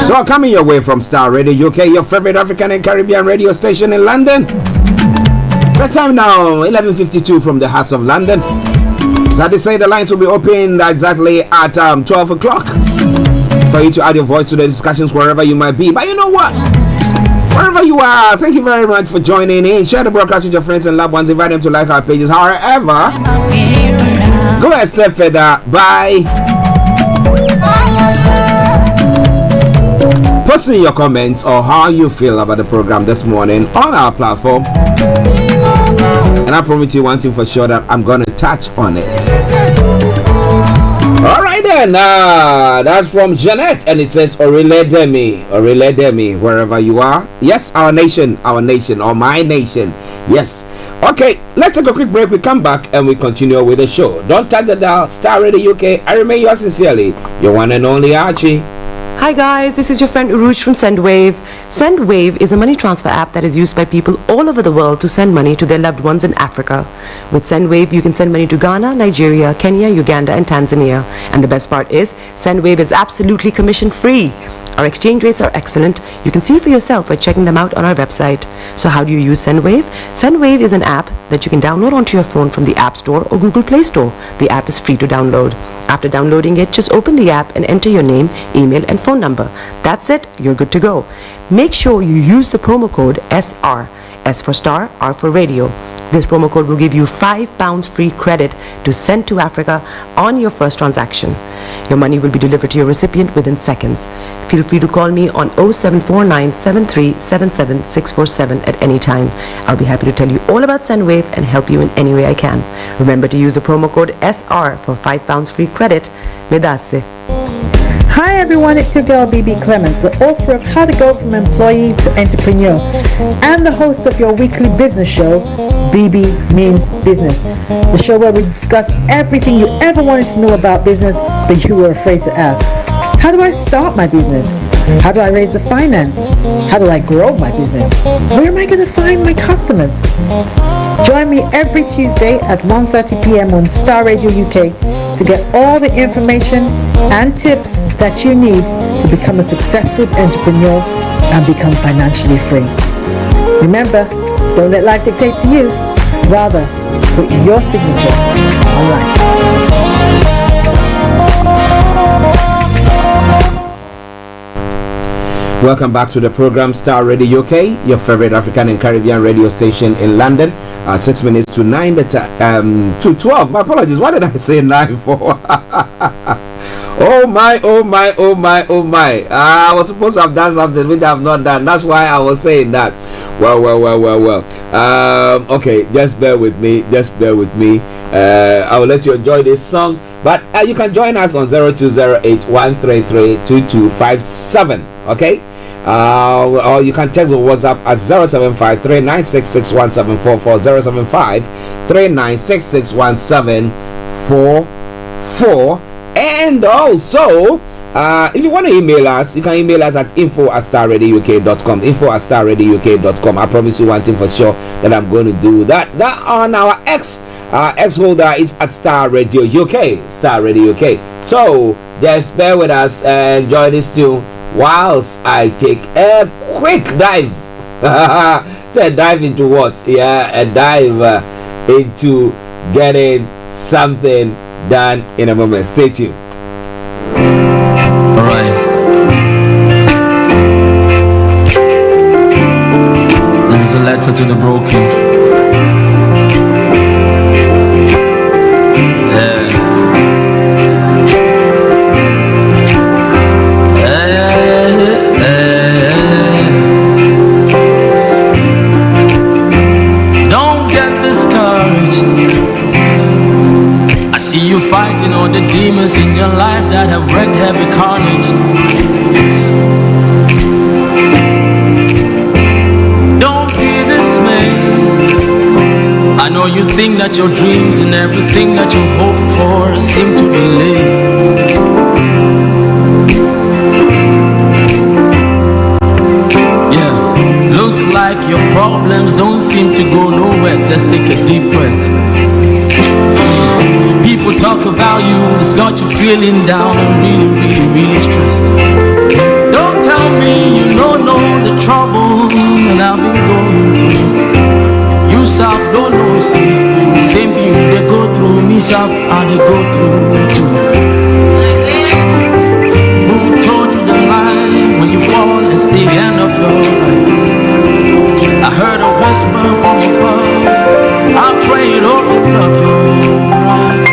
Speaker 9: So coming your way from Starr Radio UK, your favorite African and Caribbean radio station in London. The time now 11:52 from the hearts of London. So they say the lines will be open exactly at 12 o'clock for you to add your voice to the discussions wherever you might be. But you know what? Wherever you are, thank you very much for joining in. Share the broadcast with your friends and loved ones. Invite them to like our pages. However, Go a step further by posting your comments or how you feel about the program this morning on our platform. And I promise you one thing for sure, that I'm going to touch on it. All right then, that's from Jeanette, and it says Orile Demi, wherever you are. Yes, our nation, or my nation. Yes. Okay, let's take a quick break. We come back and we continue with the show. Don't touch the dial. Starr Radio UK. I remain yours sincerely, your one and only Archie.
Speaker 7: Hi guys, this is your friend Uruj from SendWave. SendWave is a money transfer app that is used by people all over the world to send money to their loved ones in Africa. With SendWave, you can send money to Ghana, Nigeria, Kenya, Uganda, and Tanzania. And the best part is, SendWave is absolutely commission-free. Our exchange rates are excellent. You can see for yourself by checking them out on our website. So how do you use SendWave? SendWave is an app that you can download onto your phone from the App Store or Google Play Store. The app is free to download. After downloading it, just open the app and enter your name, email, and phone number. That's it, you're good to go. Make sure you use the promo code SR. S for Starr, R for Radio. This promo code will give you £5 free credit to send to Africa on your first transaction. Your money will be delivered to your recipient within seconds. Feel free to call me on 0749 7377 647 at any time. I'll be happy to tell you all about SendWave and help you in any way I can. Remember to use the promo code SR for £5 free credit. Medasse.
Speaker 8: Hi everyone, it's your girl BB Clement, the author of How to Go from Employee to Entrepreneur and the host of your weekly business show, BB Means Business, the show where we discuss everything you ever wanted to know about business but you were afraid to ask. How do I start my business? How do I raise the finance? How do I grow my business? Where am I going to find my customers? Join me every Tuesday at 1:30 p.m. on Starr Radio UK to get all the information and tips that you need to become a successful entrepreneur and become financially free. Remember, don't let life dictate to you. Rather, put your signature on life.
Speaker 9: Welcome back to the program Starr Radio UK, your favorite African and Caribbean radio station in London. 6 minutes to 9, to 12. My apologies. What did I say 9 for? Oh my. I was supposed to have done something which I have not done. That's why I was saying that. Well. Okay, just bear with me. I will let you enjoy this song. But you can join us on 0208 133 2257. Okay? Or you can text or WhatsApp at 075 3966 1744, 075 3966 1744. And also, if you want to email us, you can email us at info@starradiouk.com. info@starradiouk.com. I promise you one thing for sure, that I'm going to do that. That on our X holder is at Starr Radio UK. Starr Radio UK. So just bear with us and enjoy this tune whilst I take a quick dive. So a dive into what? Yeah, a dive into getting something done in a moment. Stay tuned.
Speaker 16: Alright. This is a letter to the broken. See you fighting all the demons in your life that have wreaked heavy carnage. Don't be dismayed. I know you think that your dreams and everything that you hope for seem to be late. Yeah, looks like your problems don't seem to go nowhere. Just take a deep breath. People talk about you, it's got you feeling down and really stressed. Don't tell me you don't know the trouble that I've been going through. You self don't know, see, the same thing they go through, me self and they go through too. Who told you the lie when you fall, it's the end of your life. I heard a whisper from above, I pray it opens up your eyes.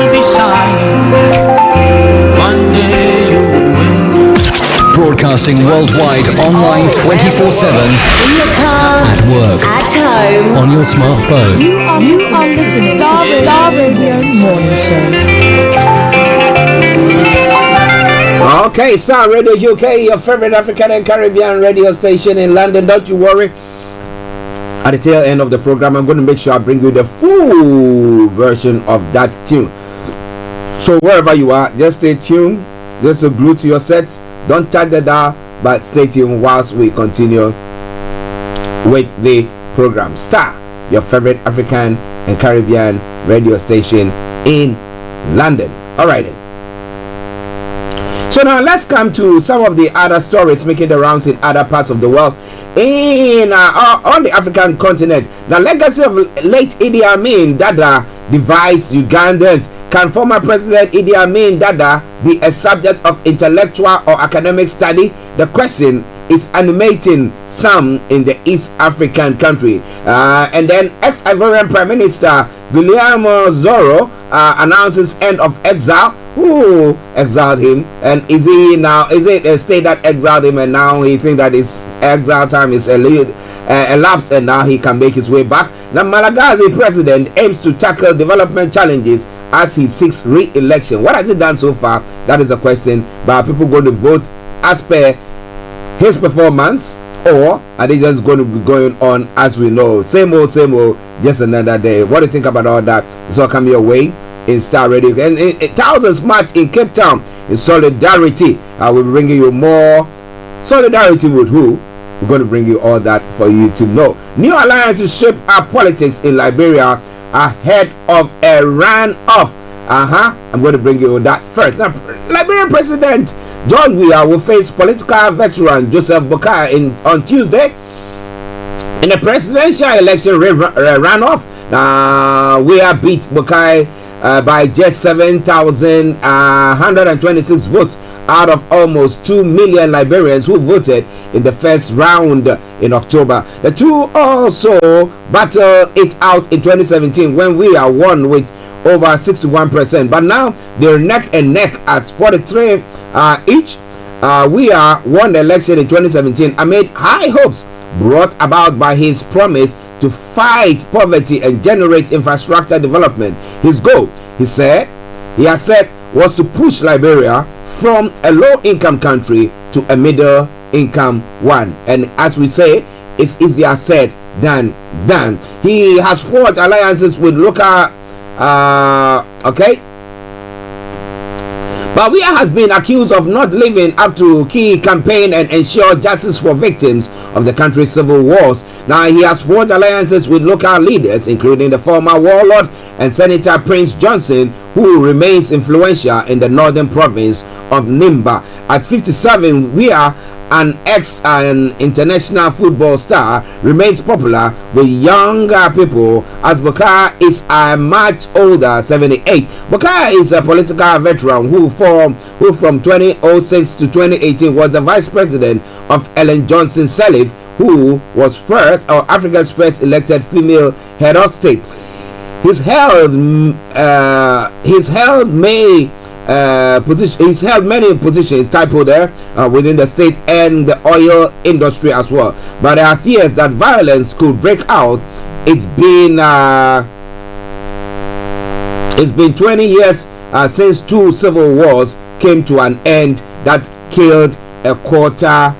Speaker 14: will be shining. One day you will win.
Speaker 12: Broadcasting worldwide, online 24/7.
Speaker 18: In your car,
Speaker 12: at work,
Speaker 18: at home,
Speaker 12: on your smartphone.
Speaker 8: You are listening to Star Radio Morning Show.
Speaker 9: Okay, Star Radio UK, your favorite African and Caribbean radio station in London. Don't you worry. At the tail end of the program, I'm going to make sure I bring you the full version of that tune. So wherever you are, just stay tuned. Just glue to your sets. Don't touch the dial, but stay tuned whilst we continue with the program. Star, your favorite African and Caribbean radio station in London. All right then. So now let's come to some of the other stories making the rounds in other parts of the world on the African continent. The legacy of late Idi Amin Dada divides Ugandans. Can former President Idi Amin Dada be a subject of intellectual or academic study? The question is animating some in the East African country. And then ex-Ivorian Prime Minister Guillermo Zoro announces end of exile. Who exiled him? And is it a state that exiled him and now he thinks that his exile time is elapsed and now he can make his way back? The Malagasy president aims to tackle development challenges as he seeks re-election. What has he done so far? That is the question. But are people going to vote as per his performance, or are they just going to be going on as we know? Same old, just another day. What do you think about all that? It's all coming your way in Star Radio. And thousands march in Cape Town in solidarity. I will be bringing you more solidarity with who. We're going to bring you all that for you to know. New alliances shape our politics in Liberia ahead of a runoff. I'm going to bring you that first. Now, Liberian President John Weah will face political veteran Joseph Boakai on Tuesday in the presidential election runoff. Weah beat Boakai by just 7,126 votes out of almost 2 million Liberians who voted in the first round in October. The two also battled it out in 2017 when Weah won with over 61%, but now they're neck and neck at 43 each. Weah won the election in 2017 amid high hopes brought about by his promise to fight poverty and generate infrastructure development. His goal, he has said, was to push Liberia from a low-income country to a middle-income one. And as we say, it's easier said than done. He has forged alliances with local but Weah has been accused of not living up to key campaign and ensure justice for victims of the country's civil wars. Now he has forged alliances with local leaders, including the former warlord and Senator Prince Johnson, who remains influential in the northern province of Nimba. At 57, Weah, an international football star, remains popular with younger people as Boakai is a much older, 78. Boakai is a political veteran who from 2006 to 2018 was the vice president of Ellen Johnson Sirleaf, who was Africa's first elected female head of state. He's held many positions, typo there, within the state and the oil industry as well. But there are fears that violence could break out. It's been 20 years since two civil wars came to an end that killed a quarter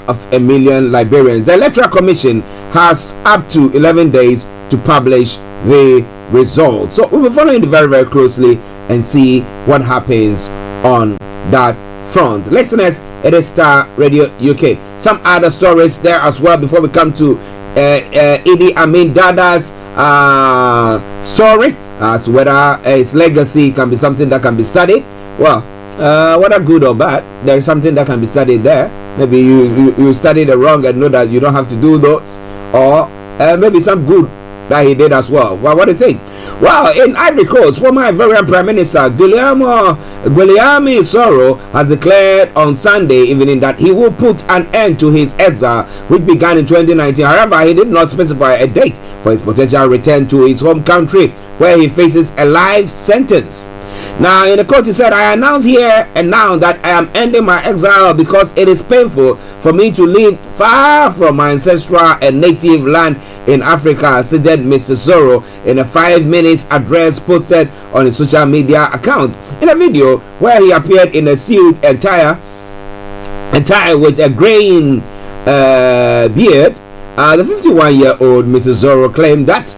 Speaker 9: of a million Liberians. The Electoral Commission has up to 11 days to publish the results. So we'll be following it very, very closely and see what happens on that front. Listeners, it is Star Radio UK. Some other stories there as well before we come to Idi Amin Dada's story as to whether his legacy can be something that can be studied. Well, whether good or bad, there is something that can be studied there. Maybe you studied it wrong and know that you don't have to do those, or maybe some good that he did as well. Well, what do you think? Well, in Ivory Coast, former Ivorian Prime Minister Guillermo Olayomi has declared on Sunday evening that he will put an end to his exile, which began in 2019. However, he did not specify a date for his potential return to his home country, where he faces a life sentence. Now, in the court, he said, I announce here and now that I am ending my exile because it is painful for me to live far from my ancestral and native land in Africa, stated Mr. Zoro in a 5-minute address posted on his social media account. In a video where he appeared in a suit and tie with a graying beard, the 51-year-old Mr. Zoro claimed that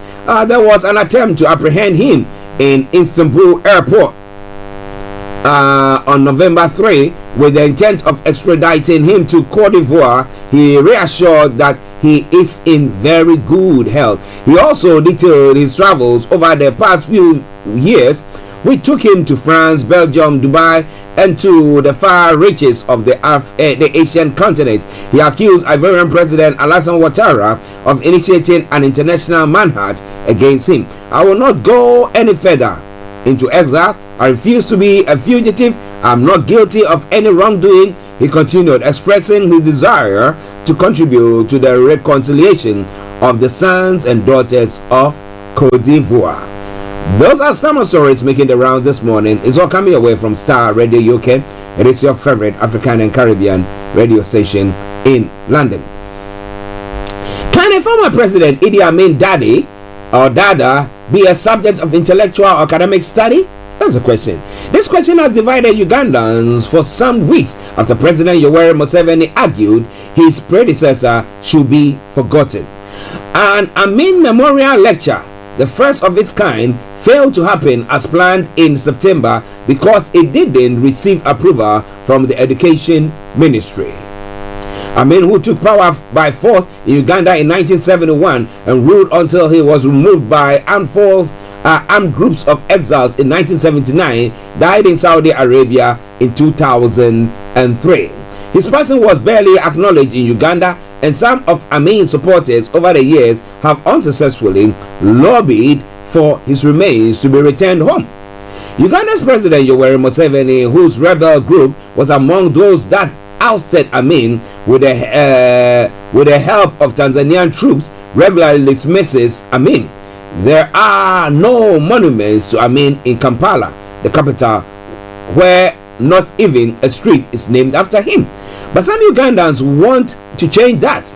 Speaker 9: there was an attempt to apprehend him in Istanbul airport on November 3 with the intent of extraditing him to Cote d'Ivoire. He reassured that he is in very good health. He also detailed his travels over the past few years, which took him to France, Belgium, Dubai, and to the far reaches of the Asian continent. He accused Ivorian President Alassane Ouattara of initiating an international manhunt against him. I will not go any further into exile. I refuse to be a fugitive. I'm not guilty of any wrongdoing, he continued, expressing his desire to contribute to the reconciliation of the sons and daughters of Cote d'Ivoire. Those are some of the stories making the rounds this morning. It's all coming away from Starr Radio UK. It is your favorite African and Caribbean radio station in London. Can a former president, Idi Amin Dada, be a subject of intellectual or academic study? That's the question. This question has divided Ugandans for some weeks after President Yoweri Museveni argued his predecessor should be forgotten. An Amin Memorial Lecture, the first of its kind, failed to happen as planned in September because it didn't receive approval from the Education Ministry. Amin, who took power by force in Uganda in 1971 and ruled until he was removed by armed groups of exiles in 1979, died in Saudi Arabia in 2003. His passing was barely acknowledged in Uganda, and some of Amin's supporters over the years have unsuccessfully lobbied for his remains to be returned home. Uganda's President Yoweri Museveni, whose rebel group was among those that ousted Amin with the help of Tanzanian troops, regularly dismisses Amin. There are no monuments to Amin in Kampala, the capital, where not even a street is named after him. But some Ugandans want to change that,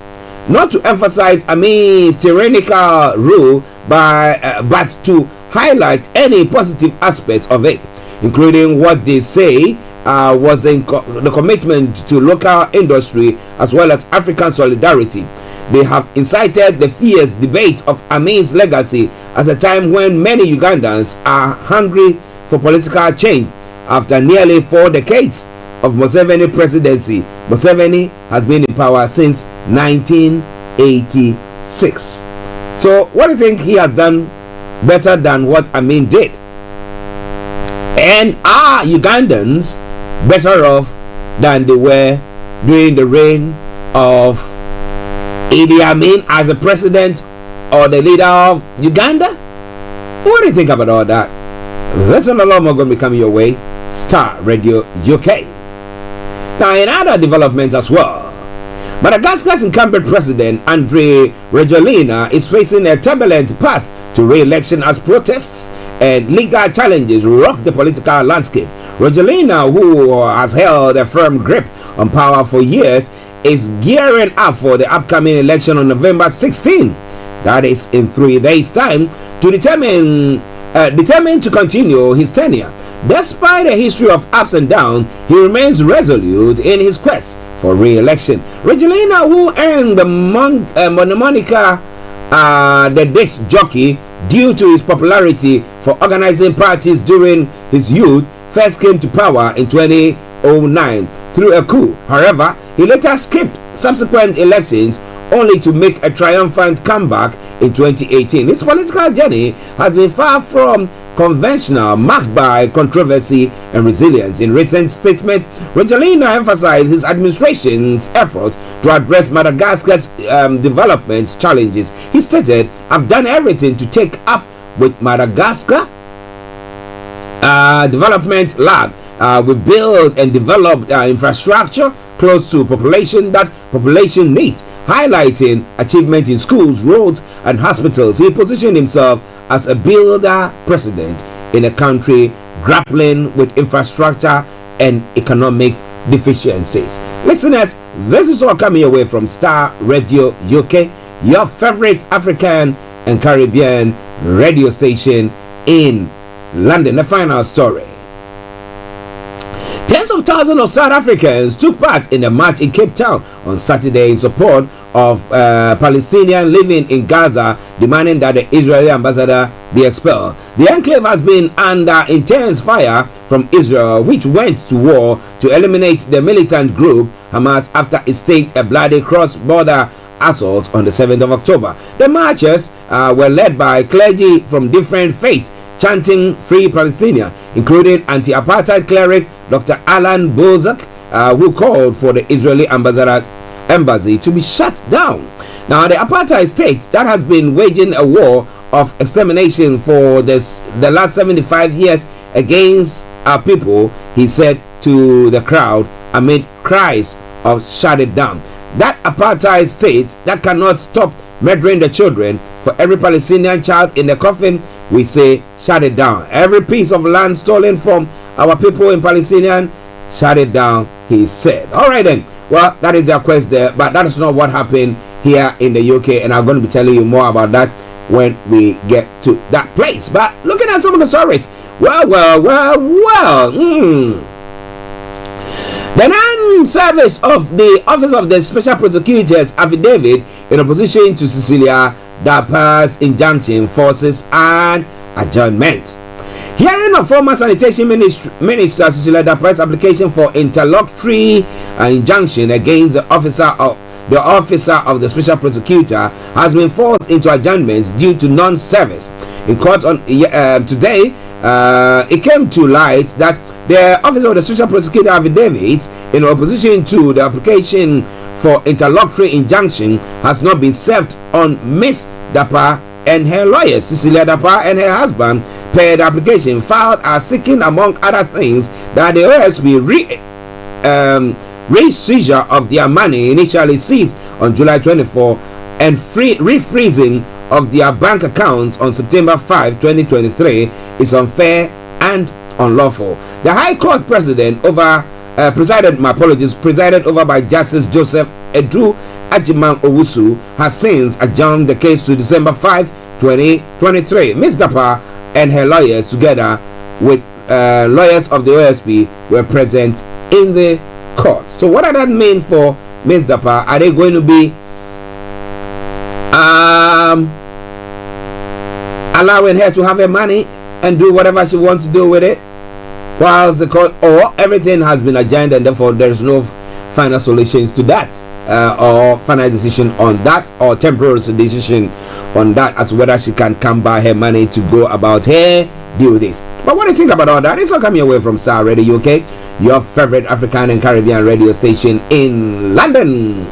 Speaker 9: not to emphasize Amin's tyrannical rule, but to highlight any positive aspects of it, including what they say was the commitment to local industry as well as African solidarity. They have incited the fierce debate of Amin's legacy at a time when many Ugandans are hungry for political change. After nearly 4 decades of Museveni presidency, Museveni has been in power since 1986. So what do you think he has done better than what Amin did? And are Ugandans better off than they were during the reign of Idi Amin as a president or the leader of Uganda? What do you think about all that? This and a lot more going to be coming your way. Starr Radio UK. Now, in other developments as well, Madagascar's incumbent president Andry Rajoelina is facing a turbulent path to re-election as protests and legal challenges rock the political landscape. Rajoelina, who has held a firm grip on power for years, is gearing up for the upcoming election on November 16. That is in 3 days' time, to determined to continue his tenure. Despite a history of ups and downs, he remains resolute in his quest for re-election. Rajoelina, who earned the moniker the disc jockey due to his popularity for organizing parties during his youth, first came to power in 2009 through a coup. However, he later skipped subsequent elections only to make a triumphant comeback in 2018. His political journey has been far from conventional, marked by controversy and resilience. In recent statement, Rajoelina emphasized his administration's efforts to address Madagascar's development challenges. He stated, "I've done everything to take up with Madagascar development lag We build and developed infrastructure close to population that population needs, highlighting achievement in schools, roads, and hospitals. He positioned himself as a builder president in a country grappling with infrastructure and economic deficiencies. Listeners, this is all coming away from Starr Radio UK, your favorite African and Caribbean radio station in London. The final story. Tens of thousands of South Africans took part in a march in Cape Town on Saturday in support of Palestinians living in Gaza, demanding that the Israeli ambassador be expelled. The enclave has been under intense fire from Israel, which went to war to eliminate the militant group Hamas after it staged a bloody cross-border assault on the 7th of October. The marchers were led by clergy from different faiths, chanting Free Palestine, including anti-apartheid cleric Dr. Alan Bozak, who called for the Israeli embassy to be shut down. Now, the apartheid state that has been waging a war of extermination for the last 75 years against our people, he said to the crowd amid cries of shut it down. That apartheid state that cannot stop murdering the children. For every Palestinian child in the coffin, we say shut it down. Every piece of land stolen from our people in Palestinian, shut it down, he said. All right then. Well, that is their quest there, but that is not what happened here in the UK, and I'm going to be telling you more about that when we get to that place. But looking at some of the stories, well. The non-service of the Office of the Special Prosecutor's affidavit in opposition to Cecilia Dapa's injunction forces an adjournment. Hearing of former Sanitation Minister Cecilia Dapa's application for interlocutory injunction against the officer of the Special Prosecutor has been forced into adjournment due to non-service. In court on today, it came to light that the Office of the Special Prosecutor affidavit in opposition to the application for interlocutory injunction has not been served on Miss Dapa and her lawyers. Cecilia Dapa and her husband per the application filed are seeking, among other things, that the OSP re-seizure of their money initially seized on July 24 and refreezing of their bank accounts on September 5, 2023 is unfair and unlawful. The High Court presided over by Justice Joseph Edu Ajiman Owusu has since adjourned the case to December 5, 2023. Ms. Dapa and her lawyers, together with lawyers of the OSP, were present in the court. So what does that mean for Ms. Dapa? Are they going to be allowing her to have her money and do whatever she wants to do with it, whilst the court, or everything has been adjourned and therefore there is no final solutions to that, or final decision on that, or temporary decision on that as to whether she can come by her money to go about her do this. But what do you think about all that? It's all coming away from Starr Radio UK, your favorite African and Caribbean radio station in London.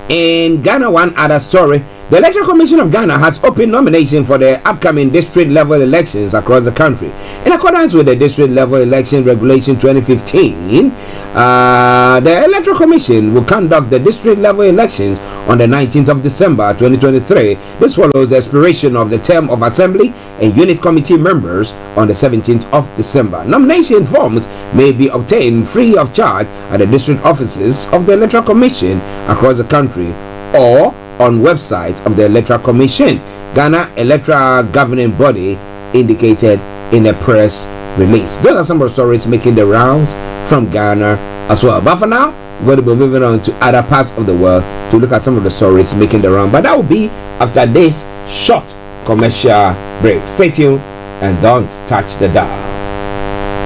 Speaker 9: In Ghana, one other story, the Electoral Commission of Ghana has opened nomination for the upcoming district level elections across the country. In accordance with the District Level Election Regulation 2015, the Electoral Commission will conduct the district level elections on the 19th of December 2023. This follows the expiration of the term of Assembly and Unit Committee members on the 17th of December. Nomination forms may be obtained free of charge at the district offices of the Electoral Commission across the country or on website of the Electoral Commission. Ghana Electoral Governing Body indicated in a press release. Those are some of the stories making the rounds from Ghana as well. But for now, we're going to be moving on to other parts of the world to look at some of the stories making the round. But that will be after this short commercial break. Stay tuned and don't touch the dial.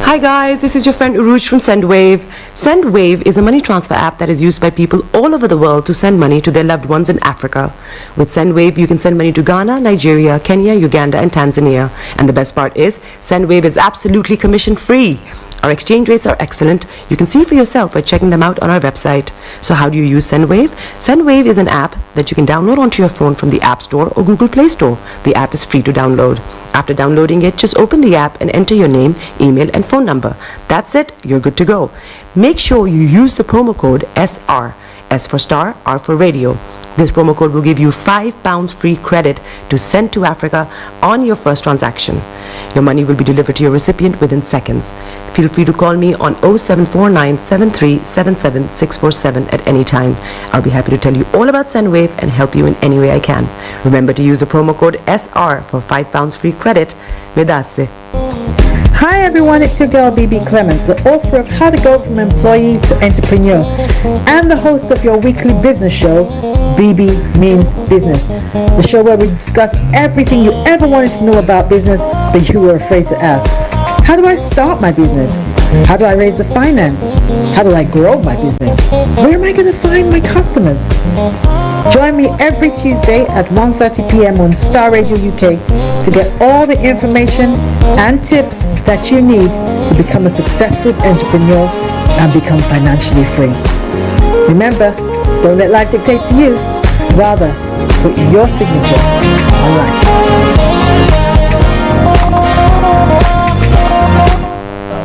Speaker 7: Hi guys, this is your friend Uruj from SendWave. SendWave is a money transfer app that is used by people all over the world to send money to their loved ones in Africa. With SendWave, you can send money to Ghana, Nigeria, Kenya, Uganda, and Tanzania. And the best part is, SendWave is absolutely commission free. Our exchange rates are excellent. You can see for yourself by checking them out on our website. So how do you use SendWave? SendWave is an app that you can download onto your phone from the App Store or Google Play Store. The app is free to download. After downloading it, just open the app and enter your name, email and phone number. That's it, you're good to go. Make sure you use the promo code SR, S for Star, R for Radio. This promo code will give you £5 free credit to send to Africa on your first transaction. Your money will be delivered to your recipient within seconds. Feel free to call me on 0749 7377 647 at any time. I'll be happy to tell you all about SendWave and help you in any way I can. Remember to use the promo code SR for £5 free credit. Medasse.
Speaker 8: Hi everyone, it's your girl BB Clement, the author of How to Go From Employee to Entrepreneur and the host of your weekly business show, BB Means Business, the show where we discuss everything you ever wanted to know about business but you were afraid to ask. How do I start my business? How do I raise the finance? How do I grow my business? Where am I going to find my customers? Join me every Tuesday at 1:30 p.m. on Starr Radio UK to get all the information and tips that you need to become a successful entrepreneur and become financially free. Remember, don't let life dictate to you. Rather, put your signature on life.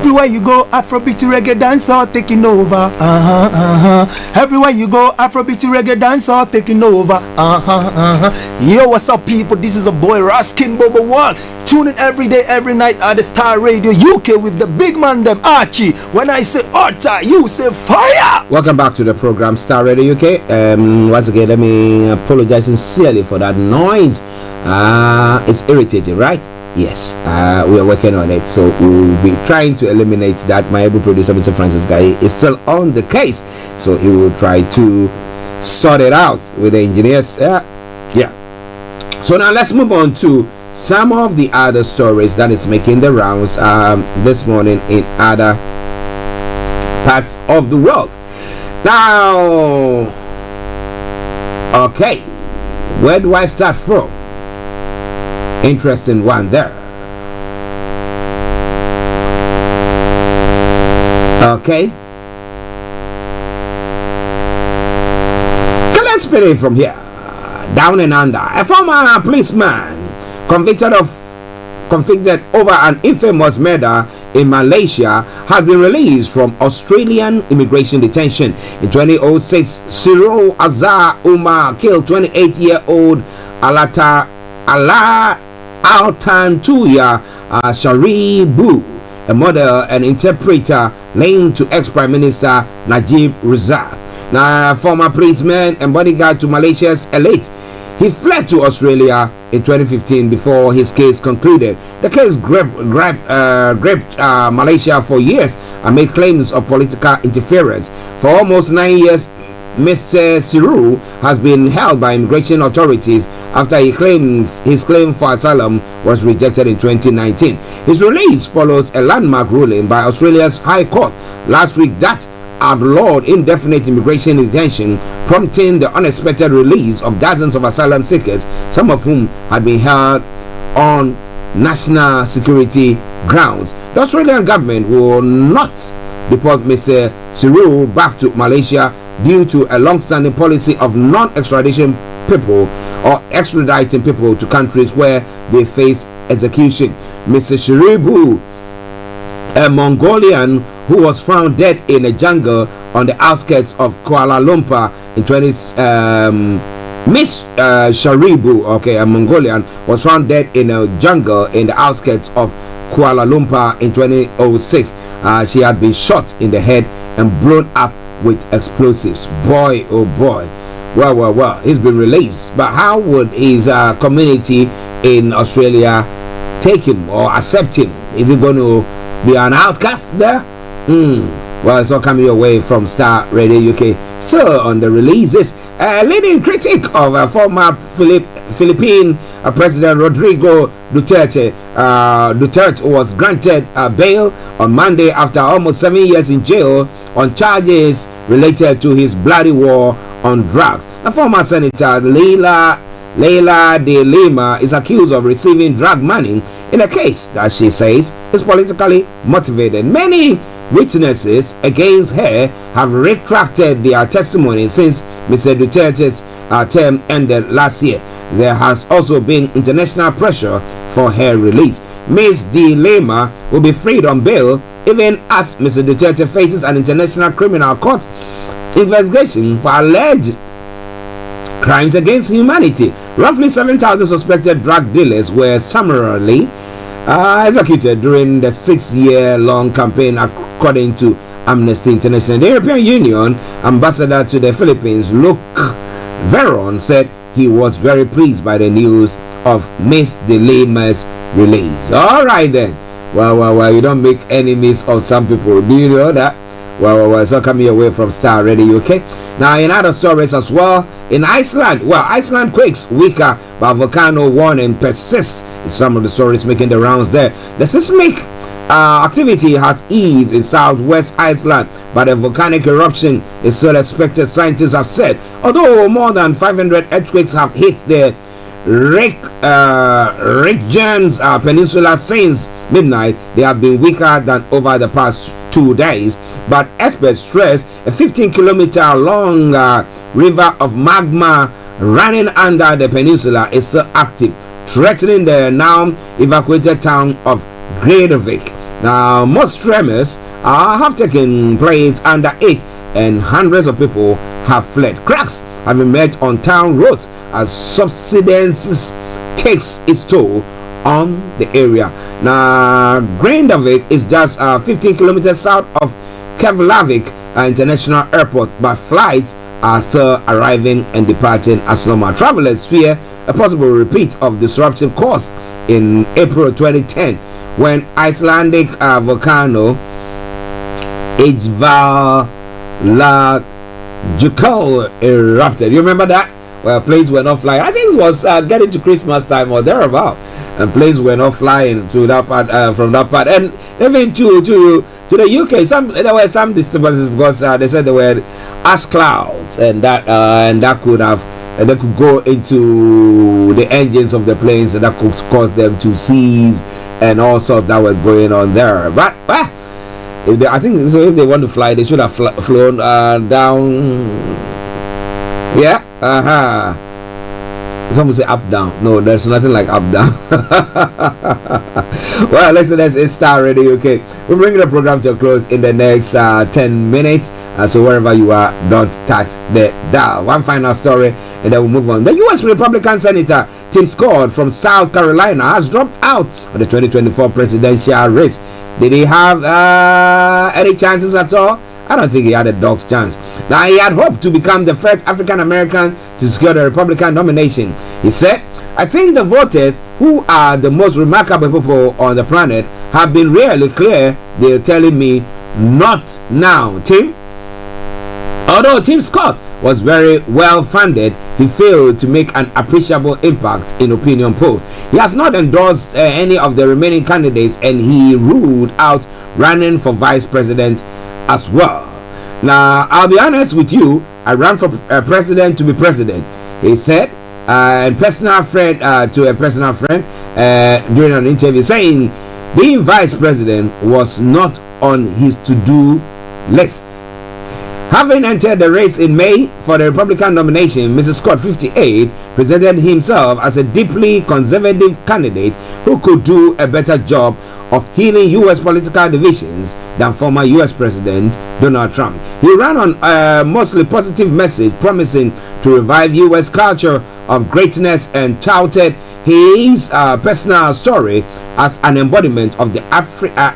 Speaker 20: Everywhere you go, Afrobeat reggae dancehall taking over. Everywhere you go, Afrobeat reggae dancehall taking over. Yo, what's up, people? This is a boy Raskin Bobo One. Tune in every day, every night at the Starr Radio UK with the big man them Archie. When I say Orta, you say fire.
Speaker 9: Welcome back to the program Starr Radio UK. Once again, let me apologize sincerely for that noise. It's irritating, right? Yes, we are working on it, so we'll be trying to eliminate that. My able producer, Mr. Francis Guy, is still on the case, so he will try to sort it out with the engineers. Yeah. So now let's move on to some of the other stories that is making the rounds this morning in other parts of the world. Now, okay, where do I start from? Interesting one there. Okay. So let's spin it from here. Down and under. A former policeman convicted over an infamous murder in Malaysia has been released from Australian immigration detention. In 2006, Cyril Azhar Umar killed 28-year-old Altantuya Sharibu, a model and interpreter linked to ex-Prime Minister Najib Razak. Now, former policeman and bodyguard to Malaysia's elite, he fled to Australia in 2015 before his case concluded. The case gripped Malaysia for years and made claims of political interference. For almost 9 years, Mr. Siru has been held by immigration authorities after his claim for asylum was rejected in 2019. His release follows a landmark ruling by Australia's High Court last week that outlawed indefinite immigration detention, prompting the unexpected release of dozens of asylum seekers, some of whom had been held on national security grounds. The Australian government will not deport Mr. Siru back to Malaysia due to a long-standing policy of non-extradition people or extraditing people to countries where they face execution. Mr. Sharibu, a Mongolian who was found dead in a jungle on the outskirts of Kuala Lumpur in Miss Sharibu, a Mongolian, was found dead in a jungle in the outskirts of Kuala Lumpur in 2006. She had been shot in the head and blown up with explosives. Boy, oh boy. Well, he's been released. But how would his community in Australia take him or accept him? Is he going to be an outcast there? Well, it's all coming your way from Starr Radio UK. So, on the releases, a leading critic of former Philippine President Rodrigo Duterte. Duterte was granted bail on Monday after almost 7 years in jail on charges related to his bloody war on drugs. The former senator Leila de Lima is accused of receiving drug money in a case that she says is politically motivated. Many witnesses against her have retracted their testimony since Mr. Duterte's term ended last year. There has also been international pressure for her release. Ms. De Lima will be freed on bail even as Mr. Duterte faces an international criminal court investigation for alleged crimes against humanity. Roughly 7,000 suspected drug dealers were summarily executed during the 6-year-long campaign, according to Amnesty International. The European Union ambassador to the Philippines, Luke Veron, said he was very pleased by the news of Miss De Lima's release. All right then. Well, you don't make enemies of some people. Do you know that? Well, so coming away from Starr Radio UK. Now, in other stories as well, in Iceland, Iceland quakes weaker, but volcano warning persists. Some of the stories making the rounds there. The seismic activity has eased in southwest Iceland, but a volcanic eruption is still expected, scientists have said. Although more than 500 earthquakes have hit the Reykjanes Peninsula since midnight, they have been weaker than over the past 2 days. But experts stress a 15-kilometer long river of magma running under the peninsula is still active, threatening the now evacuated town of Grindavik. Now, most tremors have taken place under it, and hundreds of people have fled. Cracks have emerged on town roads as subsidence takes its toll on the area. Now, Grindavik is just 15 kilometers south of Keflavik International Airport, but flights are still arriving and departing as normal. Travelers fear a possible repeat of disruption caused in April 2010 when Icelandic volcano Eyjafjallajökull erupted. You remember that? Well, planes were not flying. I think it was getting to Christmas time or thereabout, and planes were not flying to that part, from that part, and even to the UK. There were some disturbances because they said there were ash clouds, and that could have. And they could go into the engines of the planes, and that could cause them to seize and all sorts that was going on there. But I think so. If they want to fly, they should have flown down. Yeah. Someone say up down. No, there's nothing like up down. Well, listen, it's Starr Radio UK. We're bringing the program to a close in the next 10 minutes. So wherever you are, don't touch the dial. One final story, and then we'll move on. The U.S. Republican Senator Tim Scott from South Carolina has dropped out of the 2024 presidential race. Did he have any chances at all? I don't think he had a dog's chance. Now, he had hoped to become the first African American to secure the Republican nomination. He said, "I think the voters, who are the most remarkable people on the planet, have been really clear. They're telling me not now, Tim." Although Tim Scott was very well funded, he failed to make an appreciable impact in opinion polls. He has not endorsed any of the remaining candidates, and he ruled out running for vice president as well. Now, I'll be honest with you, I ran for president to be president, he said, and personal friend to a personal friend during an interview, saying being vice president was not on his to-do list. Having entered the race in May for the Republican nomination, Mr. Scott, 58, presented himself as a deeply conservative candidate who could do a better job of healing U.S. political divisions than former U.S. President Donald Trump. He ran on a mostly positive message promising to revive U.S. culture of greatness and touted his personal story as an embodiment of the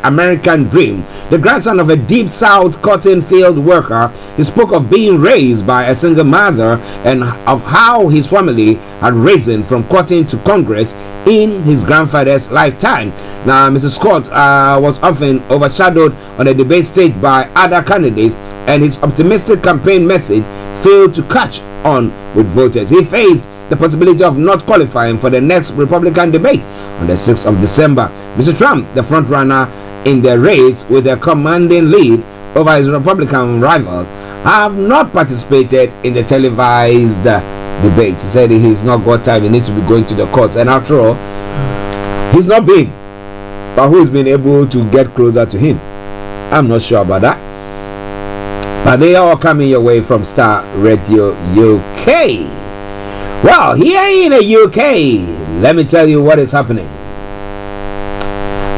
Speaker 9: American dream. The grandson of a deep South cotton field worker, he spoke of being raised by a single mother and of how his family had risen from cotton to Congress in his grandfather's lifetime. Now, Mr. Scott was often overshadowed on the debate stage by other candidates, and his optimistic campaign message failed to catch on with voters. He faced the possibility of not qualifying for the next Republican debate on the 6th of December. Mr. Trump, the frontrunner in the race with a commanding lead over his Republican rivals, have not participated in the televised debate. He said he's not got time, he needs to be going to the courts, and after all, he's not been. But who's been able to get closer to him? I'm not sure about that. But they are coming your way from Star Radio UK. Well, here in the UK, let me tell you what is happening.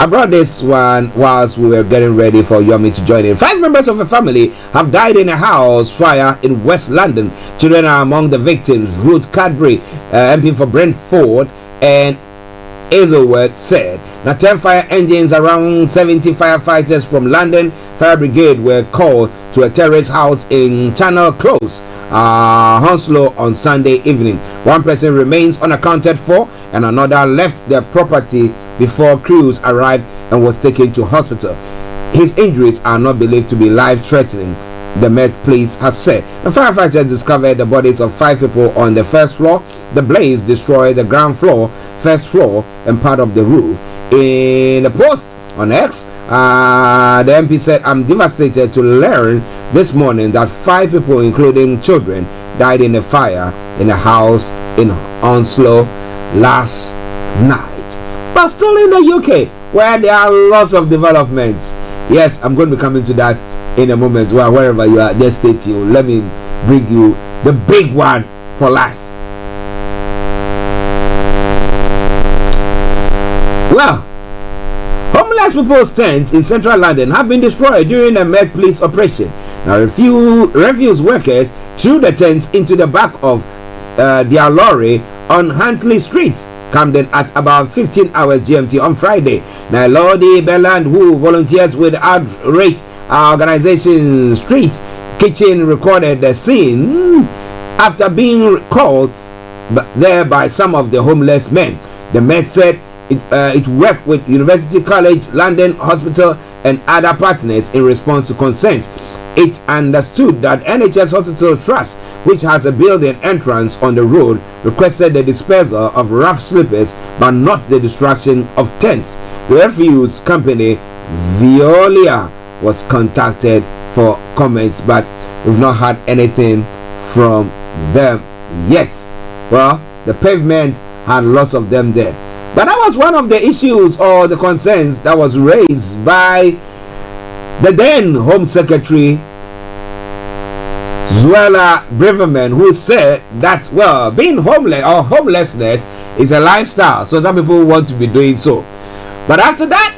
Speaker 9: I brought this one whilst we were getting ready for Yomi to join in. 5 members of a family have died in a house fire in West London. Children are among the victims. Ruth Cadbury, MP for Brentford, and Hazelworth said. Now 10 fire engines, around 70 firefighters from London Fire Brigade were called to a terrace house in Channel Close, Hounslow, on Sunday evening. One person remains unaccounted for and another left the property before crews arrived and was taken to hospital. His injuries are not believed to be life-threatening, the Met Police has said. The firefighters discovered the bodies of 5 people on the first floor. The blaze destroyed the ground floor, first floor, and part of the roof. In a post on X, the MP said, "I'm devastated to learn this morning that 5 people, including children, died in a fire in a house in Hounslow last night." But still in the UK, where there are lots of developments. Yes, I'm going to be coming to that in a moment. Well, wherever you are, just stay tuned. Let me bring you the big one for last. Well, homeless people's tents in central London have been destroyed during a Met Police operation. Now, refuse workers threw the tents into the back of their lorry on Huntley Street, Camden, at about 15 hours GMT on Friday. Now, Lordy Belland, who volunteers with Outrage Organization Street Kitchen, recorded the scene after being called there by some of the homeless men. The Met said it worked with University College London Hospital and other partners in response to concerns. It understood that NHS Hospital Trust, which has a building entrance on the road, requested the disposal of rough sleepers but not the destruction of tents. The refuse company Veolia was contacted for comments, but we've not had anything from them yet. Well, the pavement had lots of them there. But that was one of the issues or the concerns that was raised by the then Home Secretary Zuela Braverman, who said that, well, being homeless or homelessness is a lifestyle, so some people want to be doing so. But after that,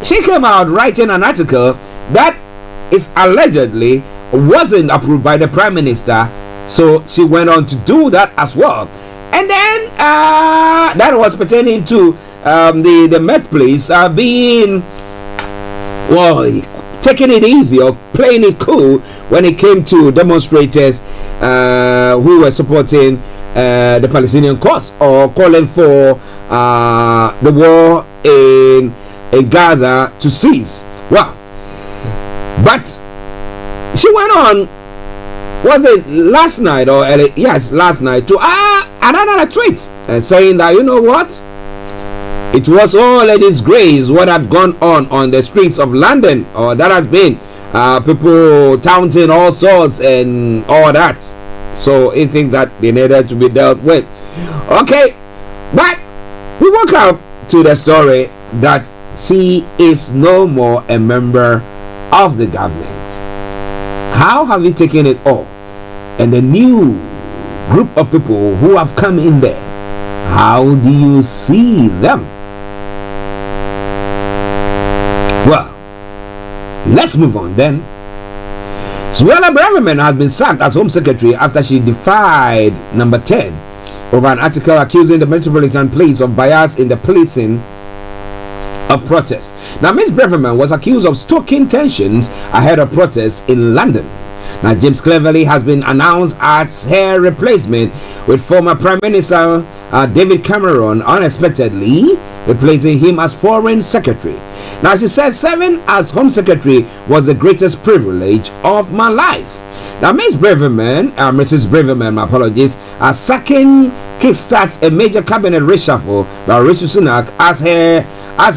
Speaker 9: she came out writing an article that is allegedly wasn't approved by the Prime Minister, so she went on to do that as well. And then that was pertaining to the Met Police being, well, taking it easy or playing it cool when it came to demonstrators who were supporting the Palestinian cause or calling for the war in Gaza to cease. Well, but she went on, was it last night or yes, last night, to another tweet saying that, you know what, it was all a disgrace what had gone on the streets of London, or that has been people taunting all sorts and all that. So I think that they needed to be dealt with. Okay, but we woke up to the story that she is no more a member of the government. How have you taken it all? And the new group of people who have come in there, how do you see them? Well, let's move on then. Zuela Braverman has been sacked as Home Secretary after she defied Number 10 over an article accusing the Metropolitan Police of bias in the policing of protests. Now, Ms. Braverman was accused of stoking tensions ahead of protests in London. Now, James Cleverly has been announced as her replacement, with former Prime Minister David Cameron unexpectedly replacing him as Foreign Secretary. Now, she said, serving as Home Secretary was the greatest privilege of my life. Now, Mrs. Braverman, my apologies, sacking kickstarts a major cabinet reshuffle by Rishi Sunak as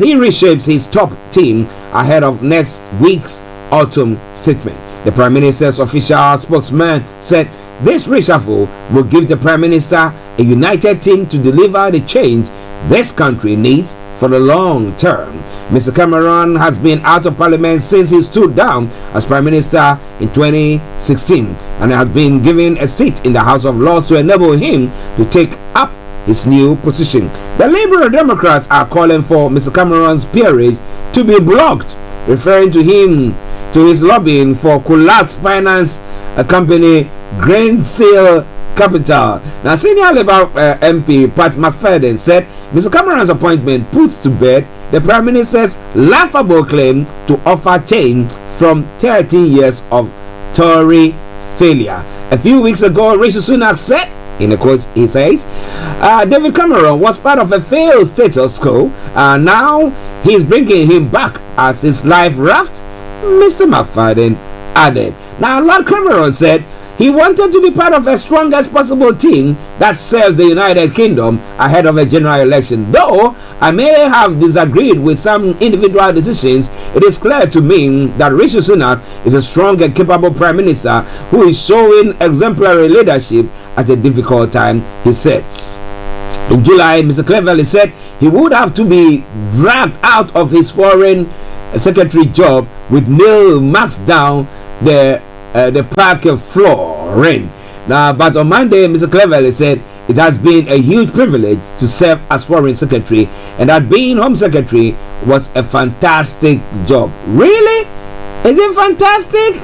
Speaker 9: he reshapes his top team ahead of next week's autumn statement. The Prime Minister's official spokesman said this reshuffle will give the Prime Minister a united team to deliver the change this country needs for the long term. Mr. Cameron has been out of parliament since he stood down as Prime Minister in 2016 and has been given a seat in the House of Lords to enable him to take up his new position. The Liberal Democrats are calling for Mr. Cameron's peerage to be blocked, referring to his lobbying for collapsed finance company Greensill Capital. Now, senior Labour MP Pat McFadden said Mr. Cameron's appointment puts to bed the Prime Minister's laughable claim to offer change from 13 years of Tory failure. A few weeks ago, Rishi Sunak said, in a quote, he says, David Cameron was part of a failed status quo, and now he's bringing him back as his life raft, Mr. McFadden added. Now, Lord Cameron said he wanted to be part of a strongest possible team that serves the United Kingdom ahead of a general election. Though I may have disagreed with some individual decisions, it is clear to me that Rishi Sunak is a strong and capable Prime Minister who is showing exemplary leadership at a difficult time, he said. In July, Mr. Cleverly said he would have to be dragged out of his foreign secretary job with nail marks down the park flooring. Now, but on Monday, Mr. Cleverly said it has been a huge privilege to serve as foreign secretary, and that being home secretary was a fantastic job. Really? Is it fantastic?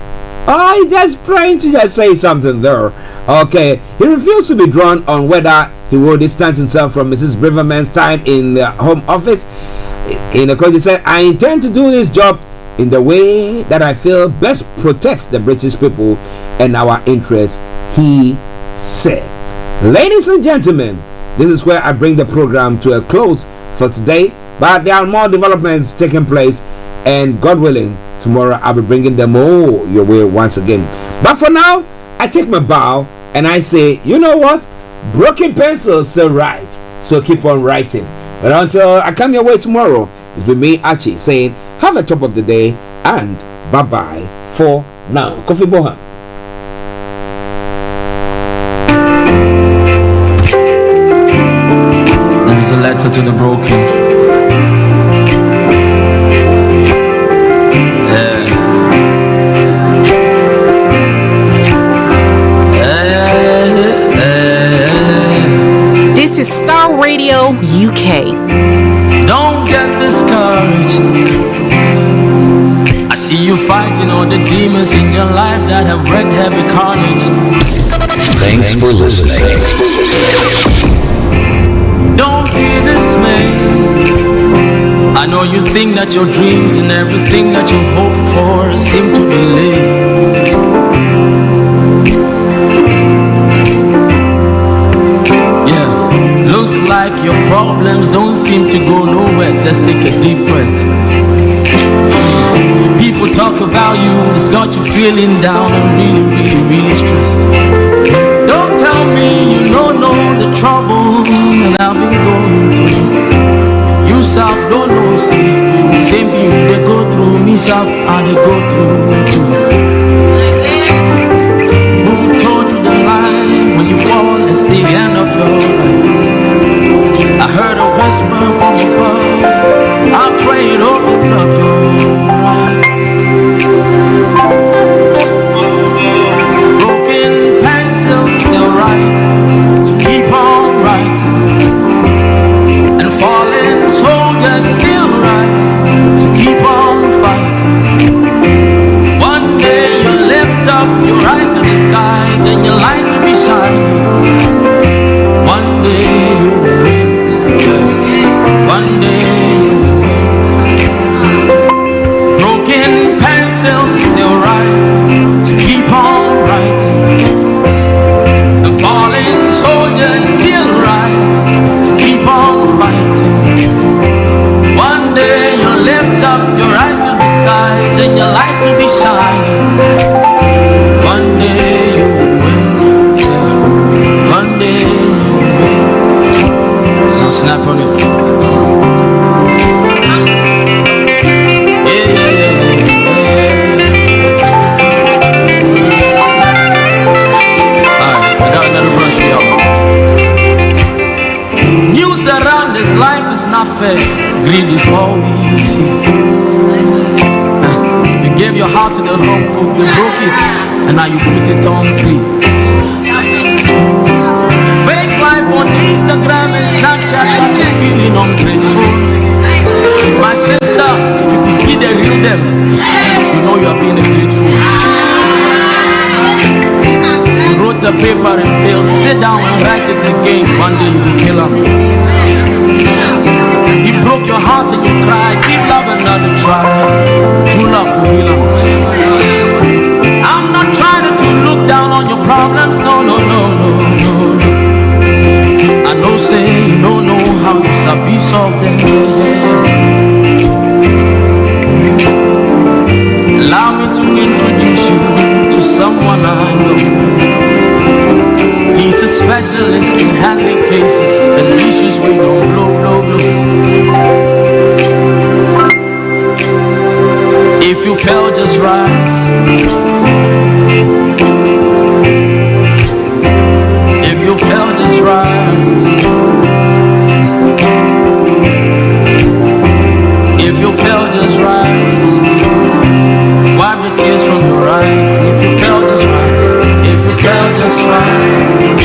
Speaker 9: Oh, he's just trying to just say something there. Okay, he refused to be drawn on whether he will distance himself from Mrs. Braverman's time in the Home Office. In the course, he said, I intend to do this job in the way that I feel best protects the British people and our interests, he said. Ladies and gentlemen, this is where I bring the program to a close for today, but there are more developments taking place, and God willing, tomorrow I'll be bringing them all your way once again. But for now, I take my bow and I say, you know what? Broken pencils still write, so keep on writing. But until I come your way tomorrow, it's been me, Archie, saying have a top of the day and bye-bye for now. Kofi Bohan.
Speaker 16: This is a letter to the broken.
Speaker 13: This is Starr Radio UK.
Speaker 16: Don't get discouraged. I see you fighting all the demons in your life that have wreaked heavy carnage.
Speaker 12: Thanks for listening.
Speaker 16: Don't be dismayed. I know you think that your dreams and everything that you hope for seem to be late. Looks like your problems don't seem to go nowhere. Just take a deep breath. People talk about you, it's got you feeling down and really stressed. Don't tell me you don't know the trouble that I've been going through. You self don't know, see the same thing they go through. Me self and they go through too. Who told you the lie? When you fall, it's the end of your life. I heard a whisper from above. I pray it opens up your eyes. Broken pencils still write, so keep on writing. And fallen soldiers still rise, so keep on fighting. One day you'll lift up your eyes to the skies and your light will be shining. One day you will win. One day broken pencils still write, so keep on writing. And fallen soldiers still rise, so keep on fighting. One day you'll lift up your eyes to the skies and your light will be shining. One day you will win. not fair. Greed is all we see. You gave your heart to the wrong folk, they broke it, and now you put it on free. Fake life on Instagram and Snapchat got you feeling ungrateful. My sister, if you could see the real them, you know you are being a great fool. You wrote a paper and failed, sit down and write it again. One day you will kill him. He broke your heart and you cried. Give love another try. True love will heal him. I'm not trying to look down on your problems. No, no, no, no, no, no. I know say you don't know how you sabi solve them. Allow me to introduce you to someone I know. He's a specialist in handling cases and issues we don't blow. If you fell, just rise. If you fell, just rise. If you fell, just rise. Wipe the tears from your eyes. If you fell, just rise. If you fell, just rise.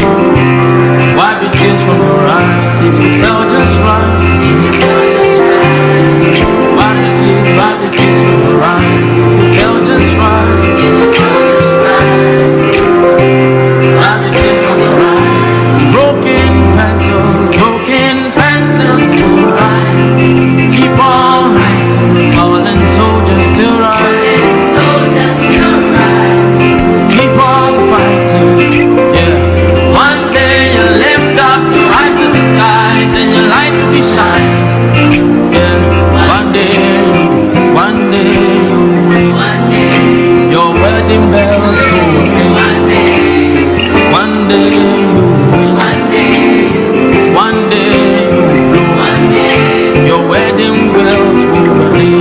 Speaker 16: Wipe the tears from your eyes. If you fell, just rise. If you fell, just rise. Wipe the tears from your eyes. If you fell, just rise. If you fell, just rise. Wipe the tears from your eyes. Broken pencils to rise. Keep on writing, fallen soldiers to rise. Soldiers to rise. Keep on fighting, yeah. One day you lift up your eyes to the skies and your light will be shining. Yeah. One day your wedding bells go ring. One day you win. One day you blow. Your wedding bells will ring.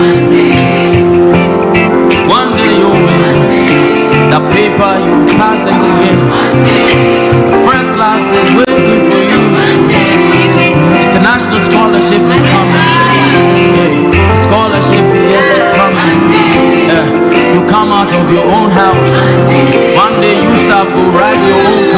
Speaker 16: One day you win. The paper you pass it again. First class is waiting for you. International scholarship is coming. Yeah. Scholarship, yes, it's coming. Yeah. You come out of your own house. One day you shall go ride your own car.